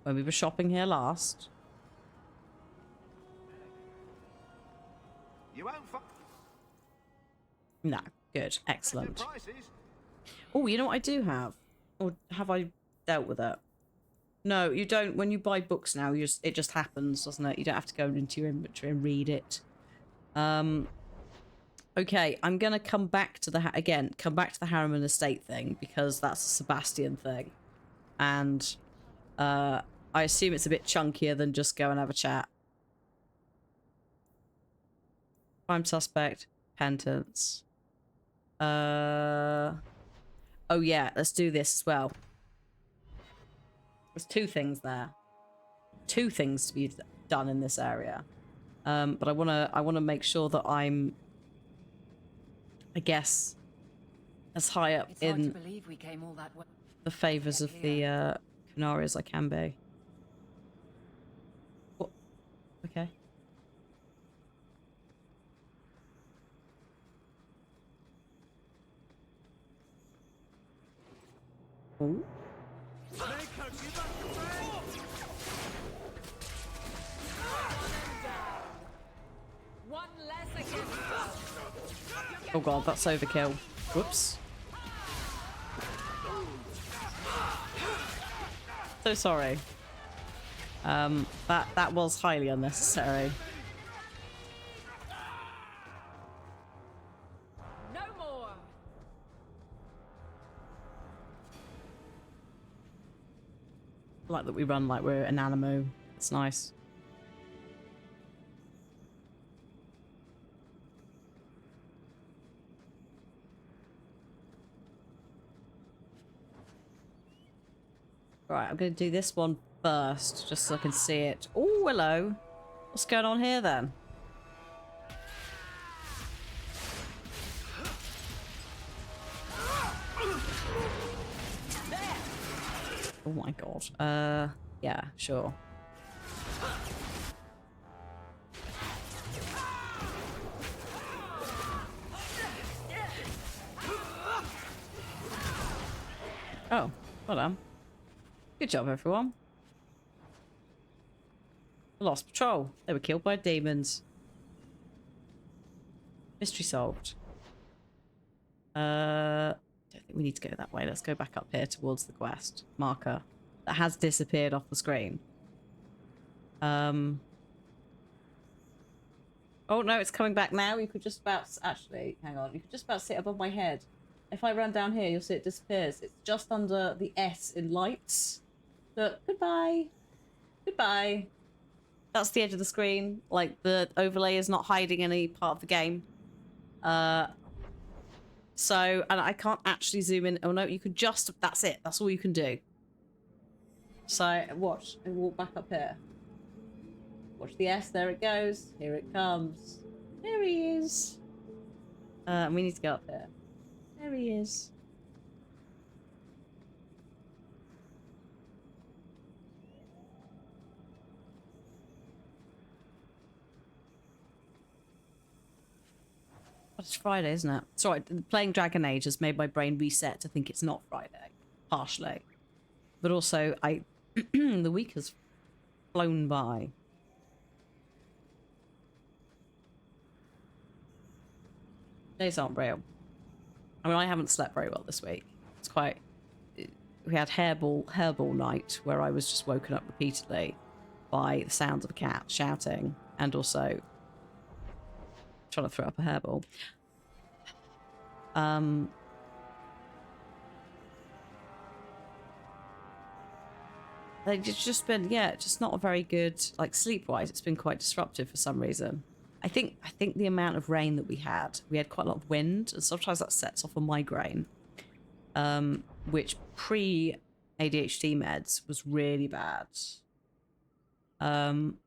when we were shopping here last. You won't No. Good. Excellent. Oh, you know what I do have? Or have I dealt with it? No, you don't. When you buy books now, it just happens, doesn't it? You don't have to go into your inventory and read it. Okay, I'm gonna come back to the Harriman Estate thing because that's a Sebastian thing, and I assume it's a bit chunkier than just go and have a chat. Prime suspect, penance. Oh yeah, let's do this as well. There's 2 things there. 2 things to be done in this area. But I wanna make sure that I'm, I guess, as high up It's hard to in believe we came all that way. the favors of the Qunari as I can be. What? Okay. Ooh. One less against us. Oh god, that's overkill. Whoops. So sorry. That was highly unnecessary. No more. I like that we run like we're an Anemo. It's nice. Right, I'm going to do this one first, just so I can see it. Oh, hello. What's going on here, then? Oh my god. Yeah, sure. Oh, well done. Good job, everyone. Lost patrol. They were killed by demons. Mystery solved. Don't think we need to go that way. Let's go back up here towards the quest marker that has disappeared off the screen. Oh no, it's coming back now. You could just about actually hang on. You could just about sit above my head. If I run down here, you'll see it disappears. It's just under the S in lights. Look, goodbye. Goodbye. That's the edge of the screen. Like, the overlay is not hiding any part of the game. So, and I can't actually zoom in. Oh no, you could just, that's it. That's all you can do. So, watch and walk back up here. Watch the S, there it goes. Here it comes. There he is. And we need to go up here. There he is. It's Friday, isn't it? Sorry, playing Dragon Age has made my brain reset to think it's not Friday. Partially. But also, the week has flown by. Days aren't real. I mean, I haven't slept very well this week. It's quite... We had hairball night, where I was just woken up repeatedly by the sounds of a cat shouting, and also trying to throw up a hairball. It's just been, yeah, just not a very good, like, sleep-wise. It's been quite disruptive for some reason. I think the amount of rain that we had quite a lot of wind, and sometimes that sets off a migraine, which pre-ADHD meds was really bad.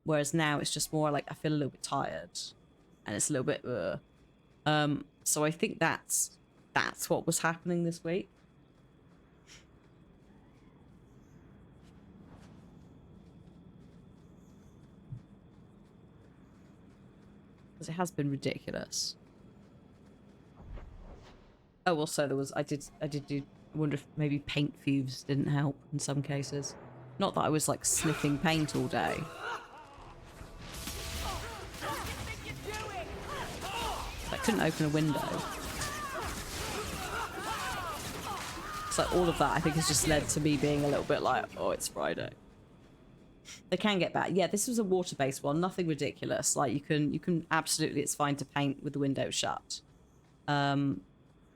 Whereas now it's just more like I feel a little bit tired, and it's a little bit. So I think that's what was happening this week. Because it has been ridiculous. Oh, also there was I wonder if maybe paint fumes didn't help in some cases. Not that I was like sniffing paint all day. I couldn't open a window. So all of that I think has just led to me being a little bit like, oh, it's Friday. They can get bad. Yeah, this was a water-based one, nothing ridiculous. Like you can absolutely, it's fine to paint with the window shut.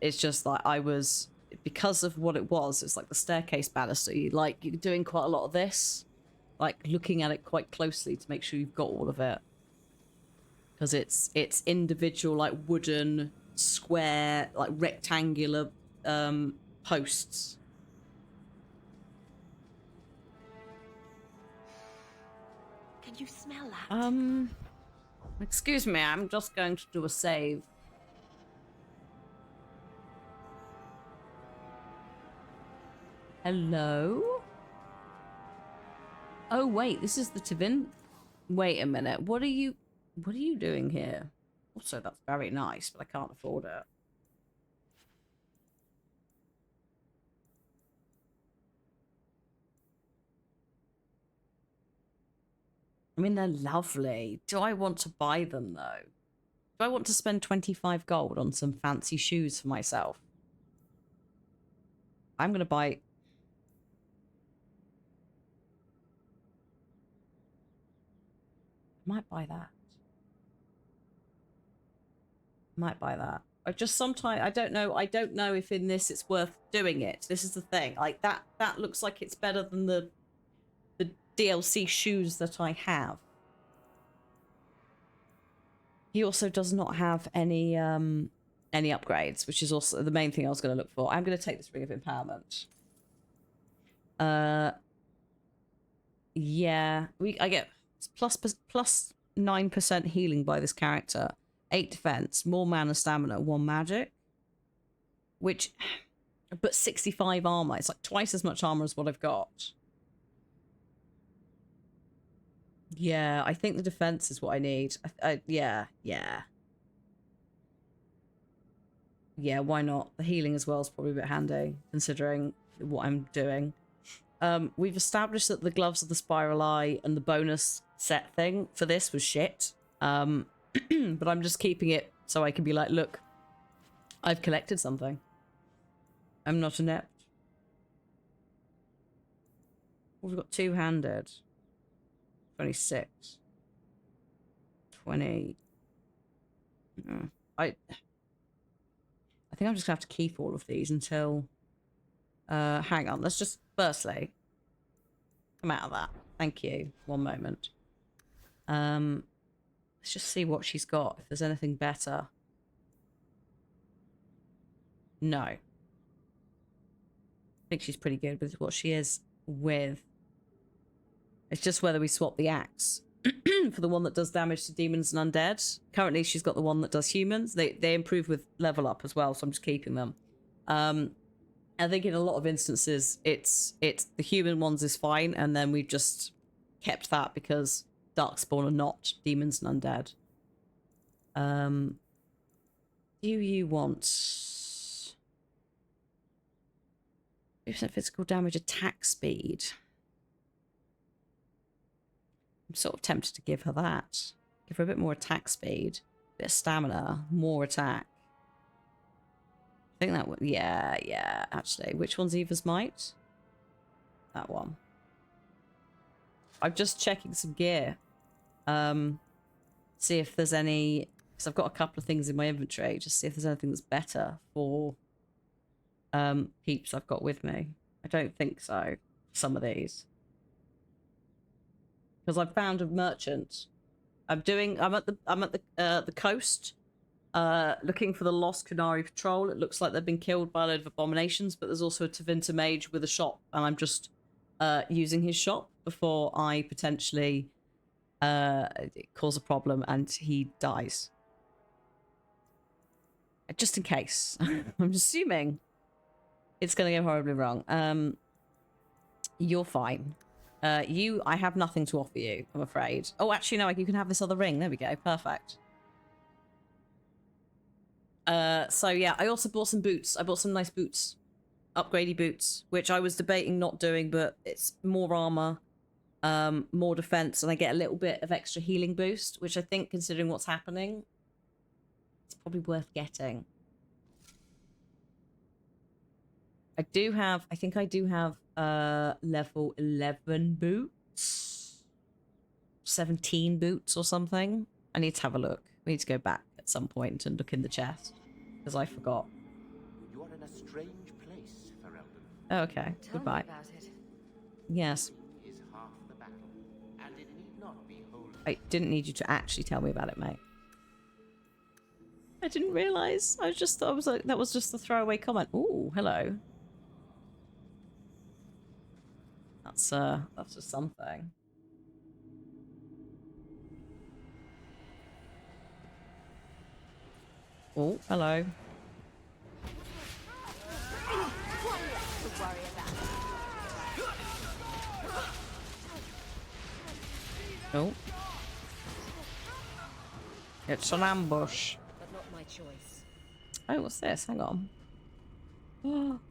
It's just like I was, because of what it was, it's like the staircase banister. You're doing quite a lot of this, like looking at it quite closely to make sure you've got all of it. Because it's individual, like wooden, square, like rectangular posts. Can you smell that? Excuse me, I'm just going to do a save. Hello? Oh wait, this is the Tivin. Wait a minute. What are you doing here? Also, that's very nice, but I can't afford it. I mean, they're lovely. Do I want to buy them, though? Do I want to spend 25 gold on some fancy shoes for myself? I'm going to buy... I might buy that. Might buy that. I just sometimes... I don't know if in this it's worth doing it. This is the thing. Like, that looks like it's better than the DLC shoes that I have. He also does not have any upgrades, which is also the main thing I was going to look for. I'm going to take this Ring of Empowerment. Yeah, I get plus 9% healing by this character, 8 defense, more mana, stamina, 1 magic, but 65 armor. It's like twice as much armor as what I've got. Yeah, I think the defense is what I need. Yeah. Yeah, why not? The healing as well is probably a bit handy, considering what I'm doing. We've established that the Gloves of the Spiral Eye and the bonus set thing for this was shit. But I'm just keeping it so I can be like, look, I've collected something. I'm not inept. We've got two-handed. 26. 20. I think I'm just gonna have to keep all of these until hang on, let's just firstly come out of that. Thank you. One moment. Let's just see what she's got, if there's anything better. No. I think she's pretty good with what she is with. It's just whether we swap the axe for the one that does damage to demons and undead. Currently, she's got the one that does humans. They improve with level up as well, so I'm just keeping them. I think in a lot of instances, it's the human ones is fine, and then we've just kept that because Darkspawn are not demons and undead. Do you want 2% physical damage, attack speed? I'm sort of tempted to give her that. Give her a bit more attack speed, bit of stamina, more attack. I think that would, yeah, actually. Which one's Eva's Might? That one. I'm just checking some gear. See if there's any, because I've got a couple of things in my inventory, just see if there's anything that's better for peeps I've got with me. I don't think so. Some of these. Because I've found a merchant. I'm at the coast, looking for the Lost Canary Patrol. It looks like they've been killed by a load of abominations, but there's also a Tevinter mage with a shop, and I'm just using his shop before I potentially cause a problem and he dies. Just in case. I'm assuming it's going to go horribly wrong. You're fine. I have nothing to offer you, I'm afraid. Oh, actually, no, you can have this other ring. There we go. Perfect. So, yeah, I also bought some boots. I bought some nice boots. Upgradey boots, which I was debating not doing, but it's more armor, more defense, and I get a little bit of extra healing boost, which I think, considering what's happening, it's probably worth getting. I think I do have level 11 boots, 17 boots or something. I need to have a look. We need to go back at some point and look in the chest because I forgot. You are in a strange place, Ferelden. Oh, okay. Goodbye. Tell me about it. Yes. Is half the battle, and it need not be wholly. I didn't need you to actually tell me about it, mate. I didn't realise. I was like, that was just a throwaway comment. Ooh, hello. That's just something. Oh, hello. Oh. It's an ambush. But not my choice. Oh, what's this? Hang on. Oh.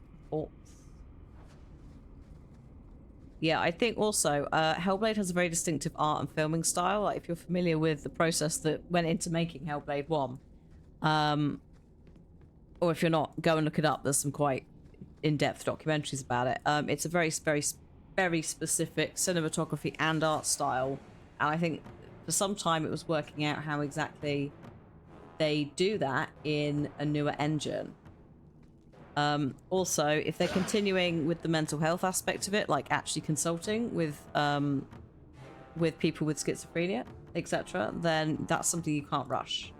Yeah, I think also Hellblade has a very distinctive art and filming style. Like, if you're familiar with the process that went into making Hellblade 1, or if you're not, go and look it up. There's some quite in-depth documentaries about it. It's a very, very, very specific cinematography and art style, and I think for some time it was working out how exactly they do that in a newer engine. Also, if they're continuing with the mental health aspect of it, like actually consulting with people with schizophrenia, etc., then that's something you can't rush.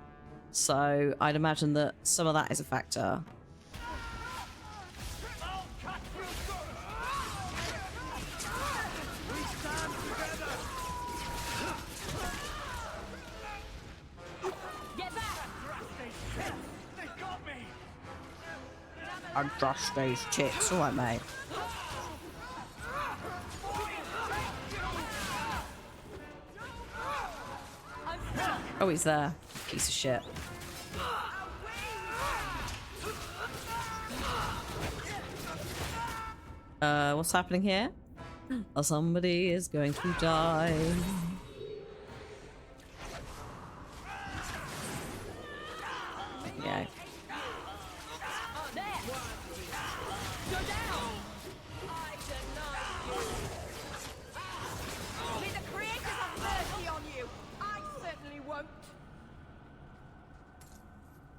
So I'd imagine that some of that is a factor. I trust those chicks. All right, mate. Oh, he's there. Piece of shit. What's happening here? Oh, somebody is going to die. Yeah.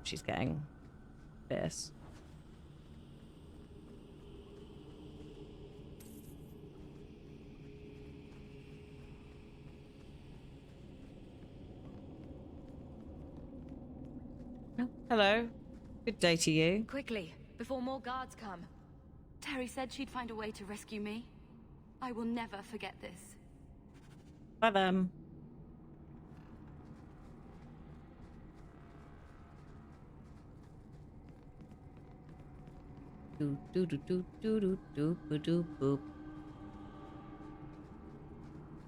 She's getting this. Oh, hello. Good day to you. Quickly, before more guards come. Terry said she'd find a way to rescue me. I will never forget this. Bye then. Do do do do do do do do boop.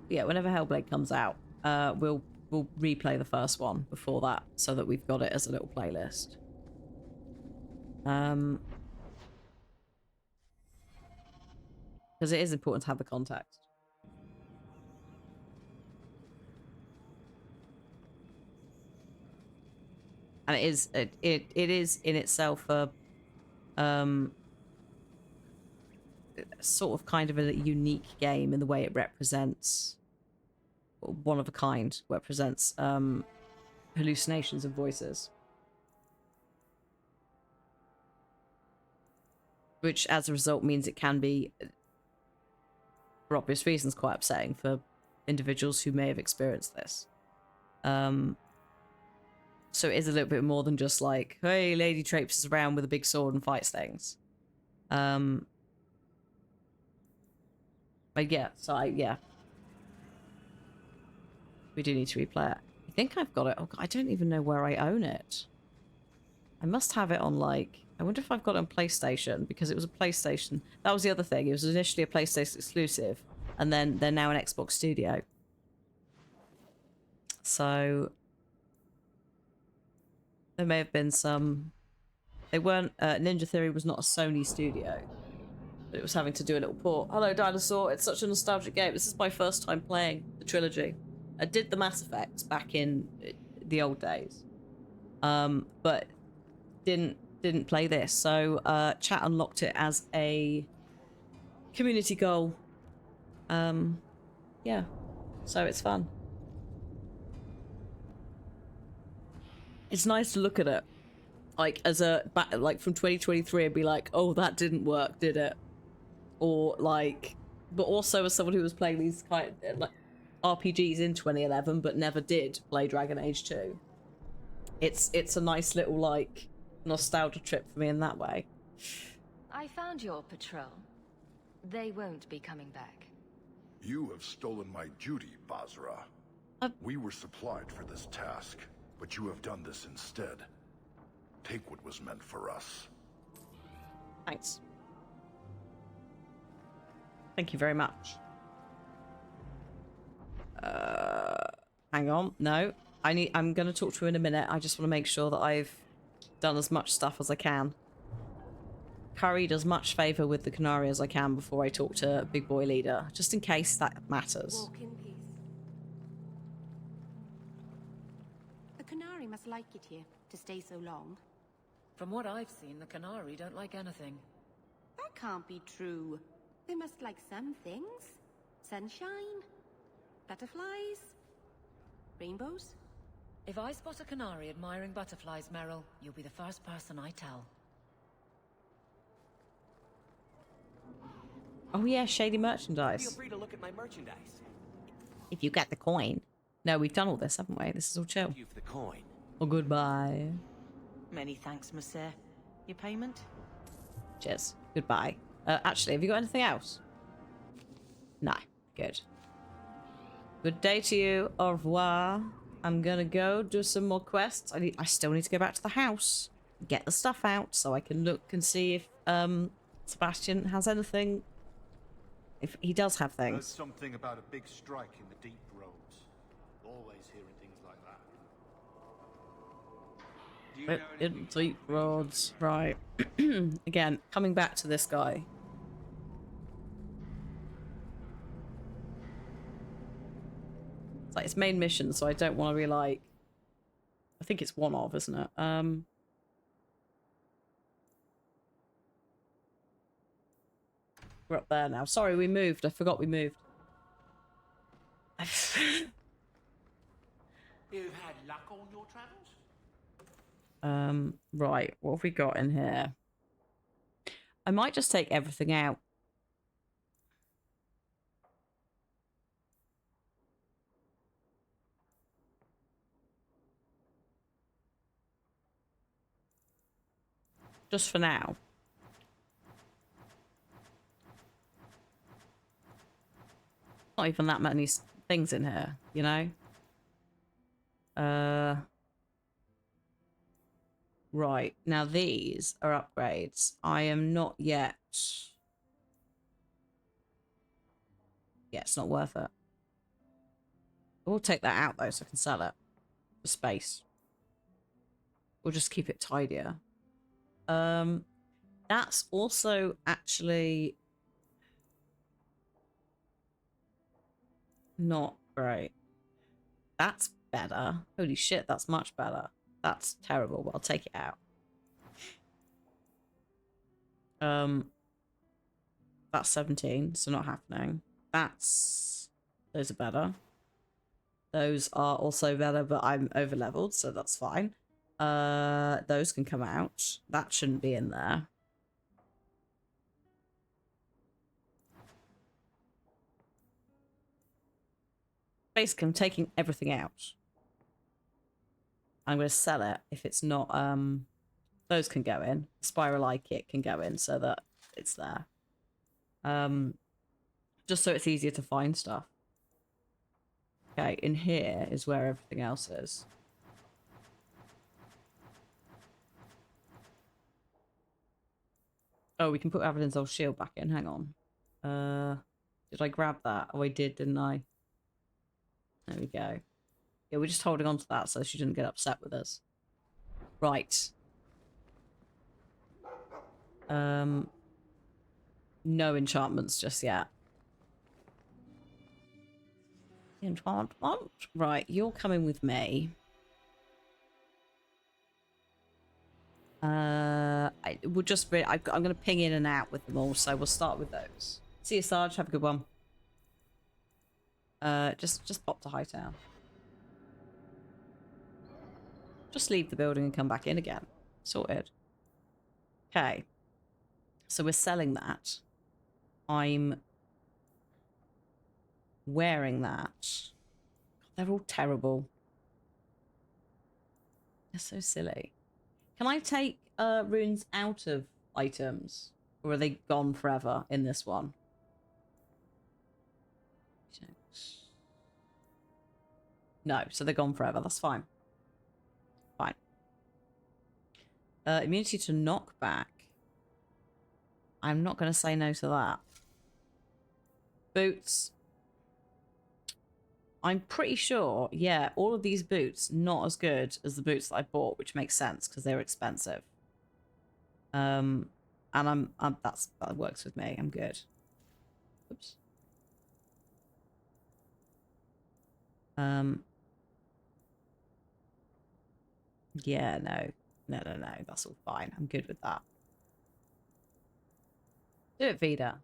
Yeah, whenever Hellblade comes out, we'll replay the first one before that, so that we've got it as a little playlist. Because it is important to have the context. And it is in itself a sort of kind of a unique game in the way it represents, one of a kind, represents hallucinations of voices. Which, as a result, means it can be, for obvious reasons, quite upsetting for individuals who may have experienced this. So it is a little bit more than just like, hey, lady traipses around with a big sword and fights things. But yeah, so yeah. We do need to replay it. I think I've got it. Oh, I don't even know where I own it. I must have it on, like, I wonder if I've got it on PlayStation, because it was a PlayStation. That was the other thing. It was initially a PlayStation exclusive, and then they're now an Xbox Studio. So there may have been some... They weren't... Ninja Theory was not a Sony studio, but it was having to do a little port. Hello, Dinosaur. It's such a nostalgic game. This is my first time playing the trilogy. I did the Mass Effects back in the old days, but didn't play this. So chat unlocked it as a community goal. Yeah, so it's fun. It's nice to look at it, like as a like from 2023, and be like, oh, that didn't work, did it? Or like, but also as someone who was playing these kind of like RPGs in 2011 but never did play Dragon Age 2. It's a nice little like nostalgia trip for me in that way. I found your patrol. They won't be coming back. You have stolen my duty, Basra. We were supplied for this task, but you have done this instead. Take what was meant for us. Thanks. Thank you very much. Hang on. No. I'm going to talk to you in a minute. I just want to make sure that I've done as much stuff as I can. curried as much favour with the Canary as I can before I talk to Big Boy Leader, just in case that matters. Walk in peace. The Canary must like it here, to stay so long. From what I've seen, the Canary don't like anything. That can't be true. They must like some things. Sunshine, butterflies, rainbows. If I spot a Canary admiring butterflies, Meryl, you'll be the first person I tell. Oh yeah, shady merchandise. Feel free to look at my merchandise. If you get the coin. No, we've done all this, haven't we? This is all chill. Thank you for the coin. Oh, goodbye. Many thanks, monsieur. Your payment? Cheers. Goodbye. Actually, have you got anything else? No. Good. Good day to you. Au revoir. I'm gonna go do some more quests. I still need to go back to the house. Get the stuff out so I can look and see if Sebastian has anything. If he does have Heard things. something about a big strike in the deep roads. Always hearing things like that. Deep roads. Right. Again, coming back to this guy. It's like it's main mission, so I don't want to be like... I think it's one of, isn't it? We're up there now. Sorry, we moved. I forgot we moved. You've had luck on your travels? Right. What have we got in here? I might just take everything out. Just for now. Not even that many things in here, you know? Right. Now these are upgrades. I am not yet... Yeah, it's not worth it. We'll take that out though so I can sell it. For space. We'll just keep it tidier. That's also actually... not great. That's better. Holy shit, that's much better. That's terrible, but I'll take it out. That's 17, so not happening. Those are better. Those are also better, but I'm over leveled, so that's fine. Those can come out. That shouldn't be in there. Basically, I'm taking everything out. I'm going to sell it if it's not... those can go in. Spiral Eye Kit can go in so that it's there. Just so it's easier to find stuff. Okay, in here is where everything else is. Oh, we can put Avalyn's old shield back in. Hang on. Did I grab that? Oh, I did, didn't I? There we go. Yeah, we're just holding on to that so she didn't get upset with us. Right. No enchantments just yet. Enchantment? Right, you're coming with me. We'll just be... I'm going to ping in and out with them all, so we'll start with those. See you, Sarge. Have a good one. Just pop to Hightown. Just leave the building and come back in again. Sorted. Okay. So we're selling that. I'm wearing that. They're all terrible. They're so silly. Can I take runes out of items? Or are they gone forever in this one? No, so they're gone forever. That's fine. Fine. Immunity to knockback. I'm not going to say no to that. Boots. I'm pretty sure, yeah, all of these boots, not as good as the boots that I bought, which makes sense because they're expensive. And that works with me. I'm good. Oops. Yeah, no. No. That's all fine. I'm good with that. Do it, Vida.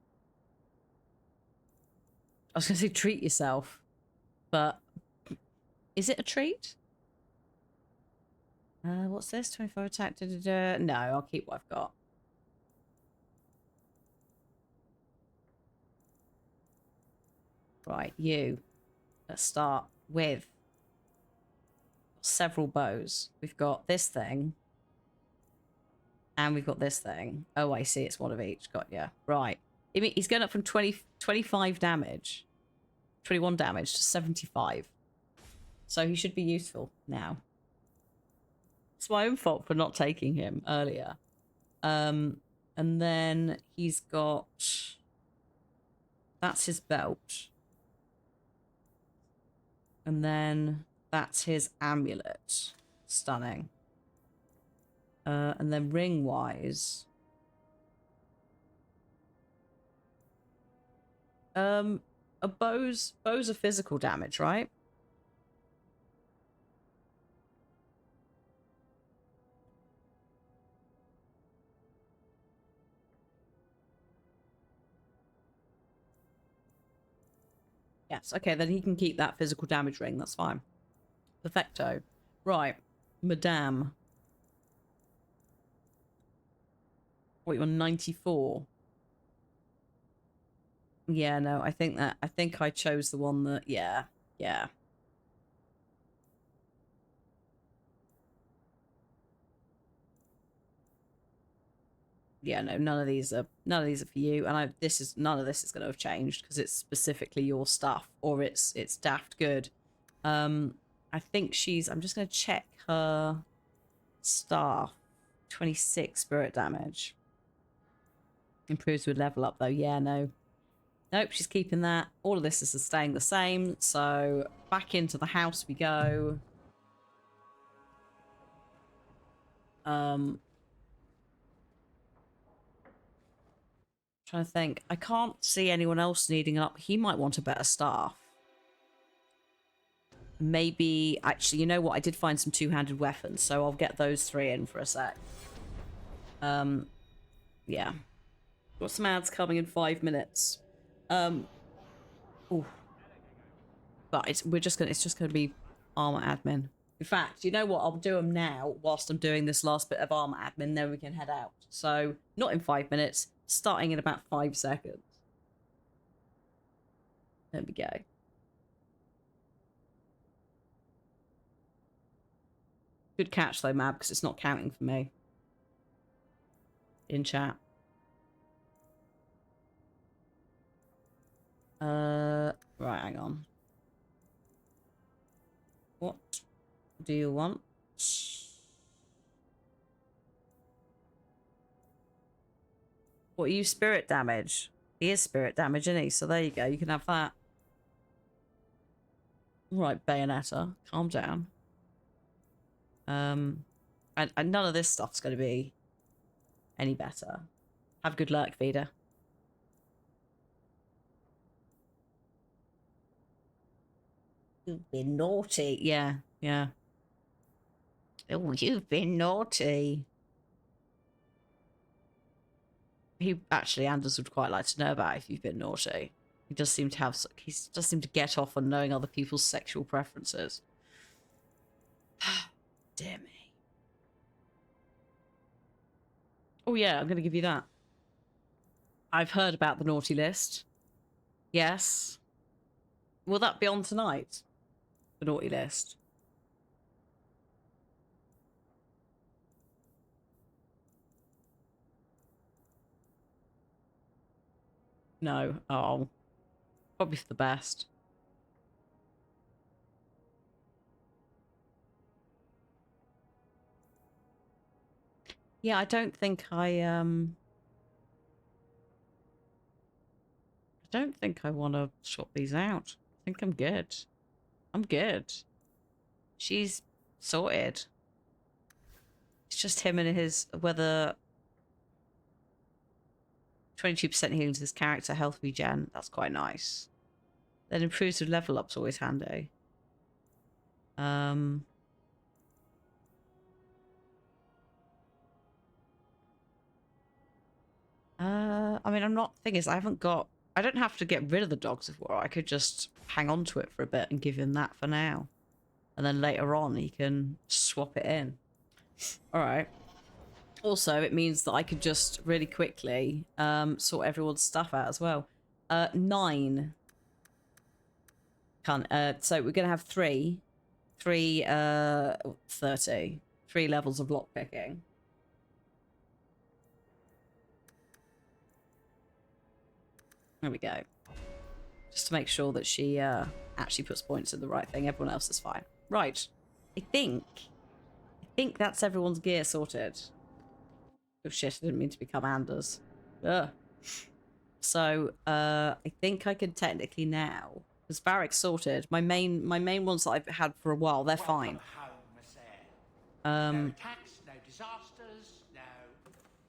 I was going to say treat yourself, but is it a treat? What's this? 25 attack. No, I'll keep what I've got. Right, you. Let's start with several bows. We've got this thing. And we've got this thing. Oh, I see. It's one of each. Got ya. Right. I mean, he's going up from 25 damage. 21 damage to 75. So he should be useful now. It's my own fault for not taking him earlier. And then he's got... That's his belt. And then that's his amulet. Stunning. And then ring-wise... a bows are physical damage, right? Yes, okay, then he can keep that physical damage ring, that's fine. Perfecto. Right, Madame. What, you're 94? Yeah, no, I think I chose the one that, yeah. Yeah, no, none of these are for you, and none of this is going to have changed because it's specifically your stuff, or it's daft good. I think I'm just going to check her staff. 26 spirit damage. Improves with level up though. Yeah, no. Nope, she's keeping that. All of this is staying the same. So back into the house we go. Trying to think. I can't see anyone else needing up. He might want a better staff. Maybe, actually, you know what? I did find some two-handed weapons, so I'll get those 3 in for a sec. Yeah. Got some ads coming in 5 minutes. Ooh. But it's just gonna be armor admin. In fact, you know what? I'll do them now whilst I'm doing this last bit of armor admin, then we can head out. So, not in 5 minutes, starting in about 5 seconds. There we go. Good catch though, Mab, because it's not counting for me. In chat. Right, hang on. What do you want? What, are you spirit damage? He is spirit damage, isn't he? So there you go, you can have that. Right, Bayonetta, calm down. And none of this stuff's going to be any better. Have good luck, Vida. You've been naughty. Yeah, yeah. Oh, you've been naughty. He actually, Anders would quite like to know about if you've been naughty. He does seem to have. He does seem to get off on knowing other people's sexual preferences. Dear me. Oh yeah, I'm going to give you that. I've heard about the naughty list. Yes. Will that be on tonight? The naughty list. No. Oh. Probably for the best. Yeah, I don't think I don't think I want to swap these out. I think I'm good. I'm good. She's sorted. It's just him and his, whether 22% healing to this character, health regen. That's quite nice. Then improves with level up's always handy. I mean, I'm not. Thing is, I don't have to get rid of the Dogs of War. I could just hang on to it for a bit and give him that for now, and then later on he can swap it in. All right. Also, it means that I could just really quickly sort everyone's stuff out as well. 9. So we're gonna have 3 30. 3 levels of lockpicking. There we go. Just to make sure that she actually puts points in the right thing. Everyone else is fine. Right. I think that's everyone's gear sorted. Oh shit, I didn't mean to become Anders. Ugh. So, I think I can technically now. Because Varric's sorted. My main ones that I've had for a while, they're fine. No attacks, no disasters, no...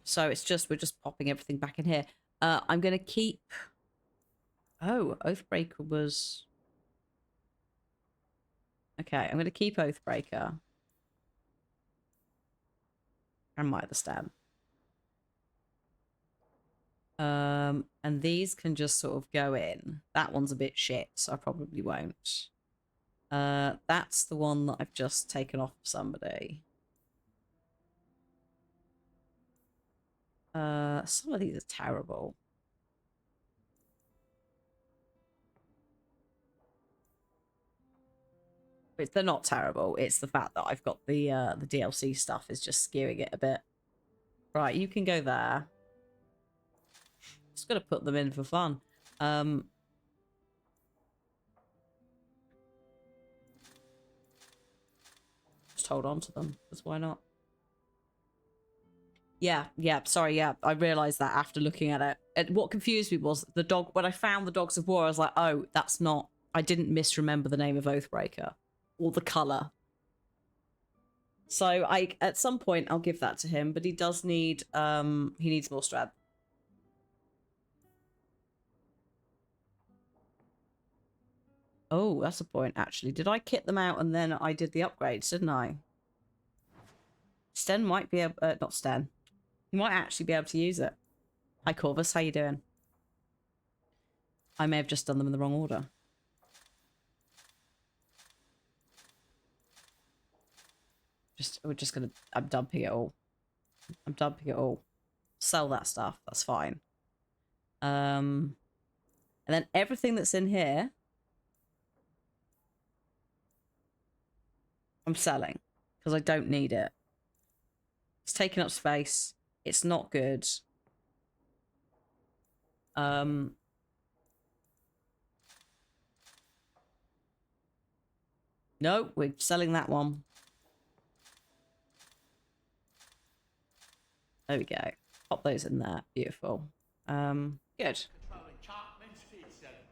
So it's just, we're just popping everything back in here. I'm gonna keep... Oh, Oathbreaker was... Okay, I'm gonna keep Oathbreaker. And Might of the Stab. And these can just sort of go in. That one's a bit shit, so I probably won't. That's the one that I've just taken off somebody. Some of these are terrible. They're not terrible. It's the fact that I've got the DLC stuff is just skewing it a bit. Right, you can go there. Just gotta put them in for fun. Just hold on to them, because why not? Yeah, sorry, I realised that after looking at it. What confused me was the dog, when I found the Dogs of War, I was like, oh, that's not, I didn't misremember the name of Oathbreaker. Or the colour. So at some point I'll give that to him, but he does need, he needs more strength. Oh, that's a point, actually. Did I kit them out and then I did the upgrades, didn't I? Sten might be able... not Sten. He might actually be able to use it. Hi, Corvus. How you doing? I may have just done them in the wrong order. We're just gonna... I'm dumping it all. I'm dumping it all. Sell that stuff. That's fine. And then everything that's in here... I'm selling because I don't need it. It's taking up space. It's not good. No, we're selling that one. There we go. Pop those in there. Beautiful. Good.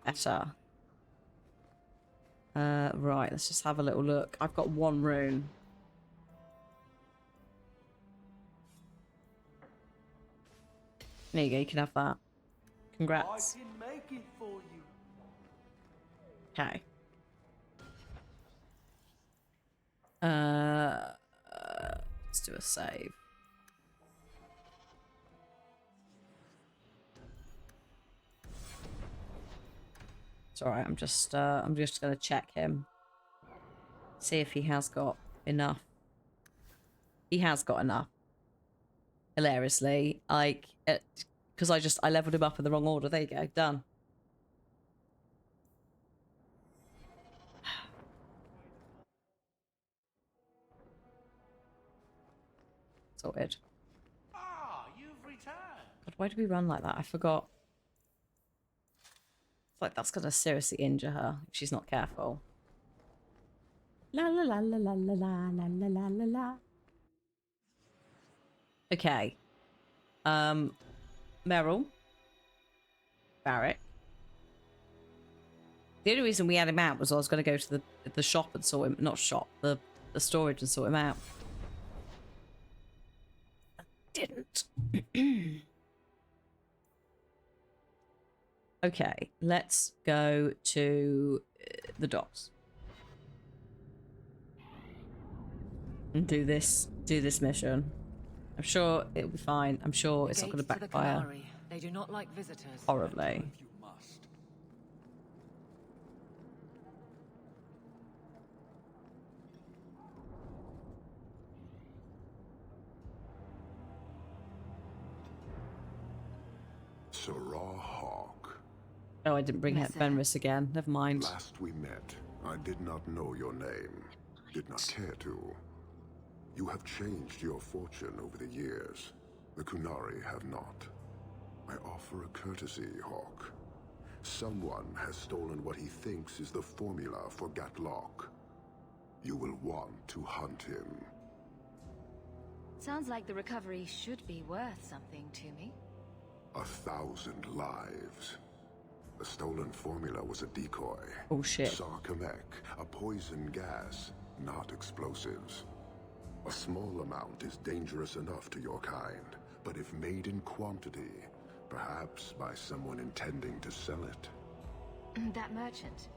Better. Right, let's just have a little look. I've got 1 rune. There you go, you can have that. Congrats. I can make it for you. Okay. Let's do a save. It's alright, I'm just gonna check him. See if he has got enough. He has got enough. Hilariously. Like, because I leveled him up in the wrong order. There you go, done. Sorted. Ah, you've returned. God, why do we run like that? I forgot. Like that's gonna seriously injure her if she's not careful. La la la la la la la la la la la la. Okay. Meryl. Varric. The only reason we had him out was I was going to go to the shop and sort him, not shop, the storage and sort him out. I didn't. Okay, let's go to the docks. And do this mission. I'm sure it'll be fine. I'm sure it's not going to Gates the backfire Canary. They do not like visitors. horribly. Sarah Hawk. Oh, I didn't bring Fenris again. Never mind. Last we met, I did not know your name. Did not care to. You have changed your fortune over the years. The Kunari have not. I offer a courtesy, Hawk. Someone has stolen what he thinks is the formula for Gatlok. You will want to hunt him. Sounds like the recovery should be worth something to me. 1,000 lives. The stolen formula was a decoy. Oh shit. Sarkamek, a poison gas, not explosives. A small amount is dangerous enough to your kind, but if made in quantity, perhaps by someone intending to sell it. That merchant,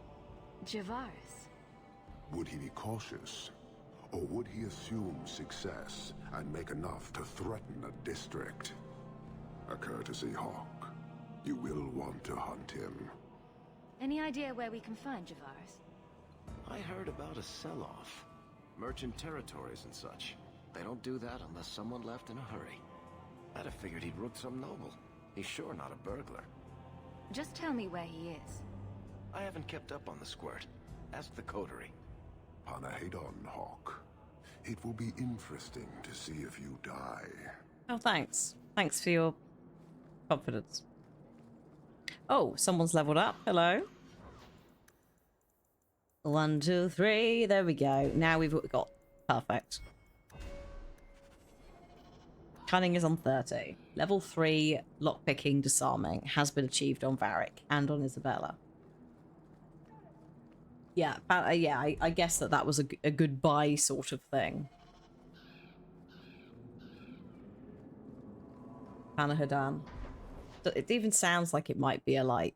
Javaris. Would he be cautious? Or would he assume success and make enough to threaten a district? A courtesy, Hawk. You will want to hunt him. Any idea where we can find Javaris? I heard about a sell-off. Merchant territories and such. They don't do that unless someone left in a hurry. I'd have figured he'd rooked some noble. He's sure not a burglar. Just tell me where he is. I haven't kept up on the squirt. Ask the coterie. Panahedon, Hawk. It will be interesting to see if you die. Oh, thanks. Thanks for your confidence. Oh, someone's leveled up. Hello. 1, 2, 3. There we go. Now we've got perfect. Cunning is on 30. Level 3 lockpicking disarming has been achieved on Varric and on Isabella. Yeah, I guess that was a goodbye sort of thing. Panahedon. It even sounds like it might be a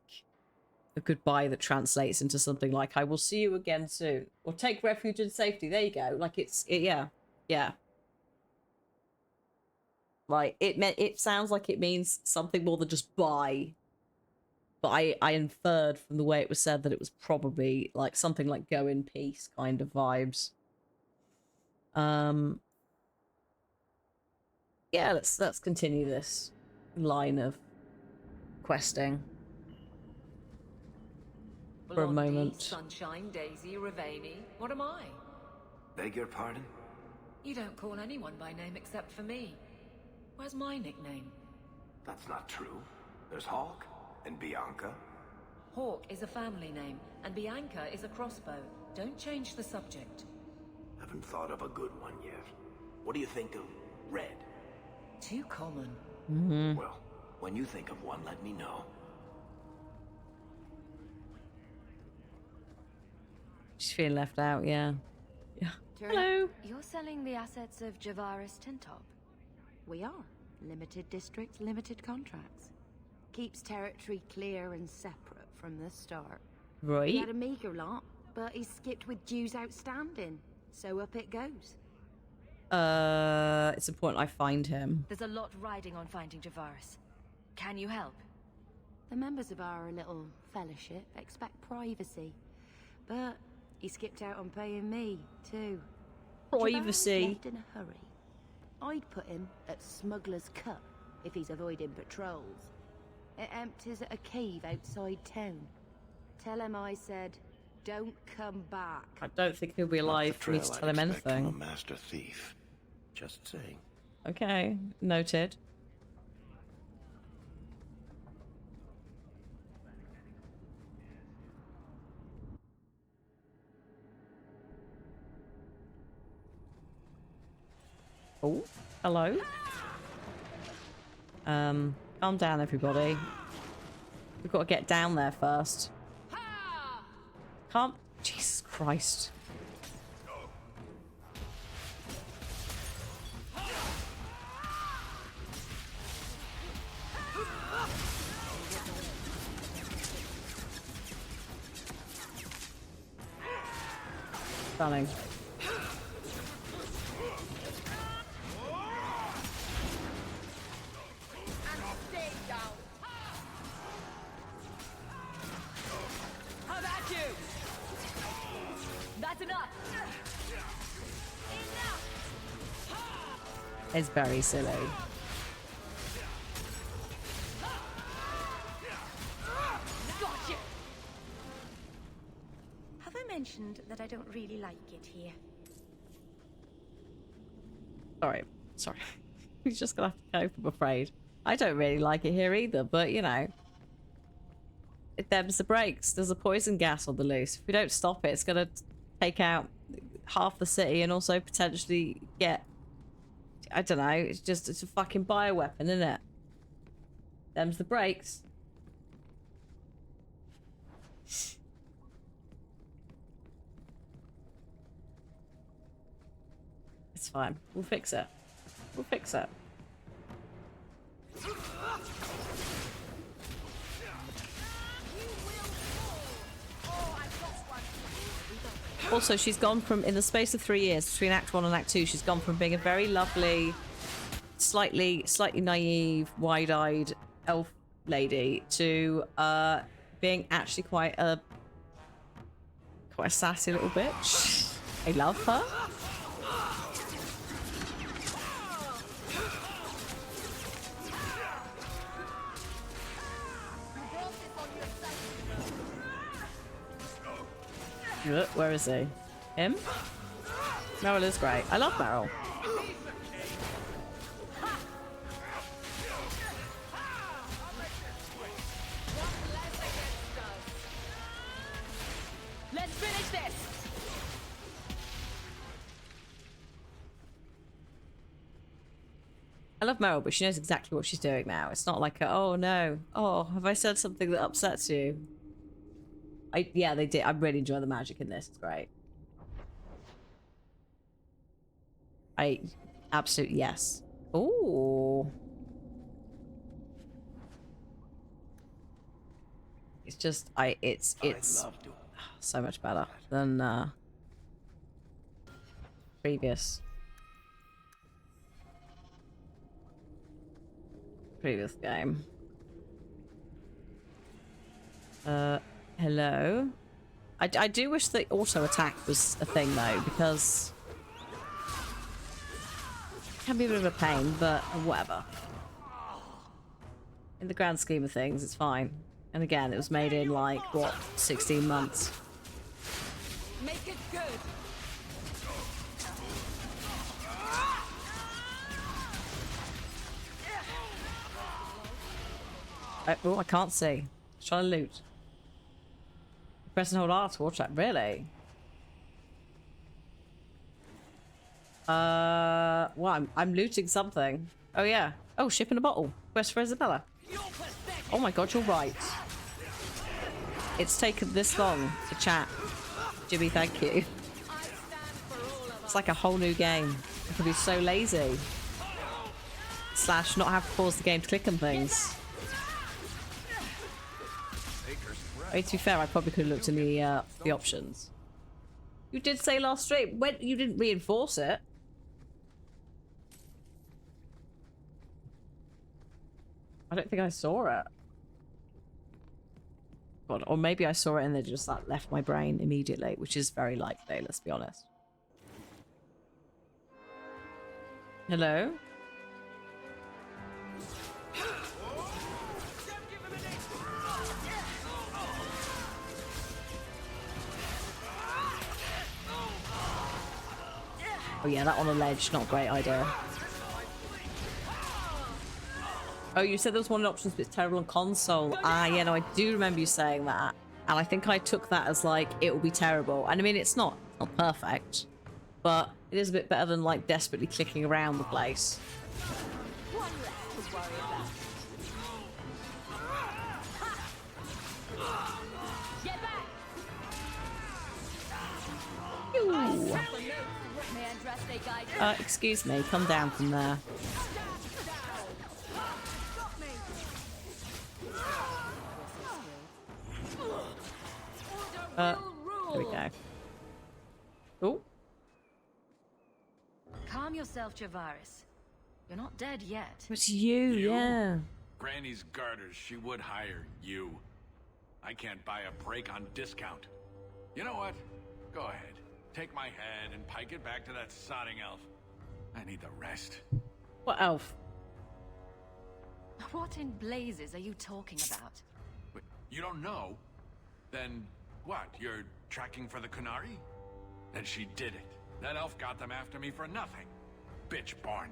goodbye that translates into something like "I will see you again soon" or "take refuge in safety." There you go. Like yeah. Like it sounds like it means something more than just bye. But I inferred from the way it was said that it was probably like something like "go in peace" kind of vibes. Yeah, let's continue this line of questing for a Blondie, moment. Sunshine, Daisy, Ravani. What am I? Beg your pardon? You don't call anyone by name except for me. Where's my nickname? That's not true. There's Hawk and Bianca. Hawk is a family name, and Bianca is a crossbow. Don't change the subject. Haven't thought of a good one yet. What do you think of Red? Too common. Well, when you think of one, let me know. She's feeling left out, yeah. Turner, Hello. You're selling the assets of Javaris Tintop. We are. Limited districts, limited contracts. Keeps territory clear and separate from the start. Right. He had a meager lot, but he skipped with dues outstanding. So up it goes. It's important I find him. There's a lot riding on finding Javaris. Can you help? The members of our little fellowship expect privacy. But he skipped out on paying me, too. Privacy. Javaris left in a hurry. I'd put him at Smuggler's Cut if he's avoiding patrols. It empties at a cave outside town. Tell him I said, don't come back. I don't think he'll be alive for me to tell him anything. A master thief. Just saying. Okay, noted. Oh, hello. Calm down, everybody. We've got to get down there first. Can't. Jesus Christ. Stunning. How about you? That's enough. It's very silly. Gotcha. Have I mentioned that I don't really like it here? Sorry. He's just gonna have to cope, I'm afraid. I don't really like it here either, but you know. Them's the breaks. There's a poison gas on the loose. If we don't stop it, it's gonna take out half the city and also potentially get... I don't know, it's a fucking bioweapon, isn't it? Them's the breaks. It's fine. We'll fix it. We'll fix it. Also, she's gone from, in the space of 3 years, between Act 1 and Act 2, she's gone from being a very lovely, slightly naive, wide-eyed elf lady to being actually quite a sassy little bitch. I love her. Where is he? Him? Meryl is great. I love Meryl. Let's finish this. I love Meryl, but she knows exactly what she's doing now. It's not like, oh no, oh, have I said something that upsets you? Yeah, they did. I really enjoy the magic in this. It's great. Absolute yes. Ooh. It's just, it's so much better than previous game. Hello. I do wish the auto attack was a thing though, because it can be a bit of a pain, but whatever. In the grand scheme of things, it's fine. And again, it was made in like, what, 16 months. Make it good. Oh, I can't see. Trying to loot. Press and hold R to watch that. Really? Well, I'm looting something. Oh yeah. Oh, ship in a bottle. Quest for Isabella. Oh my god, you're right. It's taken this long to chat. Jimmy, thank you. It's like a whole new game. I could be so lazy. / not have to pause the game to click on things. I mean, to be fair, I probably could have looked in the options. You did say last stream. When you didn't reinforce it. I don't think I saw it. God, or maybe I saw it and they just like left my brain immediately, which is very likely, let's be honest. Hello? Oh yeah, that on a ledge, not a great idea. Oh, you said there was one option, but it's terrible on console. Ah, yeah, no, I do remember you saying that. And I think I took that as like, it will be terrible. And I mean, it's not perfect, but it is a bit better than like desperately clicking around the place. One less to worry about. Get back. Ew. Excuse me, come down from there. Here we go. Oh. Calm yourself, Javaris. You're not dead yet. It's you, yeah. Granny's garters, she would hire you. I can't buy a break on discount. You know what? Go ahead. Take my head and pike it back to that sodding elf. I need the rest. What elf? What in blazes are you talking about? Wait, you don't know? Then what? You're tracking for the Kunari? Then she did it. That elf got them after me for nothing. Bitch born.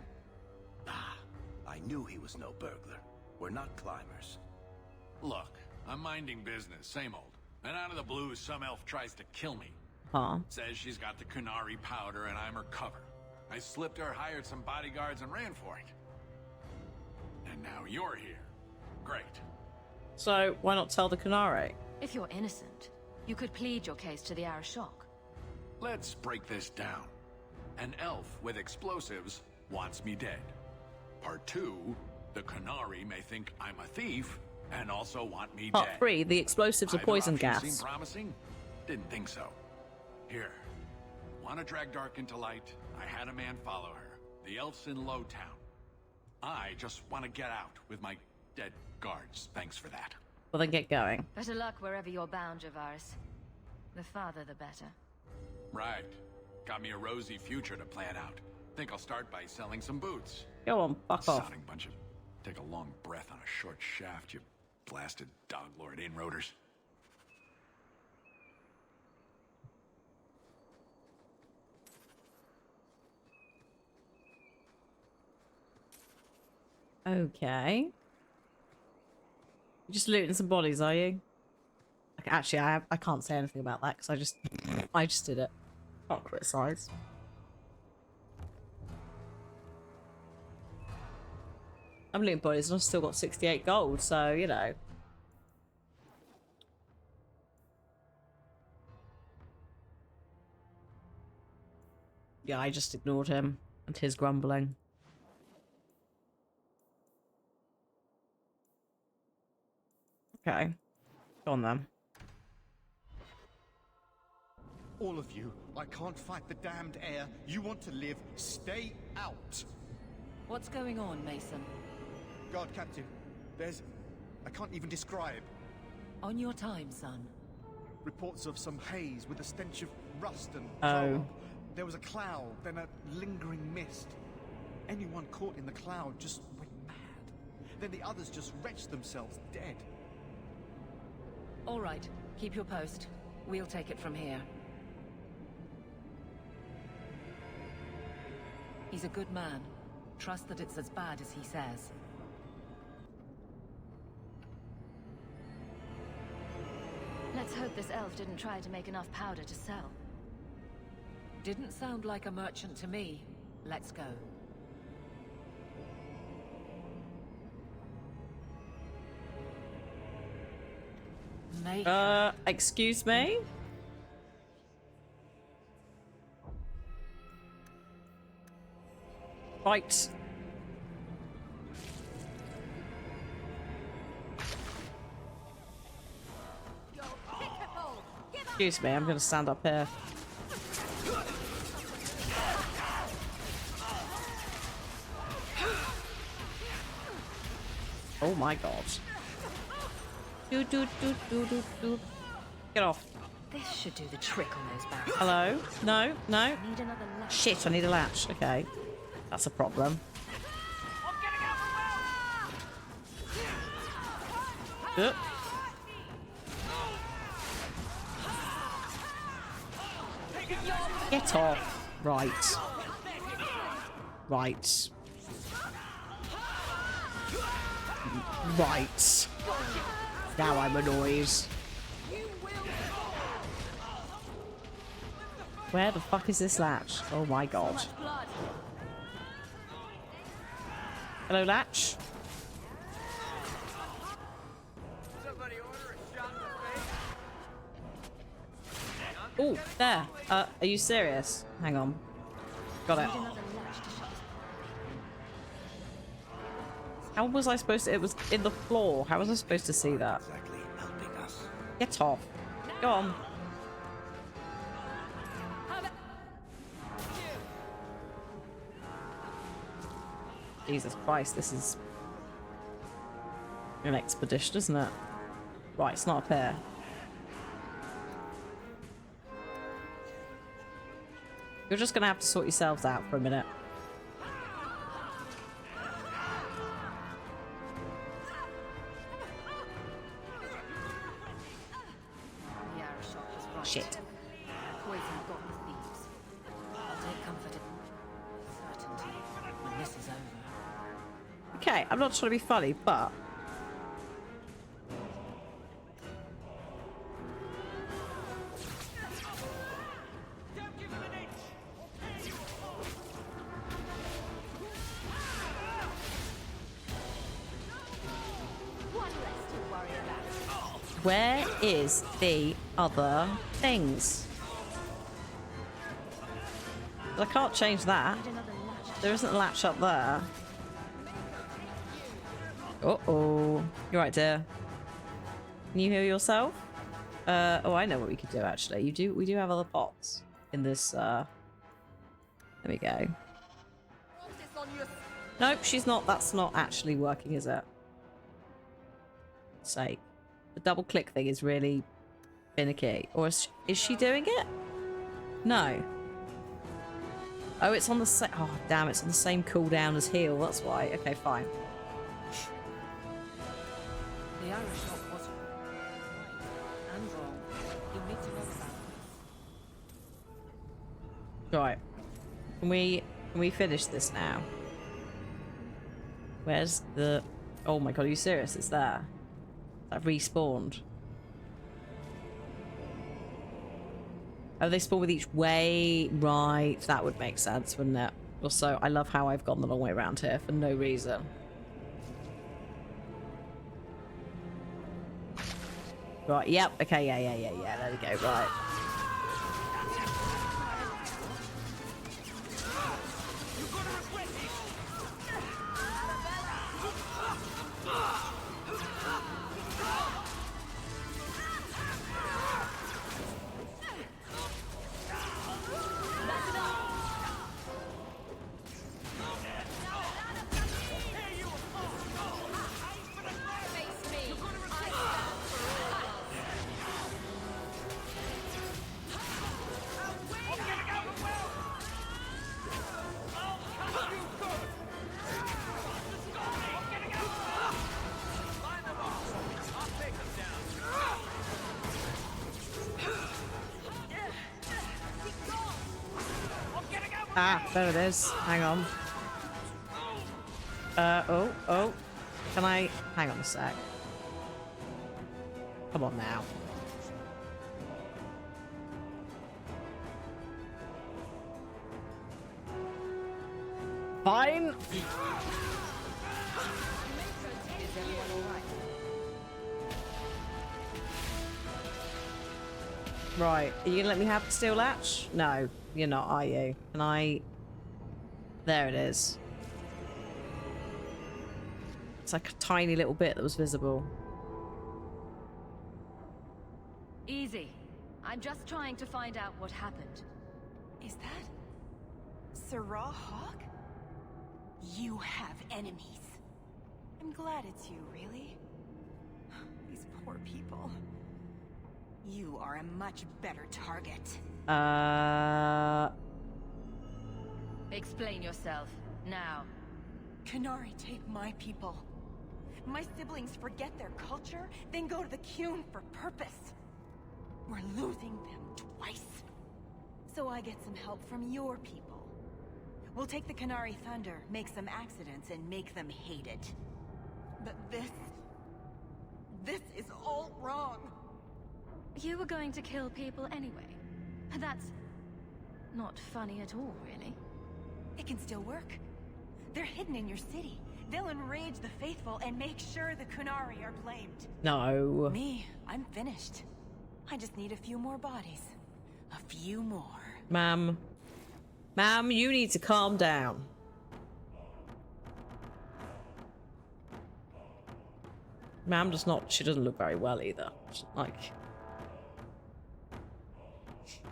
Ah, I knew he was no burglar. We're not climbers. Look, I'm minding business, same old. And out of the blue, some elf tries to kill me. Huh? Says she's got the Kunari powder and I'm her cover. I slipped her, hired some bodyguards, and ran for it. And now you're here. Great. So, why not tell the Kunari? If you're innocent, you could plead your case to the Arashok. Let's break this down. An elf with explosives wants me dead. Part 2, the Kunari may think I'm a thief and also want me Part dead. 3, the explosives are Either poison option gas. seemed promising? Didn't think so. Here. Want to drag Dark into light? I had a man follow her. The elf's in Lowtown. I just want to get out with my dead guards. Thanks for that. Well, then get going. Better luck wherever you're bound, Javaris. The farther, the better. Right. Got me a rosy future to plan out. Think I'll start by selling some boots. Go on, fuck off. Sodding bunch of... Take a long breath on a short shaft, you blasted dog lord inroaders. Okay. You're just looting some bodies, are you? Like, actually, I can't say anything about that because I just did it. Can't criticize. I'm looting bodies and I've still got 68 gold, so you know. Yeah, I just ignored him and his grumbling. Okay. Go on then. All of you, I can't fight the damned air. You want to live, stay out. What's going on, Mason? Guard Captain, there's... I can't even describe. On your time, son. Reports of some haze with a stench of rust and Oh. throw up. There was a cloud, then a lingering mist. Anyone caught in the cloud just went mad. Then the others just wretched themselves dead. All right, keep your post. We'll take it from here. He's a good man. Trust that it's as bad as he says. Let's hope this elf didn't try to make enough powder to sell. Didn't sound like a merchant to me. Let's go. Excuse me? Right. Excuse me, I'm gonna stand up here. Oh my god. Do. Get off. This should do the trick on those barrels. Hello? No? No? Need another latch. Shit, I need a latch. Okay. That's a problem. Yep. Get off. Right. Right. Right. Now I'm annoyed. Where the fuck is this latch? Oh my god. Hello, latch. Oh, there. Are you serious? Hang on. Got it. How was I supposed to? It was in the floor. How was I supposed to see that? Exactly helping us. Get off. Go on. Jesus Christ, this is an expedition, isn't it? Right, it's not up here. You're just gonna have to sort yourselves out for a minute. The arrow shot was right. Shit. Poison got the thieves. I'll take comfort in certainty when this is over. Okay, I'm not trying to be funny, but One less to worry about. where is the other things? I can't change that. There isn't a latch up there. Uh-oh. You're right, dear. Can you heal yourself? Oh, I know what we could do, actually. We do have other pots in this, There we go. Nope, she's not. That's not actually working, is it? Sake. The double click thing is really finicky. Or is she doing it? No. Oh, it's on the same... Oh, damn, it's on the same cooldown as heal. That's why. Okay, fine. The arrow shot was right and wrong. You'll need to know about Right. Can we finish this now? Where's the... Oh my god, are you serious? It's there. That respawned. Oh, they spawn with each way? Right. That would make sense, wouldn't it? Also, I love how I've gone the long way around here for no reason. Right, yep. Okay, yeah. There we go. Right. Ah, there it is. Hang on. Oh. Can I... Hang on a sec. Come on now. Fine. Is everyone alright? Right. Are you gonna let me have the steel latch? No, you're not, are you? Can I... There it is. It's like a tiny little bit that was visible. Easy. I'm just trying to find out what happened. Is that Sarah Hawk? You have enemies. I'm glad it's you, really. These poor people. You are a much better target. Explain yourself, now. Khanari take my people. My siblings forget their culture, then go to the Qun for purpose. We're losing them twice. So I get some help from your people. We'll take the Khanari Thunder, make some accidents, and make them hate it. But this is all wrong. You were going to kill people anyway. That's not funny at all, really. It can still work. They're hidden in your city. They'll enrage the faithful and make sure the Khanari are blamed. No. Me, I'm finished. I just need a few more bodies. A few more. Ma'am. Ma'am, you need to calm down. Ma'am does not... She doesn't look very well either. Like...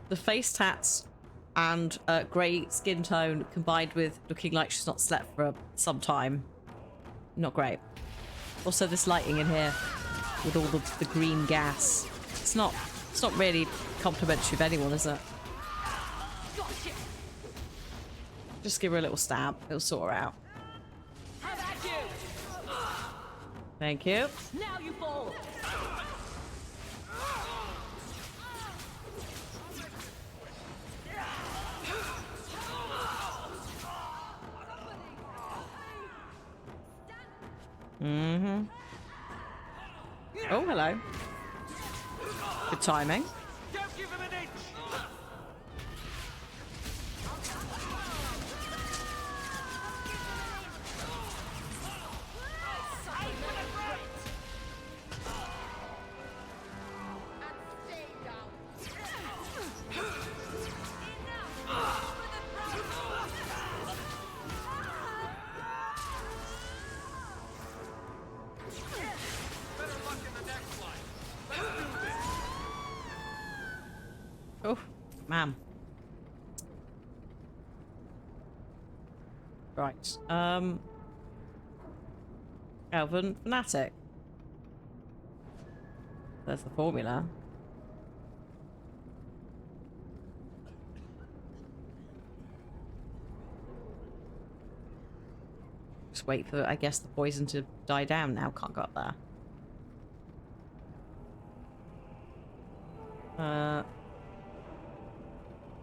The face tats and grey skin tone combined with looking like she's not slept for some time. Not great. Also, this lighting in here with all the green gas. It's not really complimentary of anyone, is it? Just give her a little stab. It'll sort her out. How about you? Thank you. Now you fall. Mm-hmm. Oh, hello. Good timing. Don't give him an inch. Oh, ma'am. Right. Elven Fanatic. There's the formula. Just wait for, I guess, the poison to die down now. Can't go up there.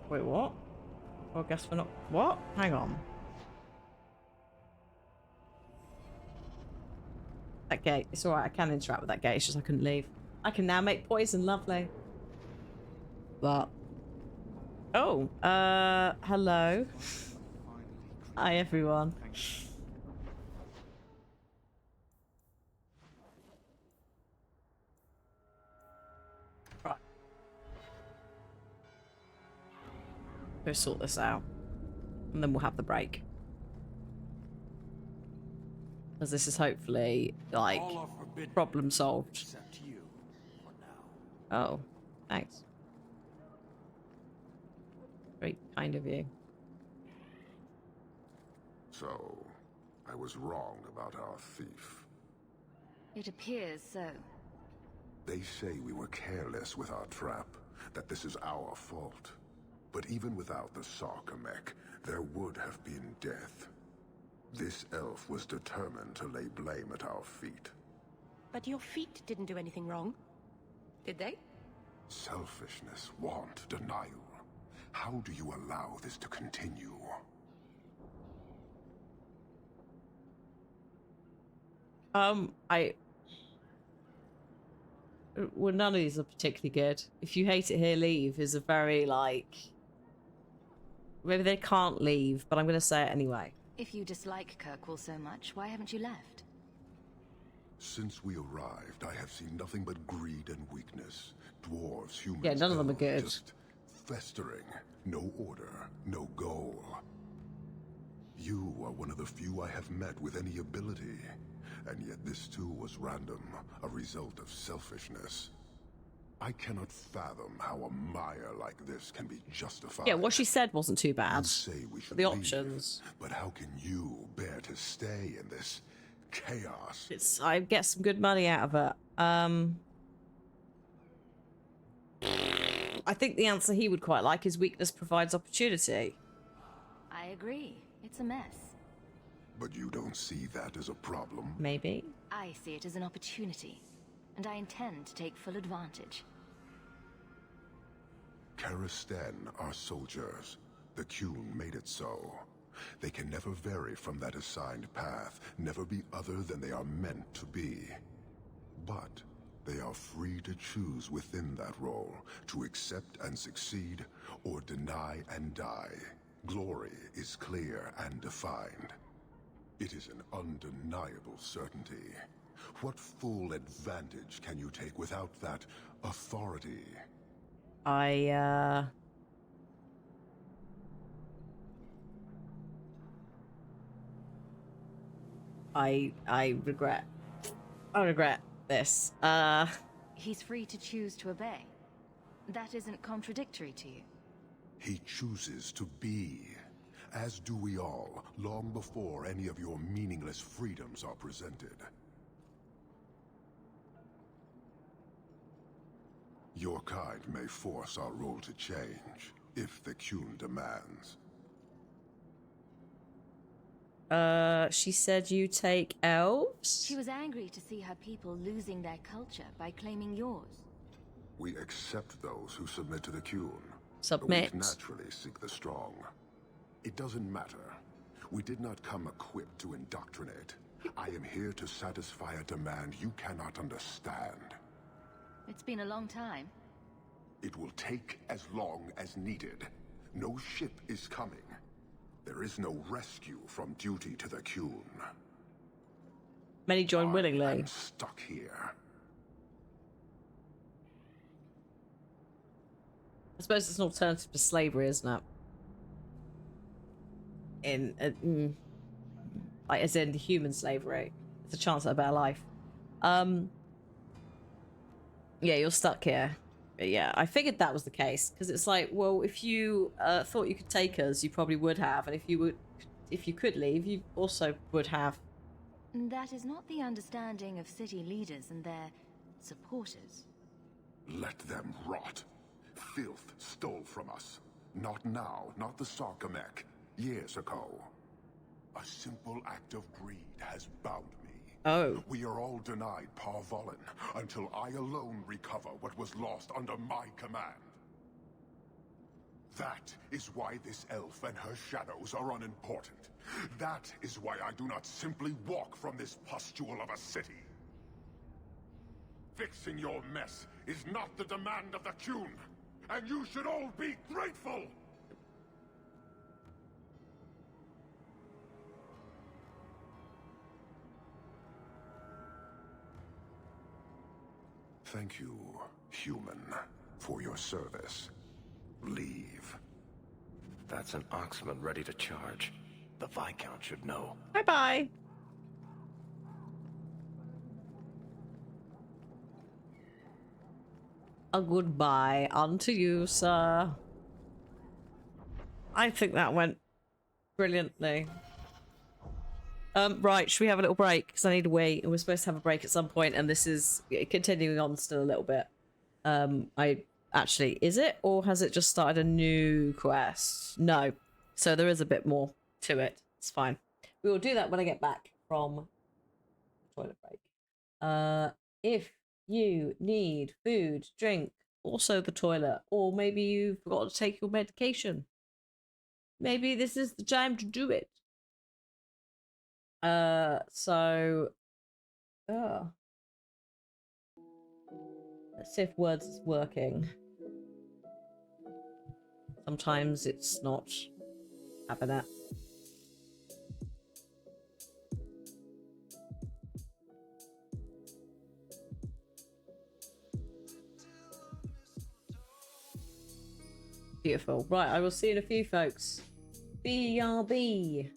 Wait, what? Well, I guess we're not... What? Hang on. That gate. It's alright, I can interact with that gate. It's just I couldn't leave. I can now make poison. Lovely. But... Oh, hello. Hi, everyone. Right. Go sort this out. And then we'll have the break. Because this is hopefully, like, problem solved. Oh, thanks. Very kind of you. So, I was wrong about our thief. It appears so. They say we were careless with our trap, that this is our fault. But even without the Sarkamek, there would have been death. This elf was determined to lay blame at our feet. But your feet didn't do anything wrong. Did they? Selfishness, want, denial. How do you allow this to continue? Well, none of these are particularly good. If you hate it here, leave is a very, like... Maybe they can't leave, but I'm going to say it anyway. If you dislike Kirkwall so much, why haven't you left? Since we arrived, I have seen nothing but greed and weakness. Dwarves, humans, Yeah, none of them are good. Just festering. No order, no goal. You are one of the few I have met with any ability. And yet this too was random, a result of selfishness. I cannot fathom how a mire like this can be justified. Yeah, what she said wasn't too bad. You say we should The leave, options. but how can you bear to stay in this chaos? I get some good money out of it. I think the answer he would quite like is weakness provides opportunity. I agree. It's a mess. But you don't see that as a problem? Maybe. I see it as an opportunity, and I intend to take full advantage. Karisten are soldiers. The Qun made it so. They can never vary from that assigned path, never be other than they are meant to be. But they are free to choose within that role, to accept and succeed, or deny and die. Glory is clear and defined. It is an undeniable certainty. What full advantage can you take without that authority? I regret. I regret this. He's free to choose to obey. That isn't contradictory to you. He chooses to be, as do we all, long before any of your meaningless freedoms are presented. Your kind may force our rule to change, if the Qun demands. She said you take elves? She was angry to see her people losing their culture by claiming yours. We accept those who submit to the Qun. Submit. The weak naturally seek the strong. It doesn't matter. We did not come equipped to indoctrinate. I am here to satisfy a demand you cannot understand. It's been a long time. It will take as long as needed. No ship is coming. There is no rescue from duty to the Qun. Many join willingly. I'm stuck here. I suppose it's an alternative to slavery, isn't it? Like as in human slavery. It's a chance at a better life. Yeah, you're stuck here. Yeah, I figured that was the case because it's like, well, if you thought you could take us, you probably would have, and if you could leave, you also would have. That is not the understanding of city leaders and their supporters. Let them rot. Filth stole from us. Not now, not the Sarkamek. Years ago. A simple act of greed has bound me. Oh. We are all denied Parvolin until I alone recover what was lost under my command. That is why this elf and her shadows are unimportant. That is why I do not simply walk from this pustule of a city. Fixing your mess is not the demand of the Qun, and you should all be grateful! Thank you, human, for your service. Leave. That's an Oxman ready to charge. The Viscount should know. Bye-bye. A goodbye unto you, sir. I think that went brilliantly. Right, should we have a little break? Because I need to wait, and we're supposed to have a break at some point, and this is continuing on still a little bit. Is it? Or has it just started a new quest? No. So there is a bit more to it. It's fine. We will do that when I get back from the toilet break. If you need food, drink, also the toilet, or maybe you forgot to take your medication, maybe this is the time to do it. Let's see if words is working. Sometimes it's not having it. Beautiful. Right, I will see you in a few, folks. BRB.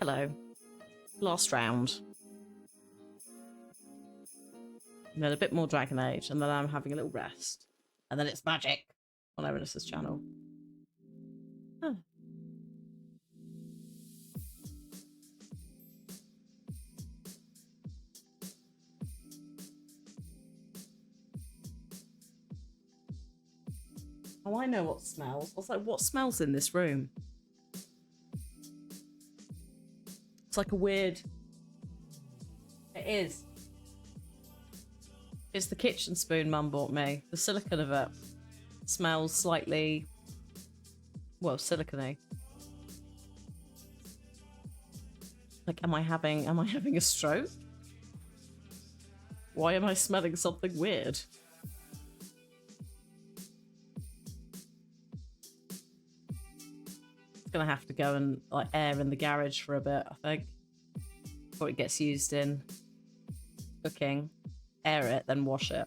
Hello. Last round. And then a bit more Dragon Age, and then I'm having a little rest. And then it's magic on Erenus's channel. Huh. Oh, I know what smells. I was like, what smells in this room? It's like a weird... It is. It's the kitchen spoon Mum bought me. The silicone of it smells slightly... Well, silicone-y. Like, am I having a stroke? Why am I smelling something weird? Gonna have to go and like air in the garage for a bit, I think, before it gets used in cooking. Air it, then wash it.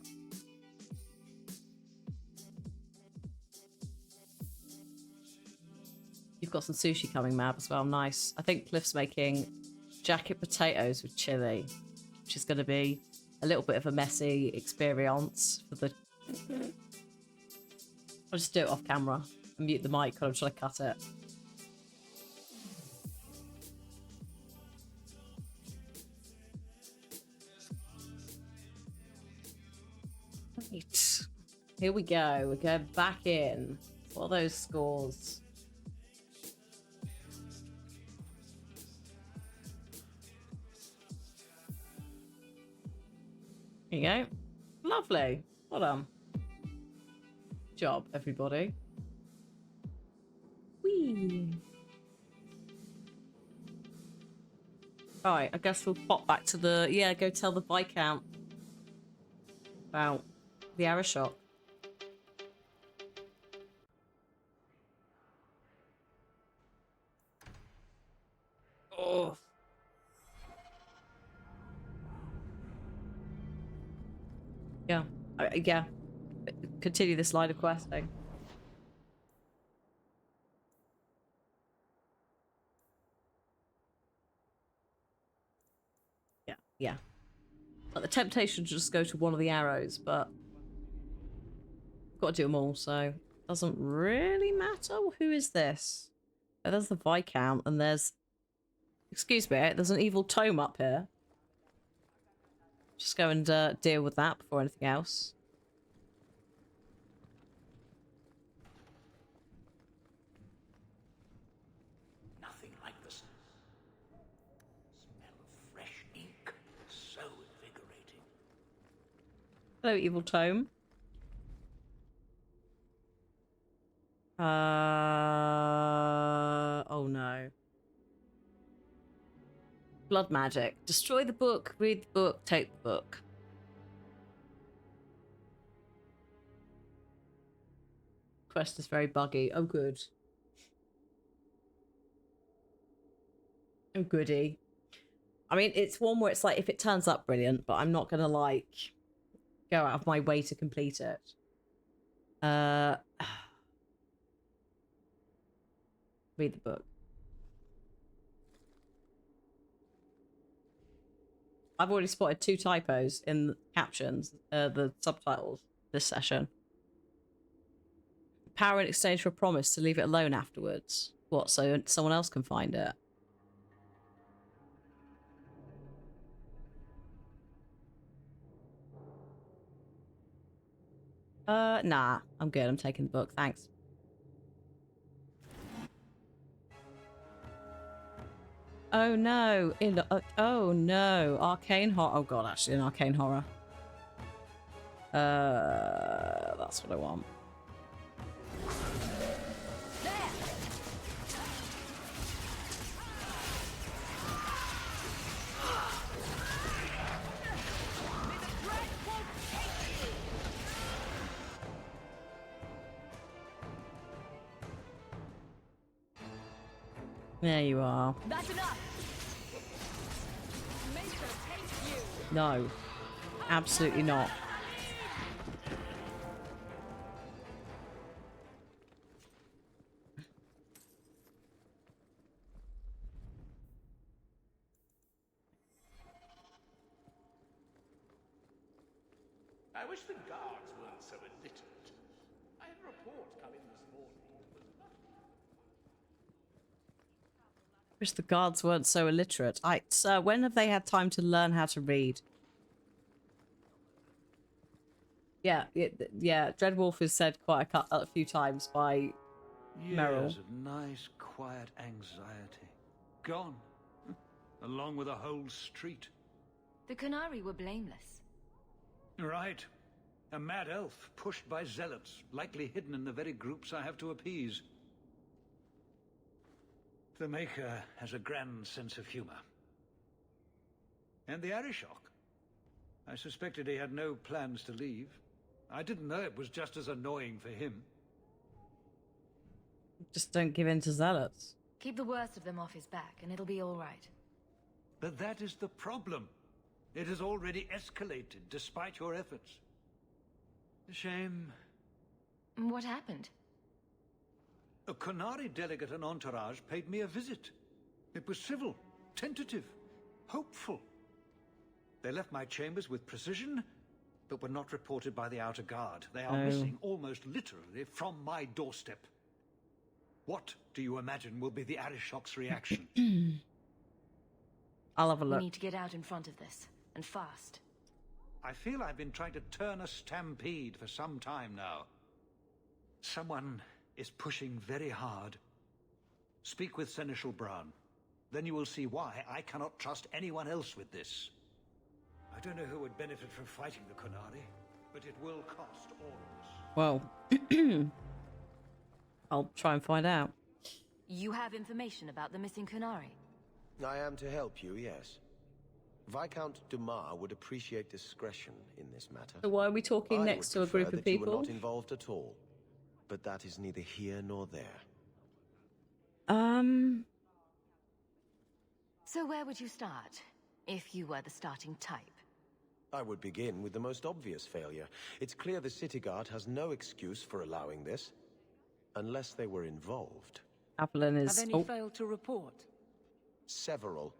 You've got some sushi coming, Mab, as well. Nice. I think Cliff's making jacket potatoes with chili, which is going to be a little bit of a messy experience for the... I'll just do it off camera and mute the mic when I'm trying to cut it. Right. Here we go. We're going back in. What are those scores? Here you go. Lovely. Well done. Good job, everybody. Whee! Alright, I guess we'll pop back to the... Yeah, go tell the Viscount about the Arishok. Oh. Yeah. Yeah. Continue this line of questing. Yeah. Yeah. Like the temptation to just go to one of the arrows, but got to do them all, so doesn't really matter. Who is this? Oh, there's the Viscount, and there's... Excuse me, there's an evil tome up here. Just go and deal with that before anything else. Nothing like the smell of fresh ink. So invigorating. Hello, evil tome. Oh no. Blood magic. Destroy the book, read the book, take the book. Quest is very buggy. Oh, good. Oh, goody. I mean, it's one where it's like, if it turns up, brilliant, but I'm not gonna, like, go out of my way to complete it. Read the book. I've already spotted 2 typos in the captions, the subtitles, this session. Power in exchange for a promise to leave it alone afterwards. What, so someone else can find it? Nah, I'm good. I'm taking the book. Thanks. Oh no! Oh no! Arcane horror. Oh god, actually, an arcane horror. That's what I want. There you are. That's enough. No, absolutely not. I wish the guards weren't so illiterate. I had a report come in this morning. Wish the guards weren't so illiterate. Sir, when have they had time to learn how to read? Yeah, Dreadwolf is said quite a few times by Merrill. Years of nice, quiet anxiety. Gone. Along with a whole street. The Qunari were blameless. Right. A mad elf pushed by zealots, likely hidden in the very groups I have to appease. The Maker has a grand sense of humor. And the Arishok. I suspected he had no plans to leave. I didn't know it was just as annoying for him. Just don't give in to zealots. Keep the worst of them off his back, and it'll be all right. But that is the problem. It has already escalated, despite your efforts. A shame. What happened? A Qunari delegate and entourage paid me a visit. It was civil, tentative, hopeful. They left my chambers with precision, but were not reported by the outer guard. They are missing almost literally from my doorstep. What do you imagine will be the Arishok's reaction? I'll have a look. We need to get out in front of this, and fast. I feel I've been trying to turn a stampede for some time now. Someone is pushing very hard. Speak with Seneschal Bran. Then you will see why I cannot trust anyone else with this. I don't know who would benefit from fighting the Qunari, but it will cost all of us. Well, I'll try and find out. You have information about the missing Qunari? I am to help you, yes. Viscount Dumas would appreciate discretion in this matter. So why are we talking next to a group of people? You were not involved at all, but that is neither here nor there. So where would you start, if you were the starting type? I would begin with the most obvious failure. It's clear the City Guard has no excuse for allowing this, unless they were involved. Avalon is... Have any failed to report? Several.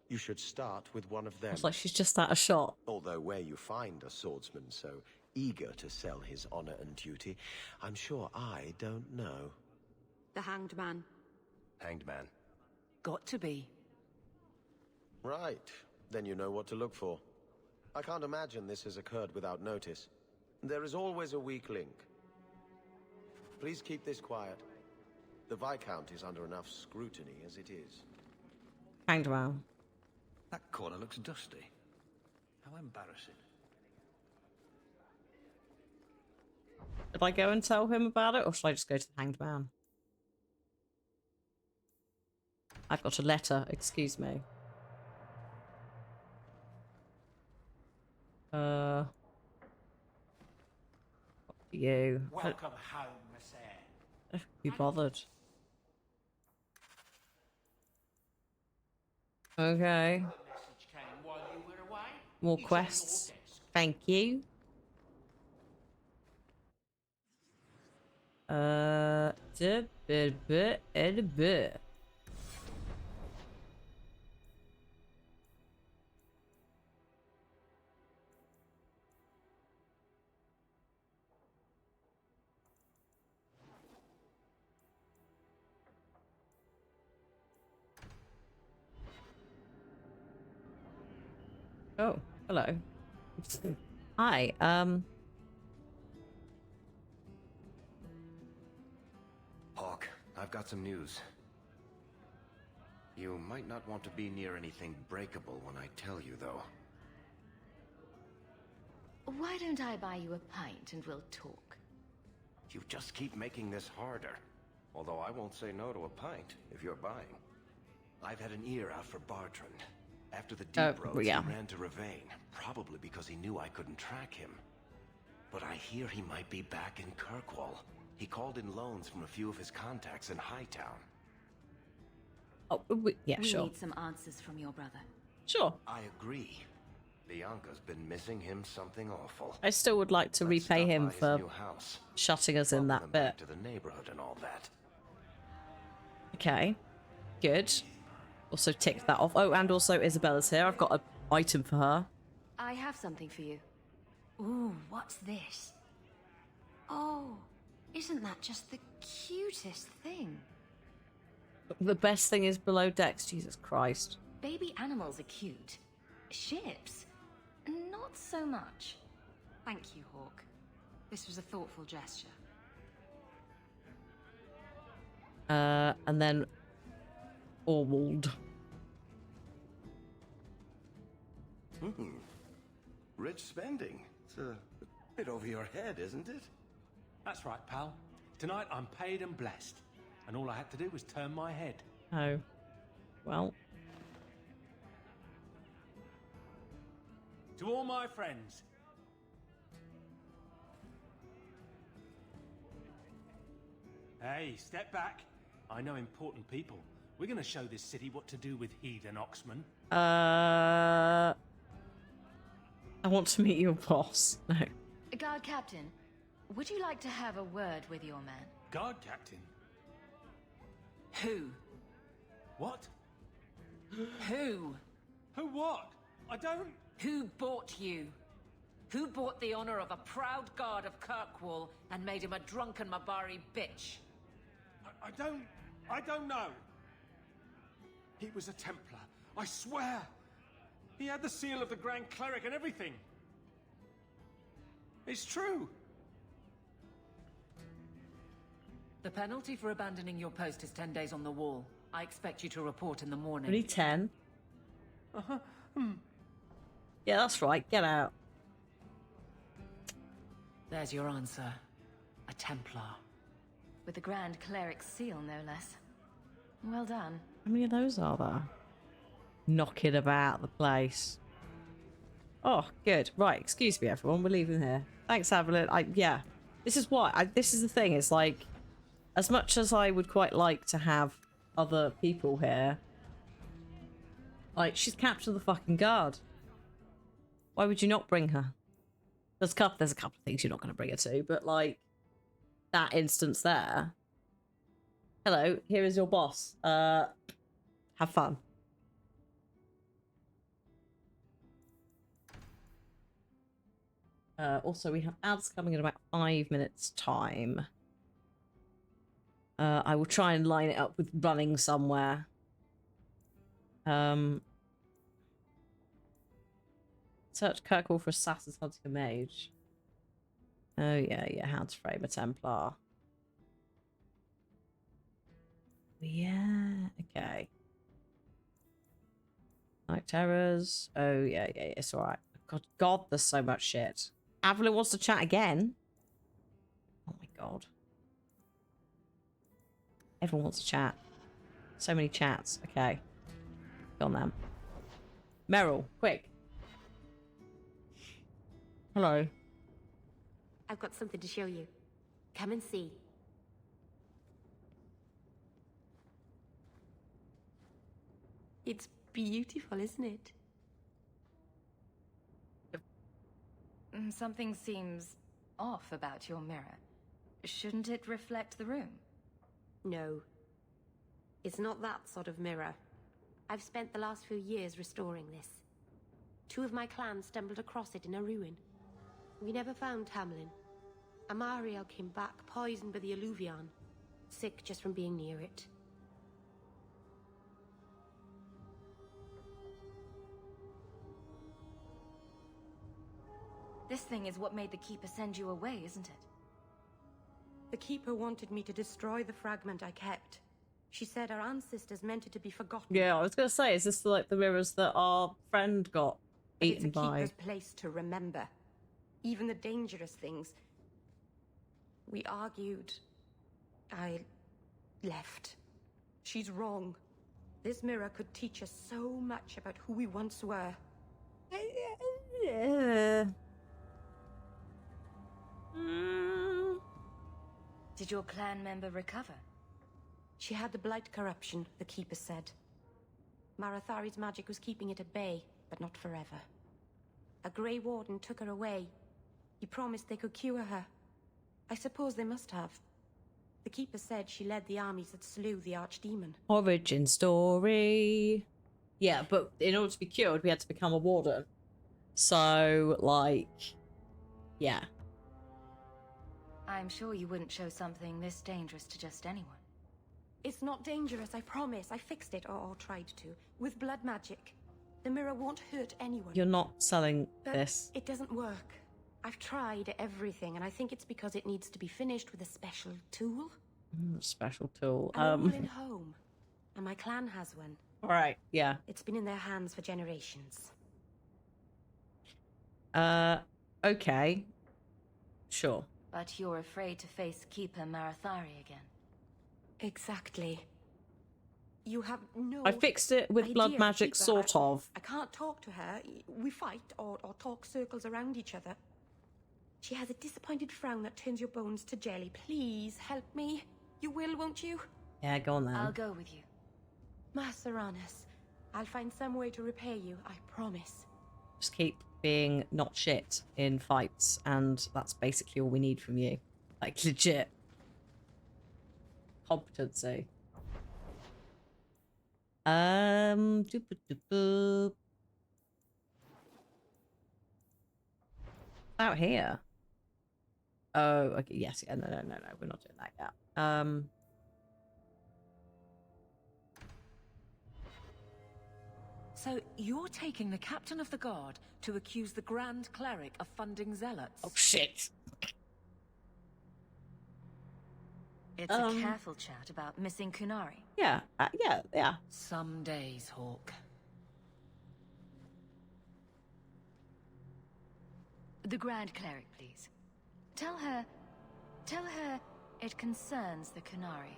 You should start with one of them. It's like she's just at a shot. Although where you find a swordsman so eager to sell his honor and duty, I'm sure I don't know. The Hanged Man. Hanged Man. Got to be. Right. Then you know what to look for. I can't imagine this has occurred without notice. There is always a weak link. Please keep this quiet. The Viscount is under enough scrutiny as it is. Hanged Man. That corner looks dusty. How embarrassing. Should I go and tell him about it, or should I just go to the Hanged Man? I've got a letter, excuse me. What for you? Welcome home, Miss Anne. Be bothered. Okay. Message came while you were away. More It's on quests. your desk. Thank you. Oh, hello. Hi, Hawk, I've got some news. You might not want to be near anything breakable when I tell you, though. Why don't I buy you a pint and we'll talk? You just keep making this harder. Although I won't say no to a pint, if you're buying. I've had an ear out for Bartrand. After the deep roads, yeah. he ran to Ravain, probably because he knew I couldn't track him. But I hear he might be back in Kirkwall. He called in loans from a few of his contacts in Hightown. oh, yeah, We sure. need some answers from your brother. Sure. I agree. Bianca's been missing him something awful. I still would like to Let's repay stop him by his for new house. shutting us in that Welcome him back bit. to the neighborhood and all that. Okay. Good. Also ticked that off. Oh, and also Isabella's here. I've got an item for her. I have something for you. Ooh, what's this? Oh, isn't that just the cutest thing? The best thing is below decks, Jesus Christ. Baby animals are cute. Ships? Not so much. Thank you, Hawk. This was a thoughtful gesture. And then Orwald. Rich spending. It's a bit over your head, isn't it? That's right, pal. Tonight I'm paid and blessed. And all I had to do was turn my head. Oh. Well. To all my friends. Hey, step back. I know important people. We're gonna show this city what to do with heathen Oxman. I want to meet your boss. No. Guard Captain, would you like to have a word with your man? Guard Captain? Who? What? Who? Who what? I don't... Who bought you? Who bought the honor of a proud guard of Kirkwall and made him a drunken Mabari bitch? I don't know. He was a Templar, I swear. He had the seal of the Grand Cleric and everything. It's true. The penalty for abandoning your post is 10 days on the wall. I expect you to report in the morning. Only 10. Uh-huh. Yeah, that's right. Get out. There's your answer. A Templar. With the Grand Cleric's seal, no less. Well done. How many of those are there? Knocking about the place. Oh, good. Right, excuse me, everyone. We're leaving here. Thanks, Evelyn. Yeah. This is what... this is the thing. It's like... As much as I would quite like to have other people here... Like, she's captain of the fucking guard. Why would you not bring her? There's a couple of things you're not going to bring her to, but, like... That instance there. Hello, here is your boss. Have fun. Also, we have ads coming in about 5 minutes' time. I will try and line it up with running somewhere. Search Kirkwall for assassins hunting a mage. Oh yeah, how to frame a Templar. Yeah, okay. Night Terrors. Oh yeah, it's alright. God, there's so much shit. Avalon wants to chat again. Oh my god. Everyone wants to chat. So many chats. Okay. Go on then. Meryl, quick. Hello. I've got something to show you. Come and see. It's beautiful, isn't it? Something seems off about your mirror. Shouldn't it reflect the room? No. It's not that sort of mirror. I've spent the last few years restoring this. 2 of my clan stumbled across it in a ruin. We never found Hamlin. Amariel came back poisoned by the Alluvion, sick just from being near it. This thing is what made the Keeper send you away, isn't it? The Keeper wanted me to destroy the fragment I kept. She said our ancestors meant it to be forgotten. Yeah, I was going to say, is this like the mirrors that our friend got eaten by? It's a Keeper's place to remember. Even the dangerous things. We argued. I left. She's wrong. This mirror could teach us so much about who we once were. Did your clan member recover? She had the Blight corruption, the Keeper said. Marathari's magic was keeping it at bay, but not forever. A Grey Warden took her away. He promised they could cure her. I suppose they must have. The Keeper said she led the armies that slew the Archdemon. Origin story. Yeah, but in order to be cured, we had to become a warden. So, like, Yeah. I'm sure you wouldn't show something this dangerous to just anyone. It's not dangerous, I promise. I fixed it, or tried to, with blood magic. The mirror won't hurt anyone. You're not selling But this. it doesn't work. I've tried everything, and I think it's because it needs to be finished with a special tool. Special tool. An Orlin home. And my clan has one. Alright, yeah. It's been in their hands for generations. Okay. Sure. But you're afraid to face Keeper Marathari again. Exactly. You have no I fixed it with blood idea, magic, Keeper. sort of. I can't talk to her. We fight or talk circles around each other. She has a disappointed frown that turns your bones to jelly. Please help me. You will, won't you? Yeah, go on then. I'll go with you. Master Arnis, I'll find some way to repay you, I promise. Just keep being not shit in fights, and that's basically all we need from you. Like, legit. Competency. Doop-a-doop-boop. Out here. Oh, okay, yes, yeah, no, we're not doing that yet. So you're taking the captain of the guard to accuse the Grand Cleric of funding zealots? Oh, shit. It's a careful chat about missing Kunari. Yeah, yeah. Some days, Hawk. The Grand Cleric, please. Tell her it concerns the Kunari.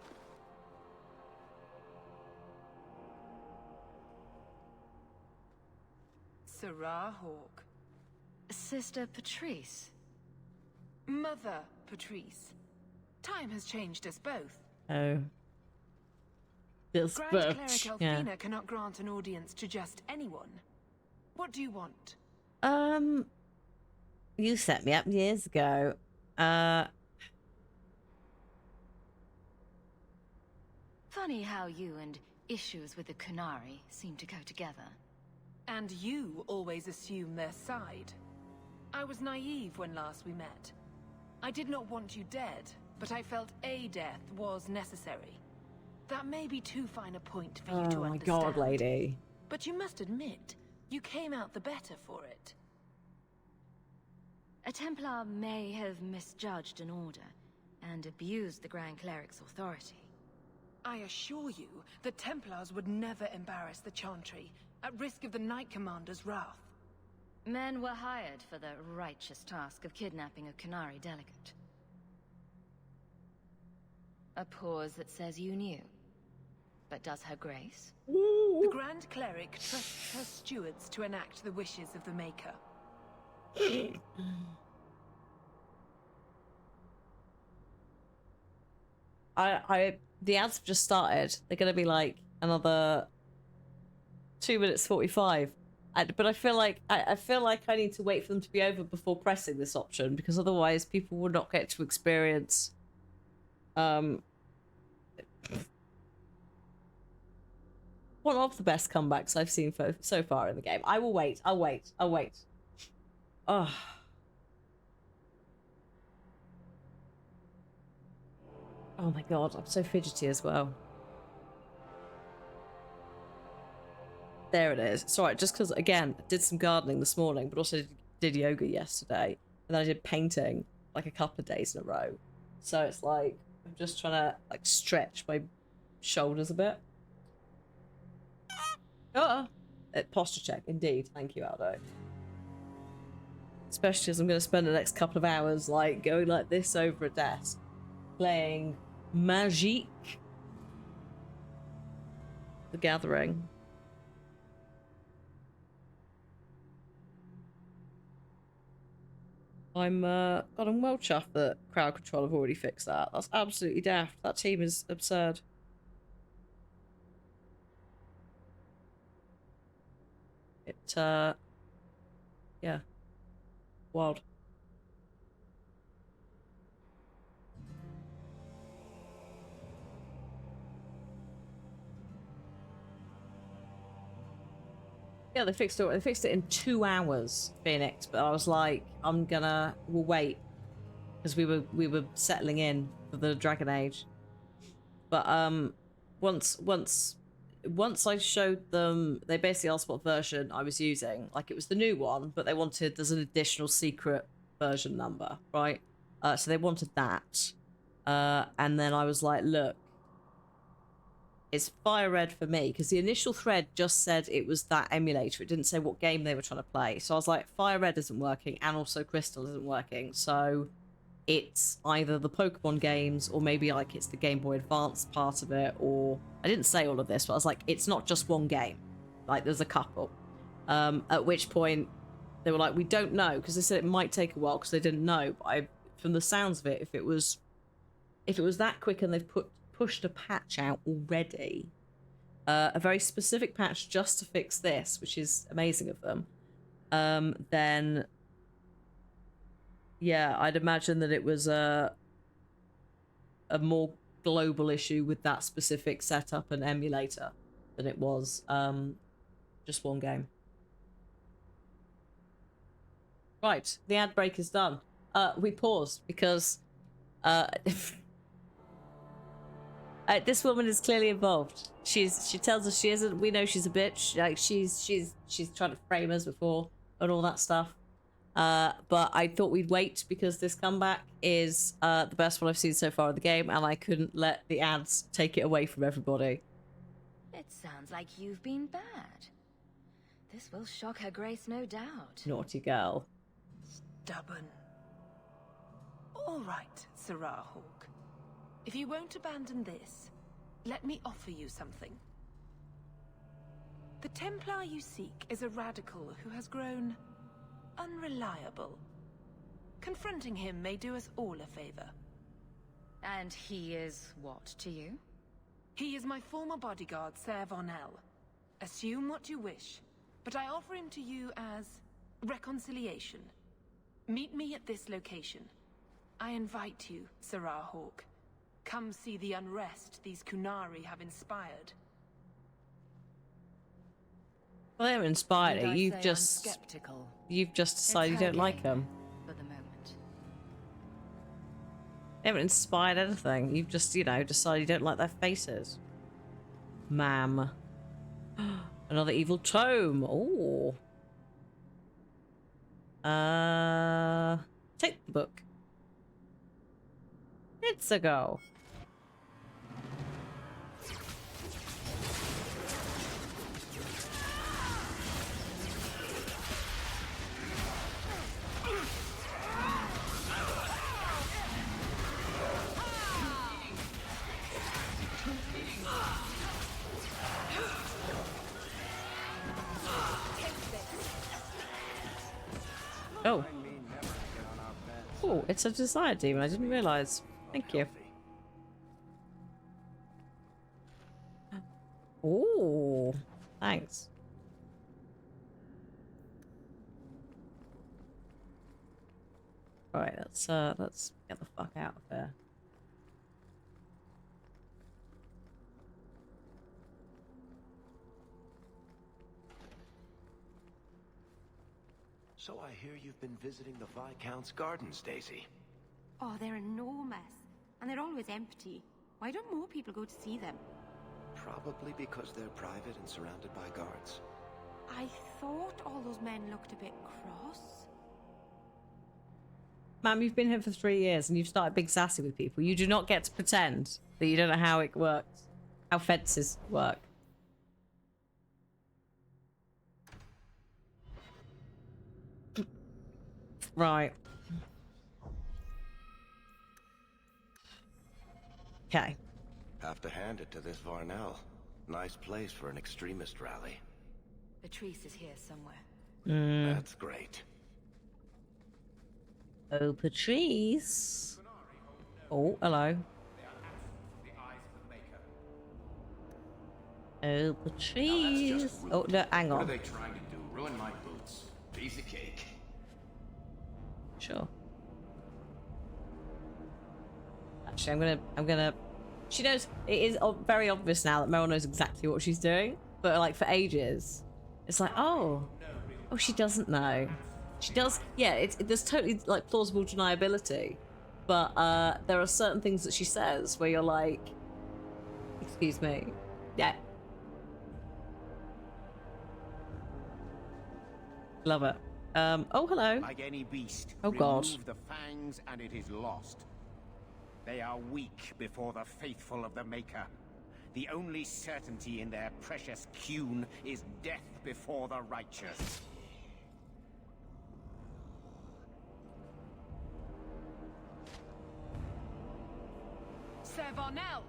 Sarah Hawk. Sister Patrice. Mother Patrice. Time has changed us both. Oh. This Grand birch. Cleric Yeah. Elfina cannot grant an audience to just anyone. What do you want? You set me up years ago. Funny how you and issues with the Kunari seem to go together. And you always assume their side. I was naive when last we met. I did not want you dead, but I felt a death was necessary. That may be too fine a point for you to Oh my understand. god, lady. But you must admit, you came out the better for it. A Templar may have misjudged an order and abused the Grand Cleric's authority. I assure you, the Templars would never embarrass the Chantry, at risk of the Knight Commander's wrath. Men were hired for the righteous task of kidnapping a Kunari delegate. A pause that says you knew. But does her grace? The Grand Cleric trusts her stewards to enact the wishes of the Maker. The ads have just started. They're gonna be like another 2 minutes 45. But I feel like I need to wait for them to be over before pressing this option, because otherwise people will not get to experience one of the best comebacks I've seen so far in the game. I will wait. I'll wait. Oh. Oh my god, I'm so fidgety as well. There it is. It's alright, just because, again, I did some gardening this morning, but also did yoga yesterday. And then I did painting, like, a couple of days in a row. So it's like, I'm just trying to, like, stretch my shoulders a bit. Posture check, indeed. Thank you, Aldo. Especially as I'm going to spend the next couple of hours, like, going like this over a desk. Playing Magique. The Gathering. I'm well chuffed that crowd control have already fixed that. That's absolutely daft. That team is absurd. Yeah. Wild. Yeah, they fixed it. They fixed it in 2 hours, Phoenix. But I was like, we'll wait, because we were settling in for the Dragon Age. But once I showed them, they basically asked what version I was using. Like, it was the new one, but they wanted, there's an additional secret version number, right? So they wanted that. And then I was like, look, it's Fire Red for me, because the initial thread just said it was that emulator. It didn't say what game they were trying to play. So I was like, Fire Red isn't working, and also Crystal isn't working. So it's either the Pokemon games, or maybe like it's the Game Boy Advance part of it, or I didn't say all of this, but I was like, it's not just one game. Like, there's a couple. At which point they were like, we don't know, because they said it might take a while because they didn't know. But from the sounds of it, if it was that quick and they've pushed a patch out already, a very specific patch just to fix this, which is amazing of them, then yeah, I'd imagine that it was a more global issue with that specific setup and emulator than it was just one game. Right, the ad break is done. We paused because this woman is clearly involved. She tells us she isn't. We know she's a bitch. Like, she's tried to frame us before and all that stuff. But I thought we'd wait because this comeback is the best one I've seen so far in the game, and I couldn't let the ads take it away from everybody. It sounds like you've been bad. This will shock Her Grace, no doubt. Naughty girl. Stubborn. All right, Sarah Hawk. If you won't abandon this, let me offer you something. The Templar you seek is a radical who has grown unreliable. Confronting him may do us all a favor. And he is what to you? He is my former bodyguard, Ser Vonel. Assume what you wish, but I offer him to you as reconciliation. Meet me at this location. I invite you, Sarah Hawk. Come see the unrest these Kunari have inspired. Well, they're inspired. You've just decided you don't like them. For the moment. They haven't inspired anything. You've just, decided you don't like their faces. Ma'am. Another evil tome. Oh. Take the book. It's a go. Oh. Oh, it's a Desire Demon. I didn't realise. Thank you. Oh, thanks. Right, let's get the fuck out of here. So I hear you've been visiting the Viscount's gardens, Daisy. Oh, they're enormous. And they're always empty. Why don't more people go to see them? Probably because they're private and surrounded by guards. I thought all those men looked a bit cross. Ma'am, you've been here for 3 years and you've started being sassy with people. You do not get to pretend that you don't know how it works. How fences work. Right. Okay. Have to hand it to this Varnell. Nice place for an extremist rally. Patrice is here somewhere. That's great. Oh, Patrice. Oh, hello. Oh, Patrice. Oh, no, hang on. What are they trying to do? Ruin my boots? Piece of cake. Sure. Actually, I'm gonna. She knows. It is very obvious now that Meryl knows exactly what she's doing. But like for ages, It's like, oh, she doesn't know. She does. Yeah, there's totally like plausible deniability, but there are certain things that she says where you're like, excuse me, yeah, love it. Oh, hello. Like any beast, Oh God. remove the fangs and it is lost. They are weak before the faithful of the Maker. The only certainty in their precious Qun is death before the righteous. Ser Varnell!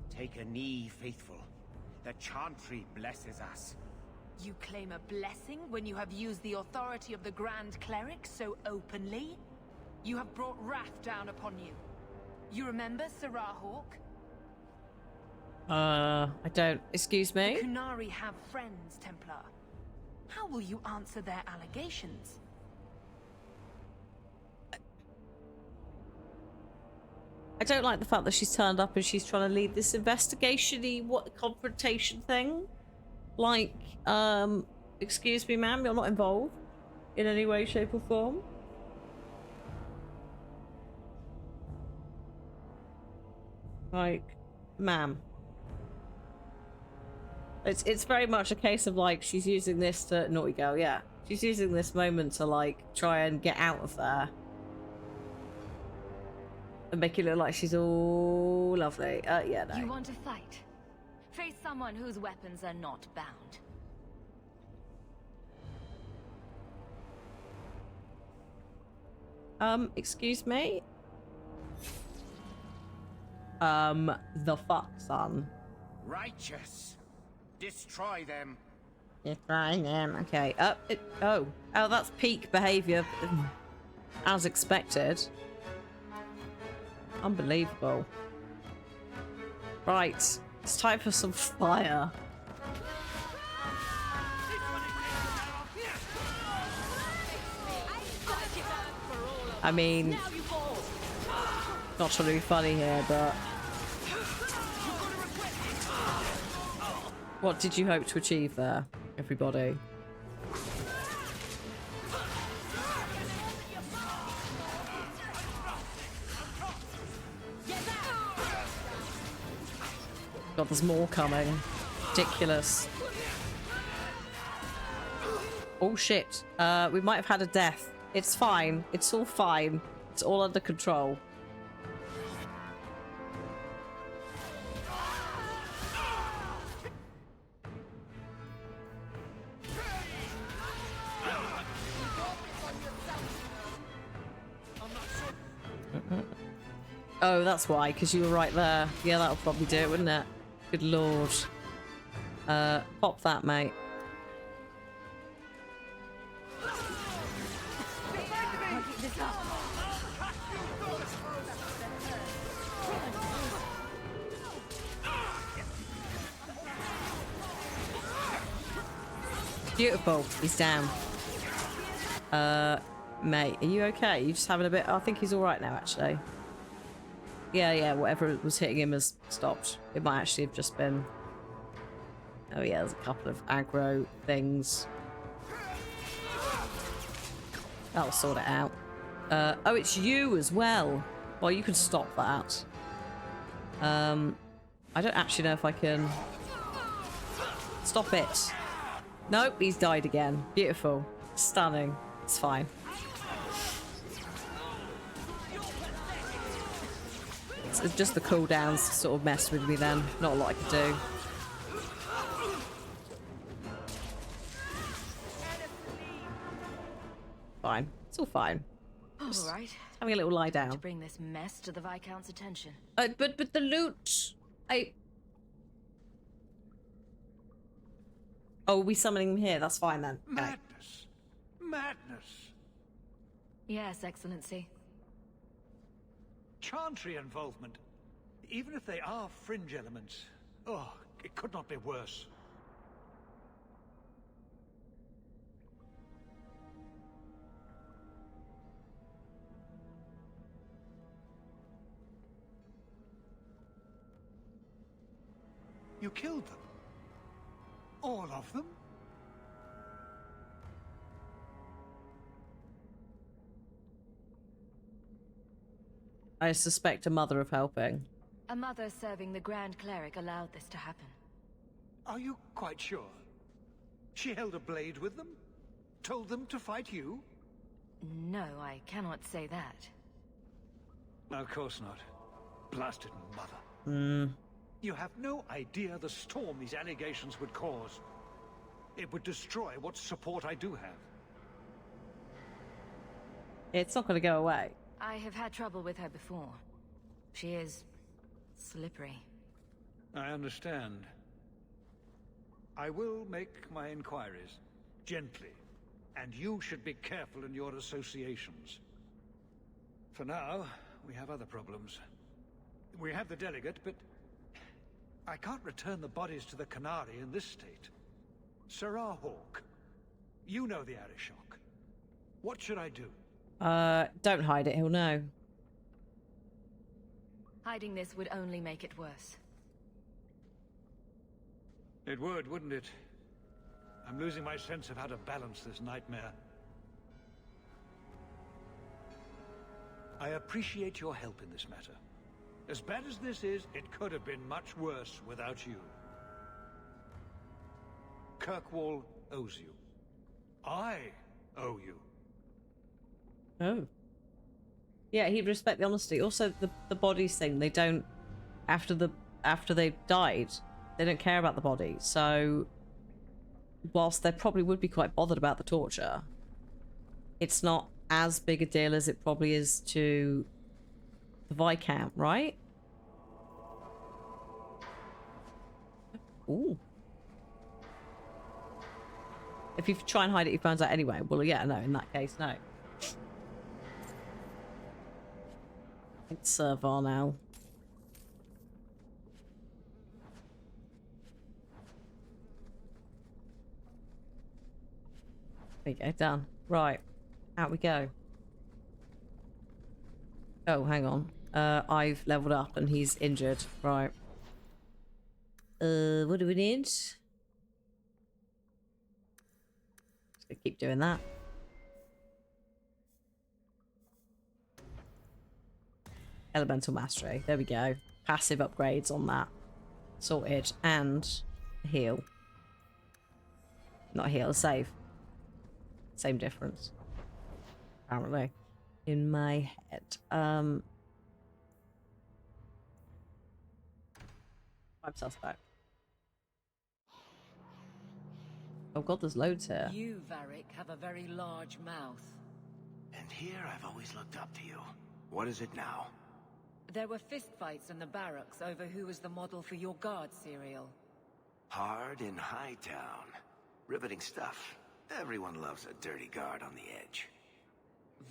Take a knee, faithful. The Chantry blesses us. You claim a blessing when you have used the authority of the Grand Cleric so openly? You have brought wrath down upon you. You remember Sarah Hawk? I don't. Excuse me? The Qunari have friends, Templar. How will you answer their allegations? I don't like the fact that she's turned up and she's trying to lead this investigation-y, confrontation thing. Like, excuse me, ma'am, you're not involved in any way, shape, or form. Like, ma'am. It's very much a case of like she's using this to naughty girl, yeah. She's using this moment to like try and get out of there. And make it look like she's all lovely. Yeah, no. You want to fight? Face someone whose weapons are not bound. Excuse me? The fuck, son? Righteous. Destroy them. Destroy them. Okay. Oh, that's peak behavior, as expected. Unbelievable. Right, it's time for some fire. I mean, not trying to be funny here, but what did you hope to achieve there, everybody? God, there's more coming. Ridiculous. Oh shit. We might have had a death. It's fine. It's all fine. It's all under control. Oh, that's why, because you were right there. Yeah, that'll probably do it, wouldn't it? Good lord. Pop that, mate. Beautiful. He's down. Mate, are you okay? You just having a bit... I think he's alright now, actually. Yeah, whatever was hitting him has stopped. It might actually have just been... Oh yeah, there's a couple of aggro things. That'll sort it out. Oh, it's you as well. Well, you can stop that. I don't actually know if I can... Stop it. Nope, he's died again. Beautiful. Stunning. It's fine. It's just the cooldowns sort of mess with me then. Not a lot I can do. Fine. It's all fine. Just All right. having a little lie down. To bring this mess to the Viscount's attention. But the loot... Oh, we summoning him here. That's fine then. Okay. Madness. Madness. Yes, Excellency. Chantry involvement. Even if they are fringe elements. Oh, it could not be worse. You killed them? All of them? I suspect a mother of helping. A mother serving the Grand Cleric allowed this to happen. Are you quite sure? She held a blade with them? Told them to fight you? No, I cannot say that. Of course not. Blasted mother. Hmm. You have no idea the storm these allegations would cause. It would destroy what support I do have. It's not going to go away. I have had trouble with her before. She is slippery. I understand. I will make my inquiries. Gently. And you should be careful in your associations. For now, we have other problems. We have the delegate, but I can't return the bodies to the Qunari in this state. Serah Hawke, you know the Arishok. What should I do? Don't hide it, he'll know. Hiding this would only make it worse. It would, wouldn't it? I'm losing my sense of how to balance this nightmare. I appreciate your help in this matter. As bad as this is, it could have been much worse without you. Kirkwall owes you. I owe you. Oh. Yeah, he'd respect the honesty. Also, the bodies thing, they don't... After they've died, they don't care about the body. So, whilst they probably would be quite bothered about the torture, it's not as big a deal as it probably is to the Viscount, right? Ooh. If you try and hide it, he finds out anyway. Well, yeah, no, in that case, no. It's Varnell. There you go, done. Right. Out we go. Oh, hang on. I've leveled up and he's injured. Right. What do we need? Just gonna keep doing that. Elemental Mastery. There we go. Passive upgrades on that. Sorted. And heal. Not heal, save. Same difference. Apparently. In my head. 5 suspect. Oh god, there's loads here. You, Varric, have a very large mouth. And here I've always looked up to you. What is it now? There were fistfights in the barracks over who was the model for your guard cereal. Hard in Hightown. Riveting stuff. Everyone loves a dirty guard on the edge.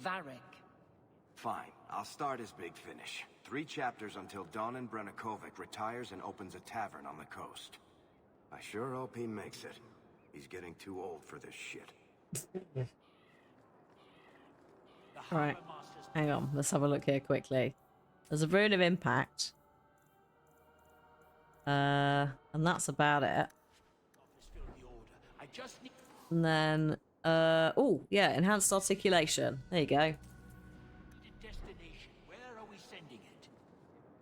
Varric. Fine, I'll start as Big Finish. 3 chapters until Donan Brennakovic retires and opens a tavern on the coast. I sure hope he makes it. He's getting too old for this shit. Alright, hang on, let's have a look here quickly. There's a Rune of Impact. And that's about it. And then, oh, yeah, Enhanced Articulation. There you go.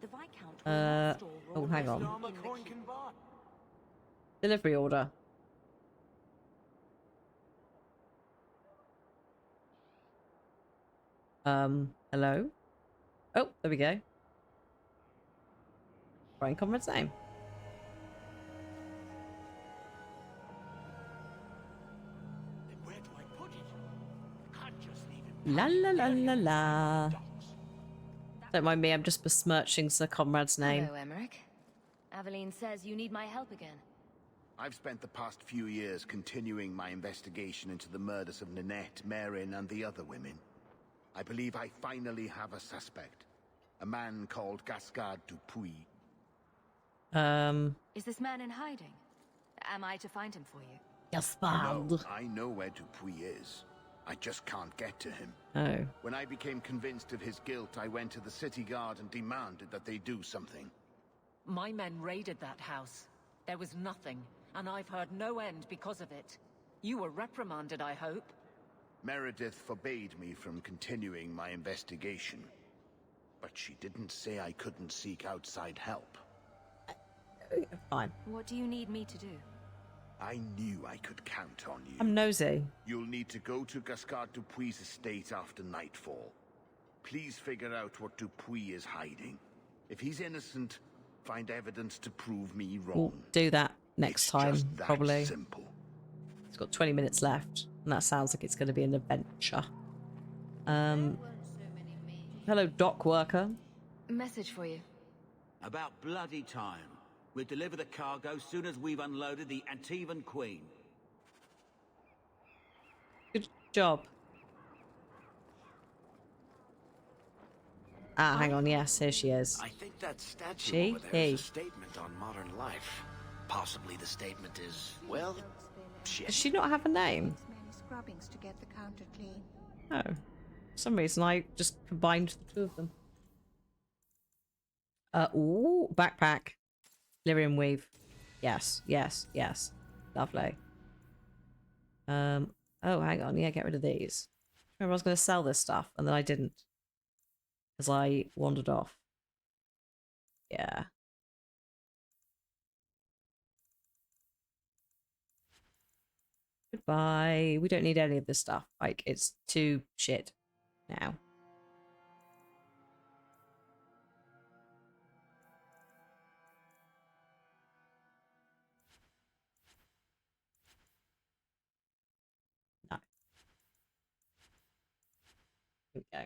The Viscount oh, hang on. Delivery order. Hello? Oh, there we go. Brian Conrad's name. Where do I put it? Can't just leave it. La la la la la. Don't mind me, I'm just besmirching Sir Conrad's name. Hello, Emmerich. Aveline says you need my help again. I've spent the past few years continuing my investigation into the murders of Nanette, Marin, and the other women. I believe I finally have a suspect. A man called Gascard Dupuis. Is this man in hiding? Am I to find him for you? Gaspard. No, I know where Dupuis is. I just can't get to him. Oh. When I became convinced of his guilt, I went to the city guard and demanded that they do something. My men raided that house. There was nothing, and I've heard no end because of it. You were reprimanded, I hope? Meredith forbade me from continuing my investigation. But she didn't say I couldn't seek outside help. Fine. What do you need me to do? I knew I could count on you. I'm nosy. You'll need to go to Gascard Dupuy's estate after nightfall. Please figure out what Dupuy is hiding. If he's innocent, find evidence to prove me wrong. We'll do that next time, just that probably. simple. It's got 20 minutes left, and that sounds like it's going to be an adventure. Hello, dock worker. Message for you. About bloody time. We'll deliver the cargo soon as we've unloaded the Antivan Queen. Good job. Ah, hang on. Yes, here she is. I think that statue She? over there is He. a statement on modern life. Possibly the statement is, well, shit. Does she not have a name? Scrubbings to get the counter clean. Oh. For some reason, I just combined the two of them. Ooh, backpack. Lyrium weave. Yes, yes, yes. Lovely. Oh, hang on. Yeah, get rid of these. Remember, I was going to sell this stuff, and then I didn't. Because I wandered off. Yeah. Goodbye. We don't need any of this stuff. Like, it's too shit now. No. Here we go.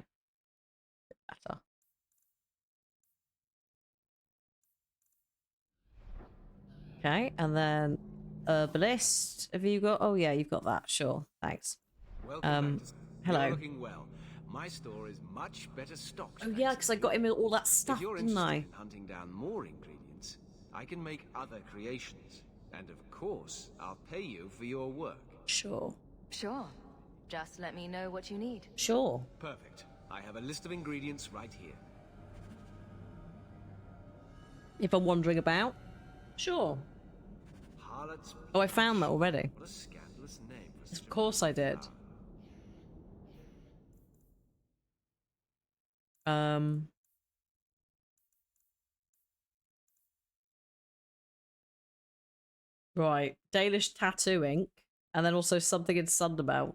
Bit better. Okay, and then herbalist. Have you got? Oh yeah, you've got that. Sure, thanks. Welcome back to... Hello. You're looking well. My store is much better stocked. Oh yeah, because I got him all that stuff, If you're didn't interested I? in hunting down more ingredients, I can make other creations. And of course, I'll pay you for your work. Sure. Sure. Just let me know what you need. Sure. Perfect. I have a list of ingredients right here. If I'm wandering about, sure. Harlot's... Oh, I found that already. What a scandalous name for Of course I did. Right. Dalish Tattoo Ink. And then also something in Sunderbelt.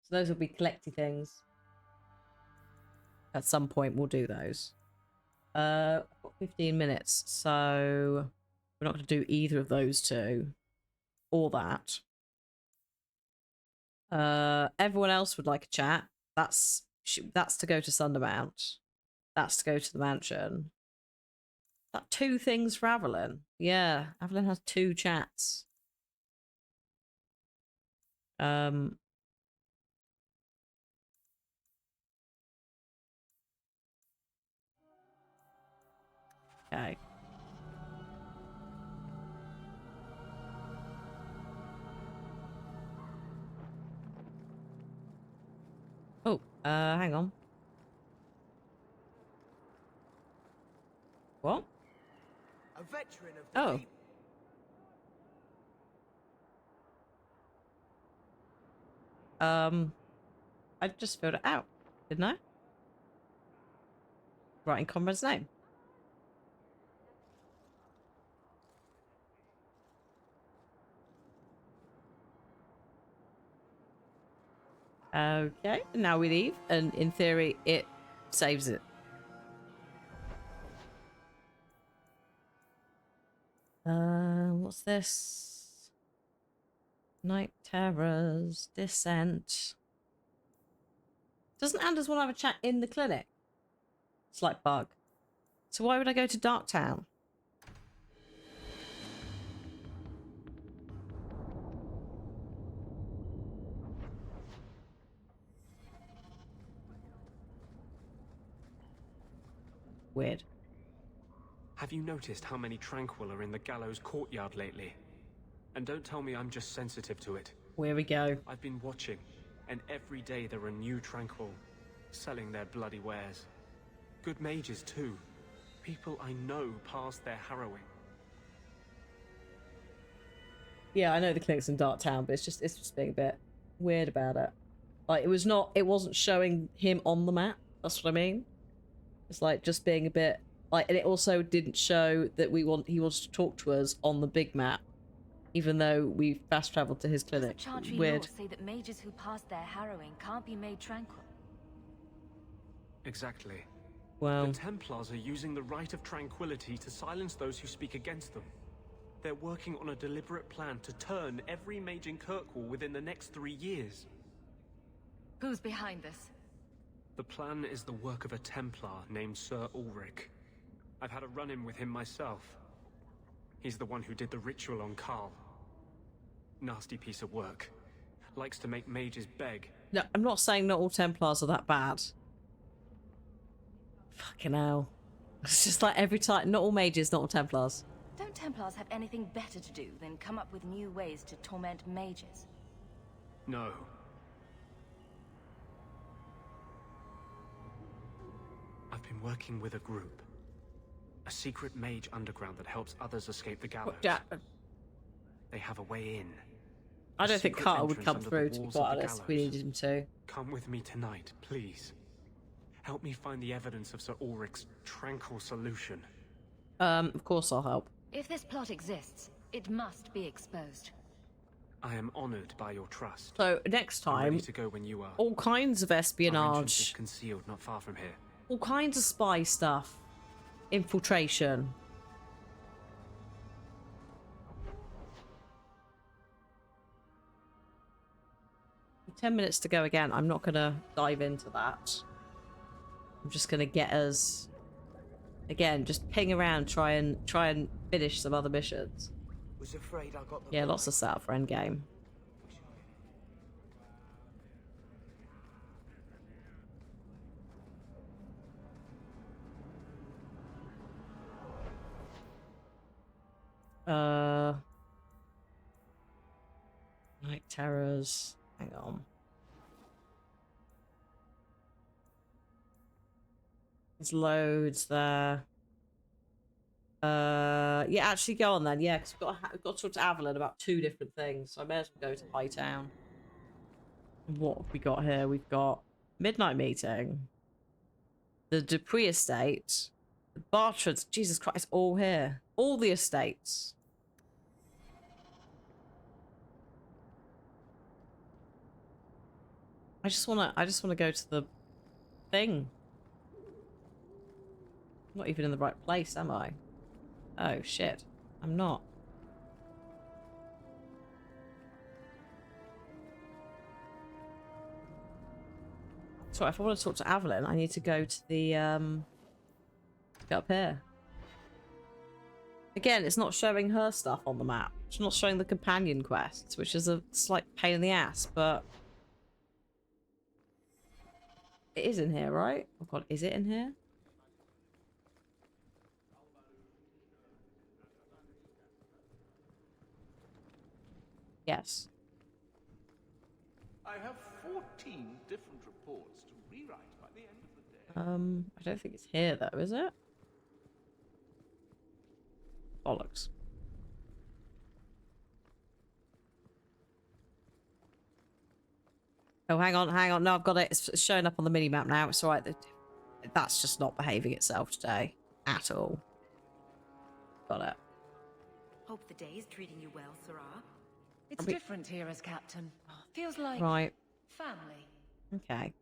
So those will be collecty things. At some point we'll do those. I've got 15 minutes, so we're not going to do either of those two. Or that. Everyone else would like a chat. That's to go to Sundermount. That's to go to the mansion. That 2 things for Avalon. Yeah, Avalon has 2 chats. Okay. Oh, hang on. What? A veteran of the I just filled it out, didn't I? Writing comrade's name. Okay, now we leave, and in theory, it saves it. What's this? Night Terrors, Descent. Doesn't Anders want to have a chat in the clinic? Slight bug. So why would I go to Darktown? Weird. Have you noticed how many Tranquil are in the gallows courtyard lately? And don't tell me I'm just sensitive to it. Where we go. I've been watching, and every day there are new Tranquil, selling their bloody wares. Good mages too. People I know past their harrowing. Yeah, I know the clinic's in Dark Town, but it's just being a bit weird about it. Like, it wasn't showing him on the map. That's what I mean. It's like just being a bit like, and it also didn't show that he wants to talk to us on the big map, even though we fast traveled to his clinic. Chantry Weird. laws say that mages who pass their harrowing can't be made tranquil. Exactly. Wow. The Templars are using the right of tranquility to silence those who speak against them. They're working on a deliberate plan to turn every mage in Kirkwall within the next 3 years. Who's behind this? The plan is the work of a Templar named Sir Ulrich. I've had a run-in with him myself. He's the one who did the ritual on Karl. Nasty piece of work. Likes to make mages beg. No, I'm not saying not all Templars are that bad. Fucking hell. It's just like every time, not all mages, not all Templars. Don't Templars have anything better to do than come up with new ways to torment mages? No. I've been working with a group. A secret mage underground that helps others escape the gallows. Yeah. They have a way in. I don't think Secret Carter would entrance come under through, the to be walls quite of the honest. We gallows. needed him to. Come with me tonight, please. Help me find the evidence of Sir Ulrich's tranquil solution. Of course I'll help. If this plot exists, it must be exposed. I am honored by your trust. So next I'm time, ready to go when you are. all kinds of Our entrance is espionage, concealed not far from here. all kinds of spy stuff, infiltration. With 10 minutes to go again. I'm not gonna dive into that. I'm just gonna get us again. Just ping around, try and finish some other missions. Was afraid I got the Yeah, lots of setup for endgame. Night terrors. Hang on. There's loads there. Yeah, actually go on then. Yeah, because we've got to talk to Avalon about 2 different things. So I may as well go to Hightown. What have we got here? We've got Midnight Meeting, the Dupree Estate, the Bartrads. Jesus Christ, it's all here. All the estates. I just wanna go to the thing. I'm not even in the right place, am I? Oh shit, I'm not. So if I want to talk to Avalon, I need to go to the go up here. Again, it's not showing her stuff on the map. It's not showing the companion quests, which is a slight pain in the ass, but it is in here, right? Oh god, is it in here? Yes. I have 14 different reports to rewrite by the end of the day. I don't think it's here though, is it? Bollocks. Oh, hang on. No, I've got it. It's showing up on the mini-map now. It's alright. That's just not behaving itself today. At all. Got it. Hope the day is treating you well, Sarah. It's different here as captain. Feels like Right. family. Okay.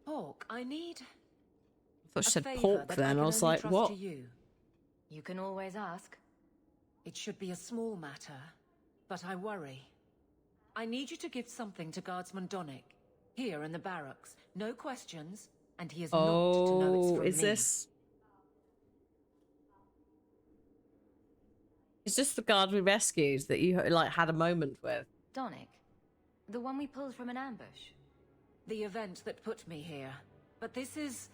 Hawk, I need I thought she a said favor pork that then. I can was only like, trust what? to you. You can always ask. It should be a small matter, but I worry. I need you to give something to Guardsman Donnick, here in the barracks. No questions, and he is not to know it's from is me. this... Is this the guard we rescued that you like had a moment with? Donnick? The one we pulled from an ambush? The event that put me here. But this is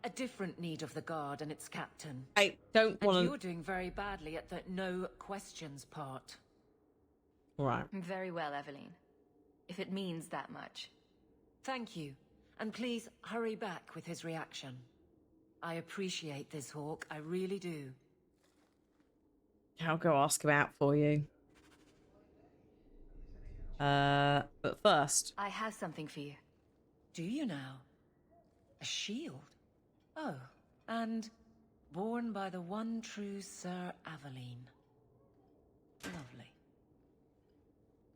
a different need of the guard and its captain. I don't want And to... you're doing very badly at the no questions part. Right. Very well, Eveline. If it means that much. Thank you. And please hurry back with his reaction. I appreciate this, Hawk. I really do. I'll go ask him out for you. But first, I have something for you. Do you now? A shield? Oh, and born by the one true Sir Aveline. Lovely.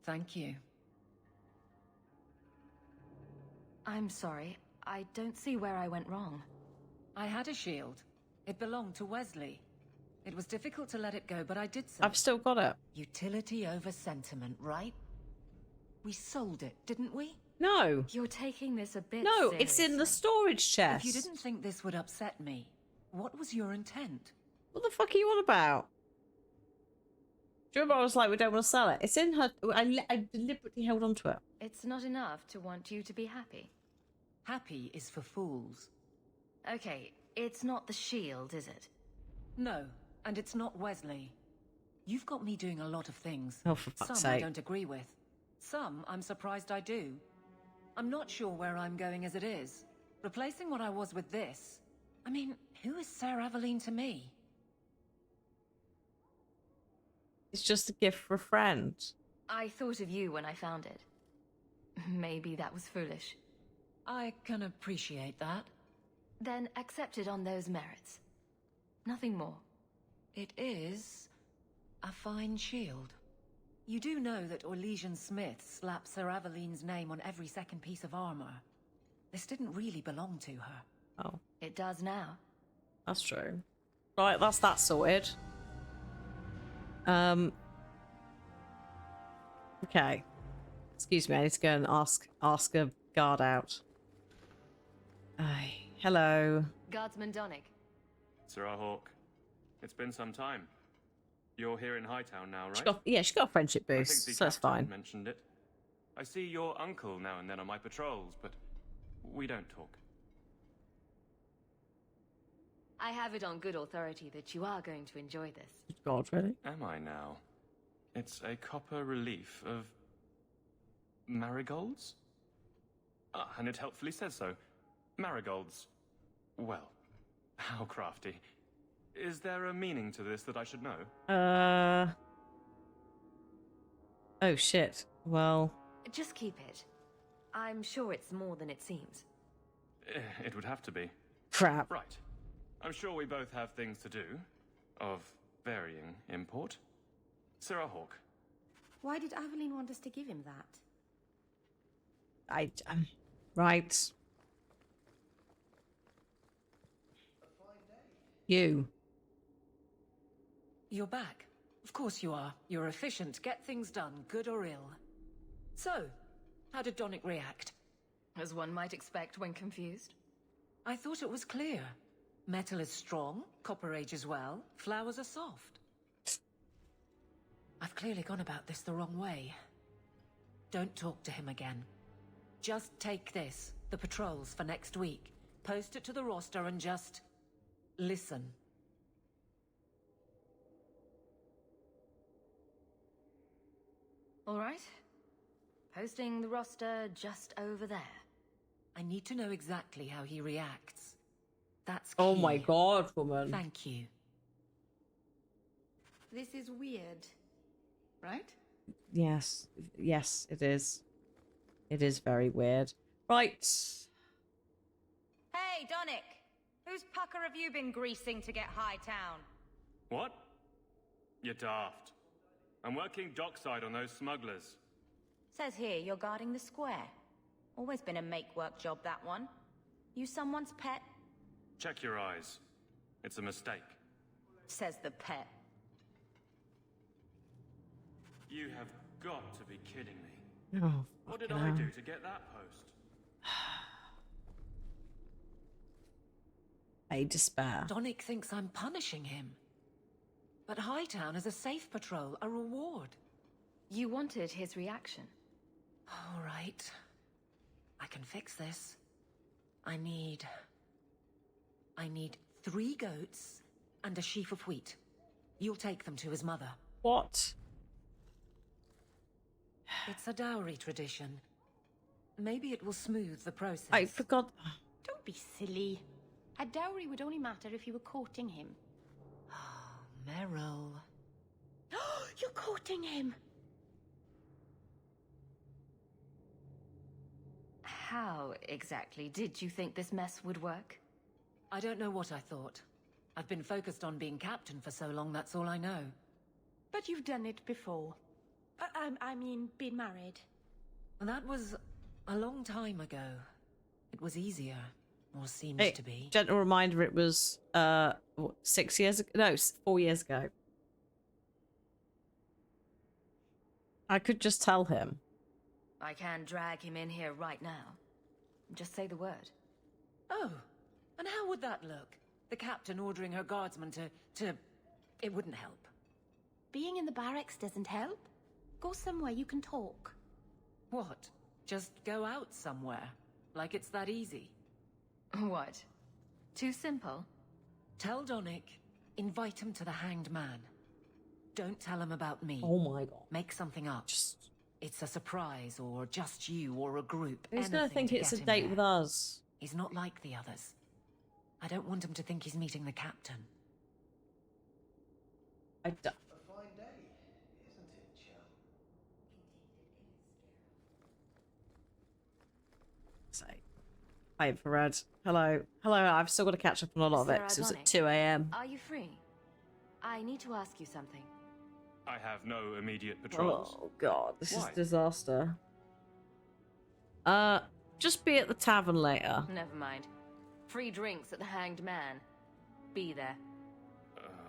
Thank you. I'm sorry. I don't see where I went wrong. I had a shield. It belonged to Wesley. It was difficult to let it go, but I did so. I've still got it. Utility over sentiment, right? We sold it, didn't we? No. You're taking this a bit No, it's in the storage chest. If you didn't think this would upset me, what was your intent? What the fuck are you on about? Do you remember I was like, we don't want to sell it? It's in her... I deliberately held on to it. It's not enough to want you to be happy. Happy is for fools. Okay, it's not the shield, is it? No, and it's not Wesley. You've got me doing a lot of things. Oh, for fuck's Some I sake. don't agree with. Some I'm surprised I do. I'm not sure where I'm going as it is. Replacing what I was with this... I mean, who is Sir Aveline to me? It's just a gift for a friend. I thought of you when I found it. Maybe that was foolish. I can appreciate that. Then accept it on those merits. Nothing more. It is a fine shield. You do know that Orlesian Smith slaps Sir Aveline's name on every second piece of armor. This didn't really belong to her. Oh. It does now. That's true. Right, that's that sorted. Okay. Excuse me, I need to go and ask a guard out. Hello. Guardsman Donnick. Sirrah Hawk, it's been some time. You're here in Hightown now, right? She got a friendship I boost, think the so that's captain fine. mentioned it. I see your uncle now and then on my patrols, but we don't talk. I have it on good authority that you are going to enjoy this. God, really? Am I now? It's a copper relief of marigolds? Ah, and it helpfully says so. Marigolds. Well, how crafty. Is there a meaning to this that I should know? Oh, shit. Well... Just keep it. I'm sure it's more than it seems. It would have to be. Crap. Right. I'm sure we both have things to do, of varying import. Sirrah Hawk. Why did Aveline want us to give him that? Right. You. You're back. Of course you are. You're efficient. Get things done, good or ill. So, how did Donnick react? As one might expect when confused. I thought it was clear. Metal is strong, copper ages well, flowers are soft. I've clearly gone about this the wrong way. Don't talk to him again. Just take this, the patrols for next week. Post it to the roster and just... listen. All right. Posting the roster just over there. I need to know exactly how he reacts. That's key. Oh my god, woman. Thank you. This is weird, right? Yes. Yes, it is. It is very weird. Right. Hey, Donnick! Whose pucker have you been greasing to get Hightown? What? You're daft. I'm working dockside on those smugglers. Says here you're guarding the square. Always been a make-work job, that one. You someone's pet? Check your eyes. It's a mistake. Says the pet. You have got to be kidding me. Oh, What did fucking I hell. do to get that post? I despair. Donnick thinks I'm punishing him. But Hightown is a safe patrol, a reward. You wanted his reaction. All right. I can fix this. I need 3 goats and a sheaf of wheat. You'll take them to his mother. What? It's a dowry tradition. Maybe it will smooth the process. I forgot. Don't be silly. A dowry would only matter if you were courting him. Meryl. You're courting him! How, exactly, did you think this mess would work? I don't know what I thought. I've been focused on being captain for so long, that's all I know. But you've done it before. I mean, been married. That was a long time ago. It was easier, or seems to be. Gentle reminder, it was, 6 years ago? No, 4 years ago. I could just tell him. I can drag him in here right now. Just say the word. Oh, and how would that look? The captain ordering her guardsmen to... It wouldn't help. Being in the barracks doesn't help. Go somewhere you can talk. What? Just go out somewhere? Like it's that easy? What? Too simple? Tell Donnic, invite him to the Hanged Man. Don't tell him about me. Oh my god. Make something up. It's a surprise, or just you, or a group. He's gonna think it's a date with us. He's not like the others. I don't want him to think he's meeting the captain. A fine day, isn't it, chum? Say, hi, infrared. Hello, hello. I've still got to catch up on a lot of it. 'Cause it was at 2 a.m. Are you free? I need to ask you something. I have no immediate patrols. Oh god, this Why? is disaster. Just be at the tavern later. Never mind. Free drinks at the Hanged Man. Be there.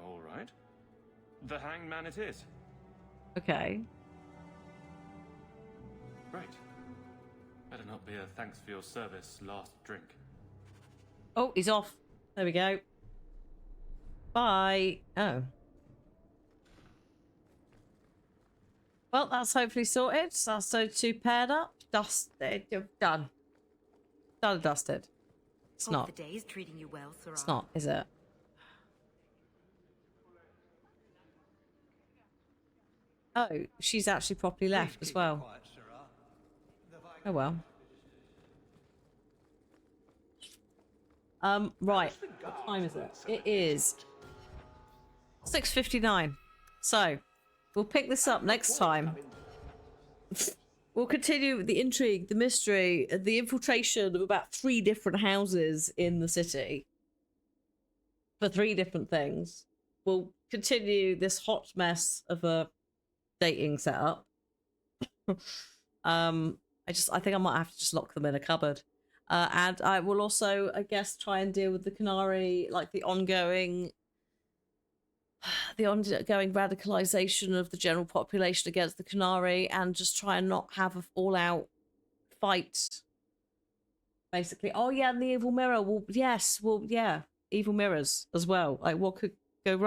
All right. The Hanged Man it is. Okay. Right. Better not be a thanks for your service last drink. Oh, he's off. There we go. Bye. Oh. Well, that's hopefully sorted. So that's those two paired up. Done. Done and dusted. It's Hope not. the day is treating you well, Sarah. It's not, is it? Oh, she's actually properly left as well. Oh well. Right. What time is it? It is 6:59. So, we'll pick this up next time. We'll continue with the intrigue, the mystery, the infiltration of about 3 different houses in the city. For 3 different things. We'll continue this hot mess of a dating setup. I think I might have to just lock them in a cupboard. And I will also, I guess, try and deal with the Qunari, like the ongoing radicalization of the general population against the Qunari, and just try and not have an all-out fight. Basically, oh yeah, and the evil mirror. Well, yes, well, yeah, evil mirrors as well. Like, what could